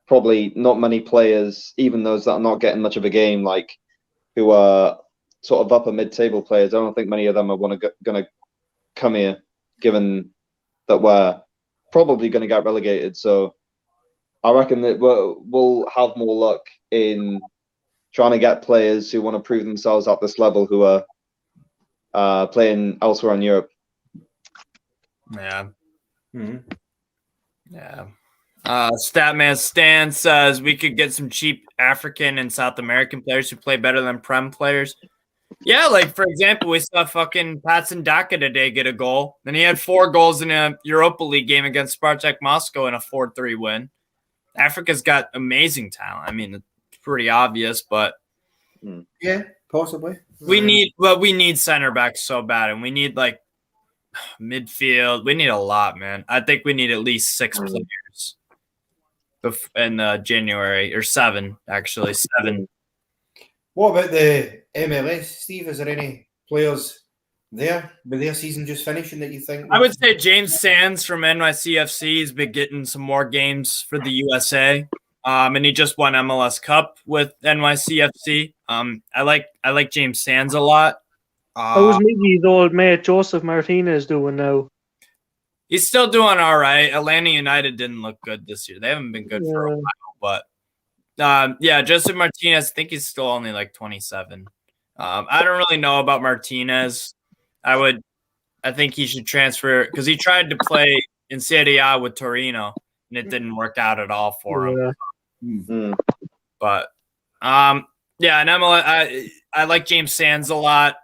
Speaker 10: probably not many players, even those that are not getting much of a game, like who are sort of upper mid-table players, I don't think many of them are going to come here, given that we're probably going to get relegated. So I reckon that we'll have more luck in trying to get players who want to prove themselves at this level, who are playing elsewhere in Europe.
Speaker 1: Yeah. Mm-hmm. Yeah. Statman Stan says we could get some cheap African and South American players who play better than Prem players. Yeah, like for example, we saw fucking Patson Daka today get a goal. Then he had 4 goals in a Europa League game against Spartak Moscow in a 4-3 win. Africa's got amazing talent. I mean, it's pretty obvious, but
Speaker 9: yeah, possibly.
Speaker 1: We need center backs so bad, and we need like midfield. We need a lot, man. I think we need at least 6 players in January, or 7 actually. 7.
Speaker 9: What about the MLS, Steve? Is there any players there with their season just finishing that you think?
Speaker 1: I would say James Sands from NYCFC has been getting some more games for the USA, and he just won MLS Cup with NYCFC. I like James Sands a lot.
Speaker 7: How was Miggy's old mate Joseph Martinez doing now?
Speaker 1: He's still doing all right. Atlanta United didn't look good this year. They haven't been good for a while, but Joseph Martinez, I think he's still only like 27. I don't really know about Martinez. I think he should transfer, because he tried to play in Serie A with Torino. and it didn't work out at all for him.
Speaker 10: Mm.
Speaker 1: But yeah, and I like James Sands a lot.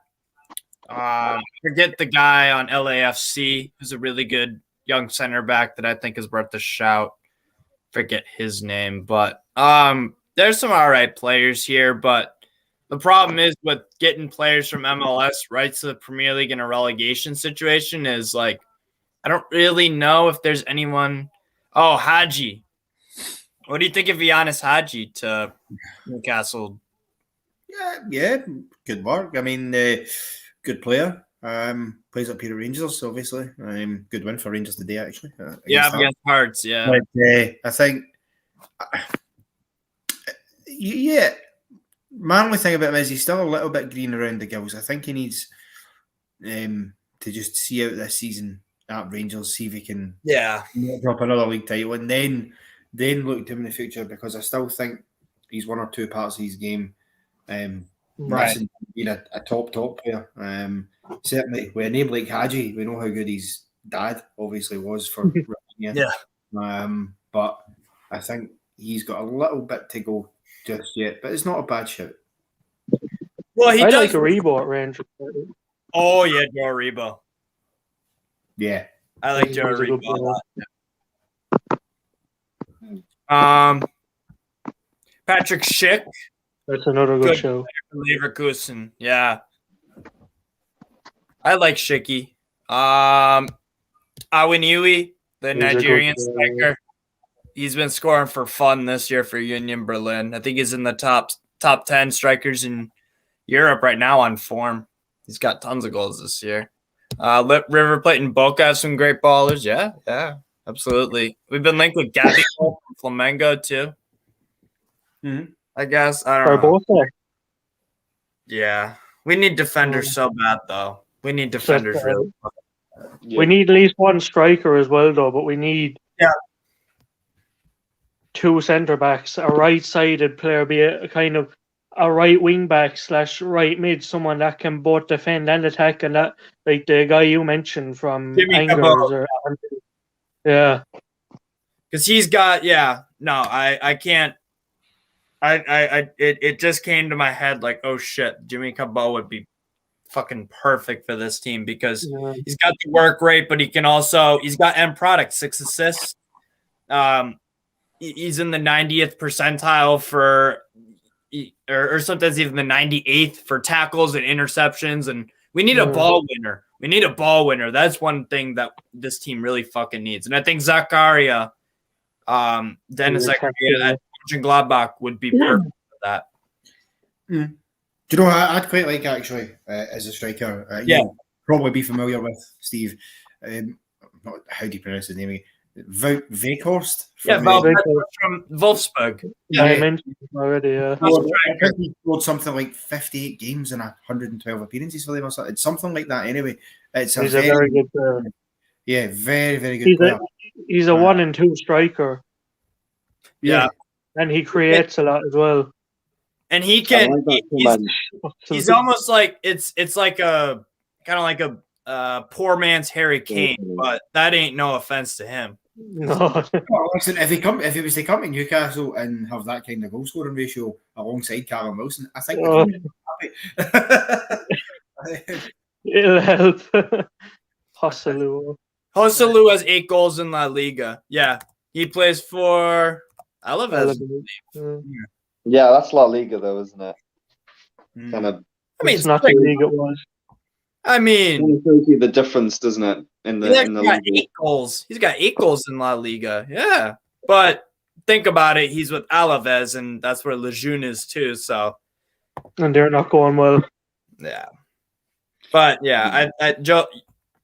Speaker 1: Forget the guy on LAFC who's a really good young center back that I think is worth a shout. Forget his name, but there's some all right players here, but the problem is with getting players from MLS right to the Premier League in a relegation situation is like, I don't really know if there's anyone. Oh, Hadji. What do you think of Giannis Hadji to Newcastle?
Speaker 9: Yeah, good work. I mean, good player. Plays up here at Rangers, obviously. Good win for Rangers today, actually.
Speaker 1: Against Hearts, yeah.
Speaker 9: But I think, yeah, my only thing about him is he's still a little bit green around the gills. I think he needs to just see out this season at Rangers, see if he can drop another league title, and then look to him in the future, because I still think he's one or two parts of his game missing being a top player. Certainly, with a name like Hadji, we know how good his dad obviously was for Romania. But I think he's got a little bit to go just yet, but it's not a bad shout.
Speaker 1: Well, he
Speaker 7: I
Speaker 1: does.
Speaker 7: like Aribo at Rangers.
Speaker 1: Oh yeah, Joe Aribo.
Speaker 9: Yeah,
Speaker 1: I like Joe Aribo a lot. Patrick Schick.
Speaker 7: That's another good show.
Speaker 1: Leverkusen, yeah. I like Schicky. Awin Youri, the Nigerian striker. He's been scoring for fun this year for Union Berlin. I think he's in the top 10 strikers in Europe right now on form. He's got tons of goals this year. River Plate and Boca have some great ballers. Yeah, absolutely. We've been linked with Gabby from Flamengo too. I guess. I don't know.
Speaker 7: Both
Speaker 1: yeah. We need defenders so bad, though. We need defenders really bad.
Speaker 7: We need at least one striker as well, though, but we need two centre-backs, a right-sided player, be a kind of a right wing-back / right mid, someone that can both defend and attack, and that, like the guy you mentioned from Angers. Yeah.
Speaker 1: Because he's got, I can't. It just came to my head like, oh shit, Jimmy Cabot would be fucking perfect for this team because he's got the work rate, but he's got end product, 6 assists. He's in the 90th percentile for, or sometimes even the 98th for tackles and interceptions. And we need a ball winner. We need a ball winner. That's one thing that this team really fucking needs. And I think Zakaria, Dennis Zakaria at Gladbach would be perfect for that.
Speaker 9: Do you know what I'd quite like actually as a striker? You'll probably be familiar with Steve. How do you pronounce his name? Vekhorst?
Speaker 1: From Wolfsburg.
Speaker 7: I mentioned already.
Speaker 9: I think he scored something like 58 games and 112 appearances for them or something. It's something like that anyway. He's a very good player. Yeah, very, very good player.
Speaker 7: He's a 1 and 2 striker.
Speaker 1: Yeah.
Speaker 7: And he creates a lot as well.
Speaker 1: And he can. He's almost like it's like a kind of like a poor man's Harry Kane, but that ain't no offense to him.
Speaker 7: No.
Speaker 9: Well, listen, if he was to come to Newcastle and have that kind of goal scoring ratio alongside Callum Wilson, I think we'd be happy.
Speaker 7: It'll help. Joselu
Speaker 1: has 8 goals in La Liga. Yeah, he plays for Alaves.
Speaker 10: Yeah, that's La Liga though, isn't it? Kind of.
Speaker 1: I mean,
Speaker 7: it's not the league it was.
Speaker 1: I mean,
Speaker 10: it shows you the difference, doesn't it? In the
Speaker 1: got 8 goals. He's got 8 goals in La Liga. Yeah, but think about it. He's with Alaves, and that's where Lejeune is too. So,
Speaker 7: and they're not going well.
Speaker 1: Yeah, but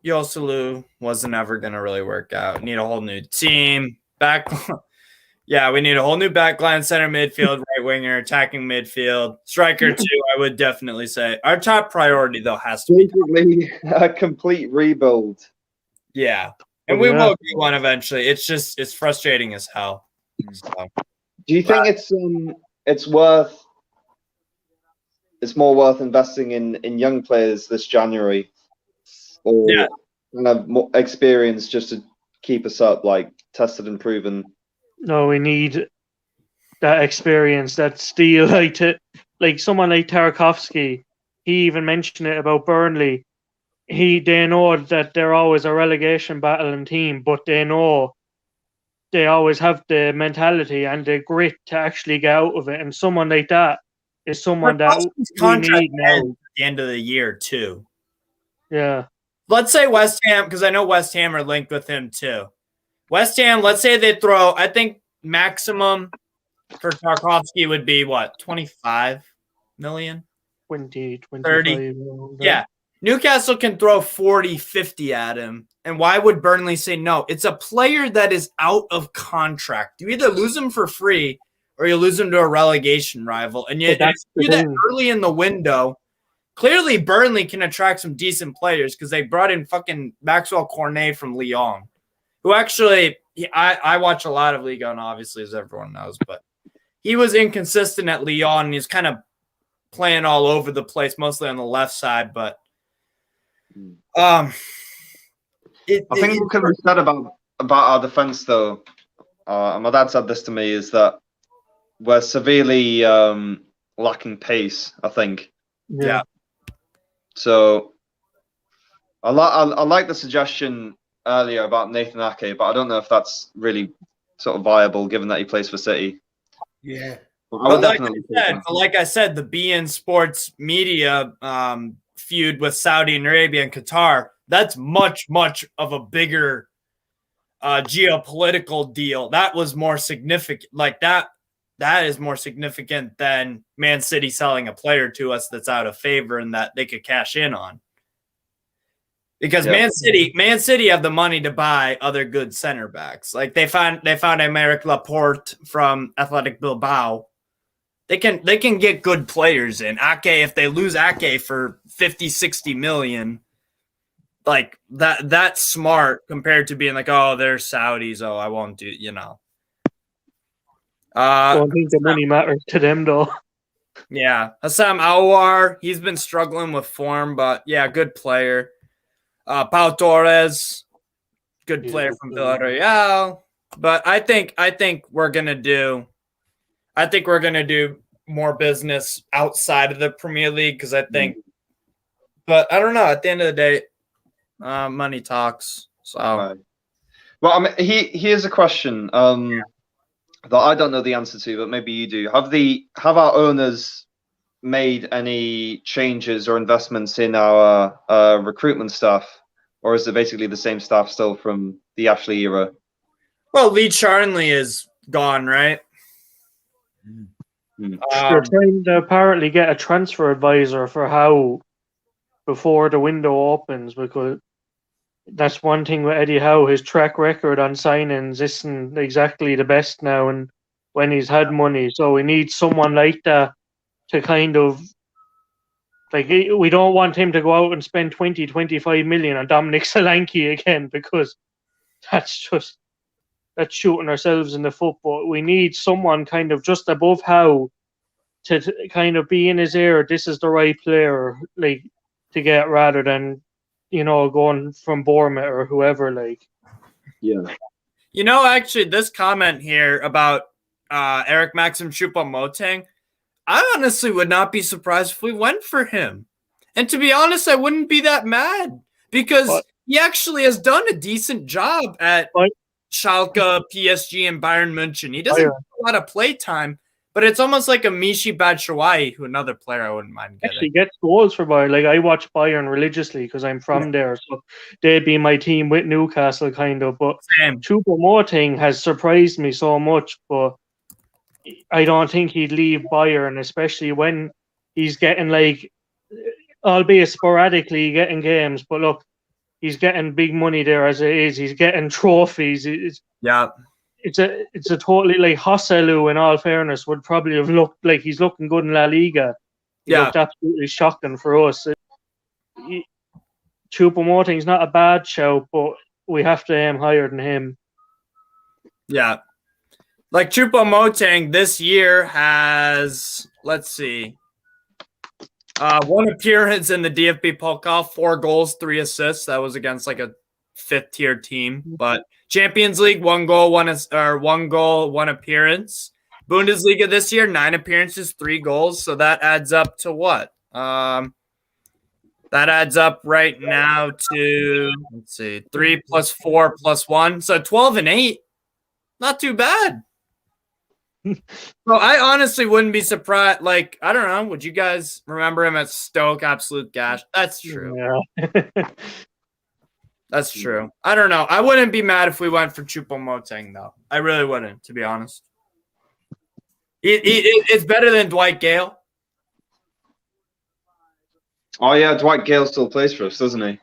Speaker 1: Joselu wasn't ever going to really work out. Need a whole new team back. Yeah, we need a whole new backline, center midfield, right winger, attacking midfield, striker too. I would definitely say our top priority though has to be
Speaker 10: a complete rebuild.
Speaker 1: Yeah, and we will get one eventually. It's frustrating as hell. So.
Speaker 10: Do you think it's more worth investing in young players this January, or kind of more experience just to keep us up, like tested and proven.
Speaker 7: No, we need that experience, that steel, like someone like Tarkovsky. He even mentioned it about Burnley. They know that they're always a relegation battling team, but they know they always have the mentality and the grit to actually get out of it. And someone like that is someone that we need now.
Speaker 1: At the end of the year too.
Speaker 7: Yeah.
Speaker 1: Let's say West Ham, because I know West Ham are linked with him too. West Ham, let's say they throw, I think maximum for Tarkovsky would be what, 25 million?
Speaker 7: 20,
Speaker 1: 30. Yeah. Newcastle can throw 40, 50 at him. And why would Burnley say no? It's a player that is out of contract. You either lose him for free or you lose him to a relegation rival. And you do that early in the window. Clearly, Burnley can attract some decent players because they brought in fucking Maxwell Cornet from Lyon, who actually, I watch a lot of Ligue 1, obviously, as everyone knows, but he was inconsistent at Lyon, and he's kind of playing all over the place, mostly on the left side, but
Speaker 10: I think what can be said about our defense, though, and my dad said this to me, is that we're severely lacking pace, I think.
Speaker 1: Yeah.
Speaker 10: So I like the suggestion earlier about Nathan Ake, but I don't know if that's really sort of viable given that he plays for City.
Speaker 9: Yeah.
Speaker 1: But like I said, the beIN Sports media feud with Saudi Arabia and Qatar, that's much, much of a bigger geopolitical deal. That was more significant. Like that is more significant than Man City selling a player to us that's out of favor and that they could cash in on. Because Man City have the money to buy other good center backs. Like they found Aymeric Laporte from Athletic Bilbao. They can get good players in. Ake, if they lose Ake for 50, 60 million, like that's smart compared to being like, oh, they're Saudis. Oh, I won't do, you know.
Speaker 7: I don't think the money matters to them, though.
Speaker 1: Yeah. Hassam Aouar, he's been struggling with form, but yeah, good player. Pau Torres, good player from Villarreal. But I think we're gonna do more business outside of the Premier League because I think, but I don't know. At the end of the day, money talks. So,
Speaker 10: right. Well, I mean, here's a question that I don't know the answer to, but maybe you do. Have our owners made any changes or investments in our recruitment staff, or is it basically the same staff still from the Ashley era?
Speaker 1: Well, Lee Charnley is gone, right?
Speaker 7: They're trying to apparently get a transfer advisor for Howe before the window opens, because that's one thing with Eddie Howe. His track record on signings isn't exactly the best now, and when he's had money, so we need someone like that to kind of, like, we don't want him to go out and spend 20, 25 million on Dominic Solanke again, because that's shooting ourselves in the foot. But we need someone kind of just above Howe to kind of be in his ear. This is the right player, like, to get, rather than, you know, going from Bournemouth or whoever, like.
Speaker 10: Yeah.
Speaker 1: You know, actually, this comment here about Eric Maxim Choupo-Moting, I honestly would not be surprised if we went for him. And to be honest, I wouldn't be that mad because he actually has done a decent job at Schalke, PSG, and Bayern München. He doesn't have a lot of play time, but it's almost like a Michy Batshuayi, who anher player I wouldn't mind getting.
Speaker 7: Actually gets goals for Bayern. Like, I watch Bayern religiously because I'm from there, so they'd be my team with Newcastle, kind of. But Choupo-Moting has surprised me so much, but I don't think he'd leave Bayern, especially when he's getting, like, albeit sporadically getting games, but look, he's getting big money there as it is. He's getting trophies. It's a totally, like, Hosselu, in all fairness, would probably have looked like he's looking good in La Liga. He looked absolutely shocking for us. Choupo-Moting's not a bad shout, but we have to aim higher than him.
Speaker 1: Yeah. Like, Choupo-Moting this year has, let's see, one appearance in the DFB Pokal, 4 goals, 3 assists. That was against, like, a fifth tier team. But Champions League, 1 goal, 1 appearance. Bundesliga this year, 9 appearances, 3 goals. So that adds up to what? That adds up right now to, let's see, 3 plus 4 plus 1. So 12 and 8. Not too bad. Well, I honestly wouldn't be surprised. Like, I don't know. Would you guys remember him at Stoke? Absolute gash. That's true.
Speaker 7: Yeah.
Speaker 1: That's true. I don't know. I wouldn't be mad if we went for Choupo-Moting, though. I really wouldn't, to be honest. It's better than Dwight Gale.
Speaker 10: Oh yeah, Dwight Gale still plays for us, doesn't he?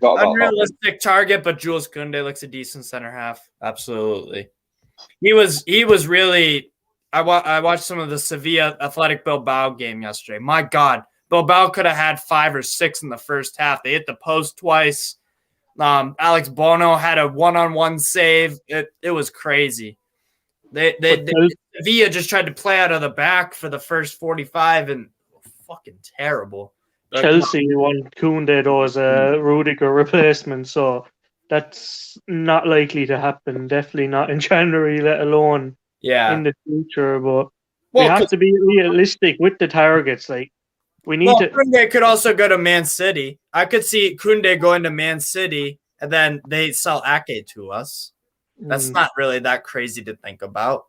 Speaker 1: Unrealistic target, but Jules Koundé looks a decent center half. Absolutely. He was really. I watched some of the Sevilla Athletic Bilbao game yesterday. My God, Bilbao could have had 5 or 6 in the first half. They hit the post twice. Alex Bono had a 1-on-1 save. It was crazy. Sevilla just tried to play out of the back for the first 45 and fucking terrible.
Speaker 7: Chelsea won Koundé though as a Rudiger replacement, so that's not likely to happen. Definitely not in January, let alone in the future. But we have to be realistic with the targets. Like we need to.
Speaker 1: Koundé could also go to Man City. I could see Koundé going to Man City, and then they sell Ake to us. That's not really that crazy to think about.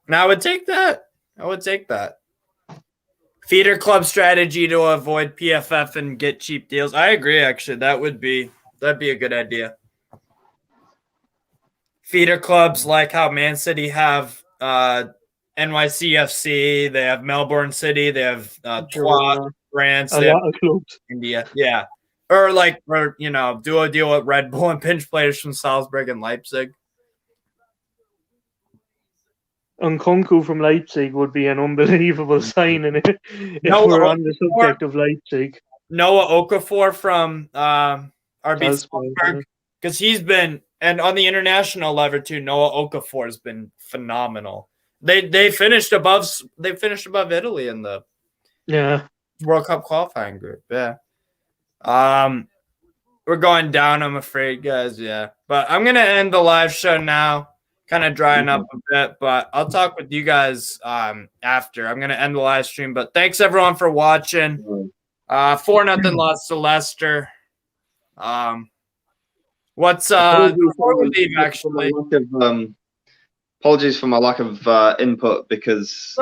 Speaker 1: And I would take that. Feeder club strategy to avoid PFF and get cheap deals. I agree, actually. That'd be a good idea. Feeder clubs like how Man City have NYCFC, they have Melbourne City, they have France,
Speaker 7: a lot of clubs.
Speaker 1: India. Yeah. Or do a deal with Red Bull and pinch players from Salzburg and Leipzig.
Speaker 7: Nkunku from Leipzig would be an unbelievable signing if we're on the subject of Leipzig.
Speaker 1: Noah Okafor from RB Salzburg, because he's been, and on the international level too, Noah Okafor has been phenomenal. They finished above Italy in the World Cup qualifying group. Yeah. We're going down, I'm afraid, guys. Yeah. But I'm gonna end the live show now. Kind of drying up a bit, but I'll talk with you guys after. I'm gonna end the live stream. But thanks everyone for watching. 4-0 loss to Leicester. What's before we leave, actually?
Speaker 10: Apologies for my lack of input because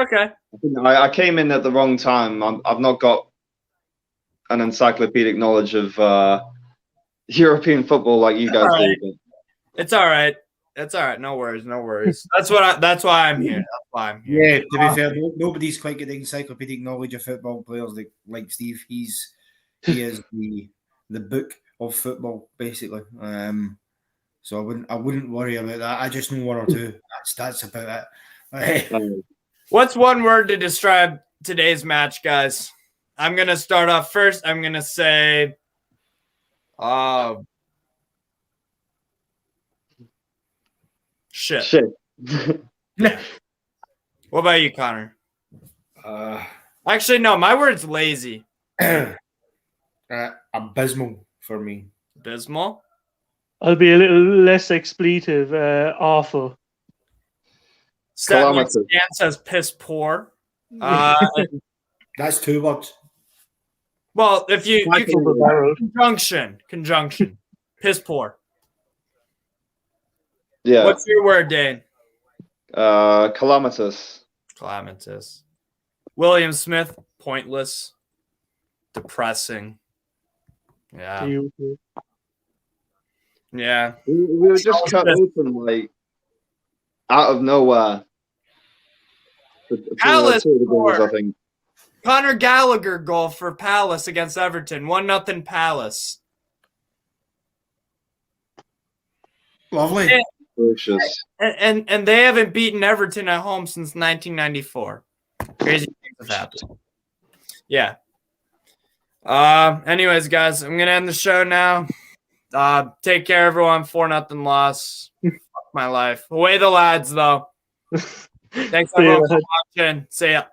Speaker 10: I came in at the wrong time. I've not got an encyclopedic knowledge of European football like you guys do.
Speaker 1: It's all right. It's all right. No worries. That's why I'm here. That's why I'm here.
Speaker 9: Yeah, to be fair, nobody's quite got the encyclopedic knowledge of football players like Steve. He is the book of football, basically. So I wouldn't worry about that. I just know 1 or 2. That's about it.
Speaker 1: What's one word to describe today's match, guys? I'm gonna start off first. I'm gonna say shit. What about you, Connor? Actually, no. My word's lazy.
Speaker 9: Abysmal for me.
Speaker 1: Abysmal?
Speaker 7: I'll be a little less expletive. Awful.
Speaker 1: Stan says piss poor.
Speaker 9: That's 2 words.
Speaker 1: Well, if you conjunction, piss poor.
Speaker 10: Yeah.
Speaker 1: What's your word, Dane?
Speaker 10: Calamitous.
Speaker 1: William Smith, pointless, depressing. Yeah. Yeah.
Speaker 10: We were just cut open like out of nowhere.
Speaker 1: Palace
Speaker 10: goals, I think.
Speaker 1: Conor Gallagher goal for Palace against Everton. 1-0 Palace.
Speaker 9: Lovely.
Speaker 1: And they haven't beaten Everton at home since 1994. Crazy things have happened. Yeah. Anyways, guys, I'm gonna end the show now. Take care, everyone. 4-0 loss. Fuck my life. Away the lads, though. Thanks everyone for watching. See ya.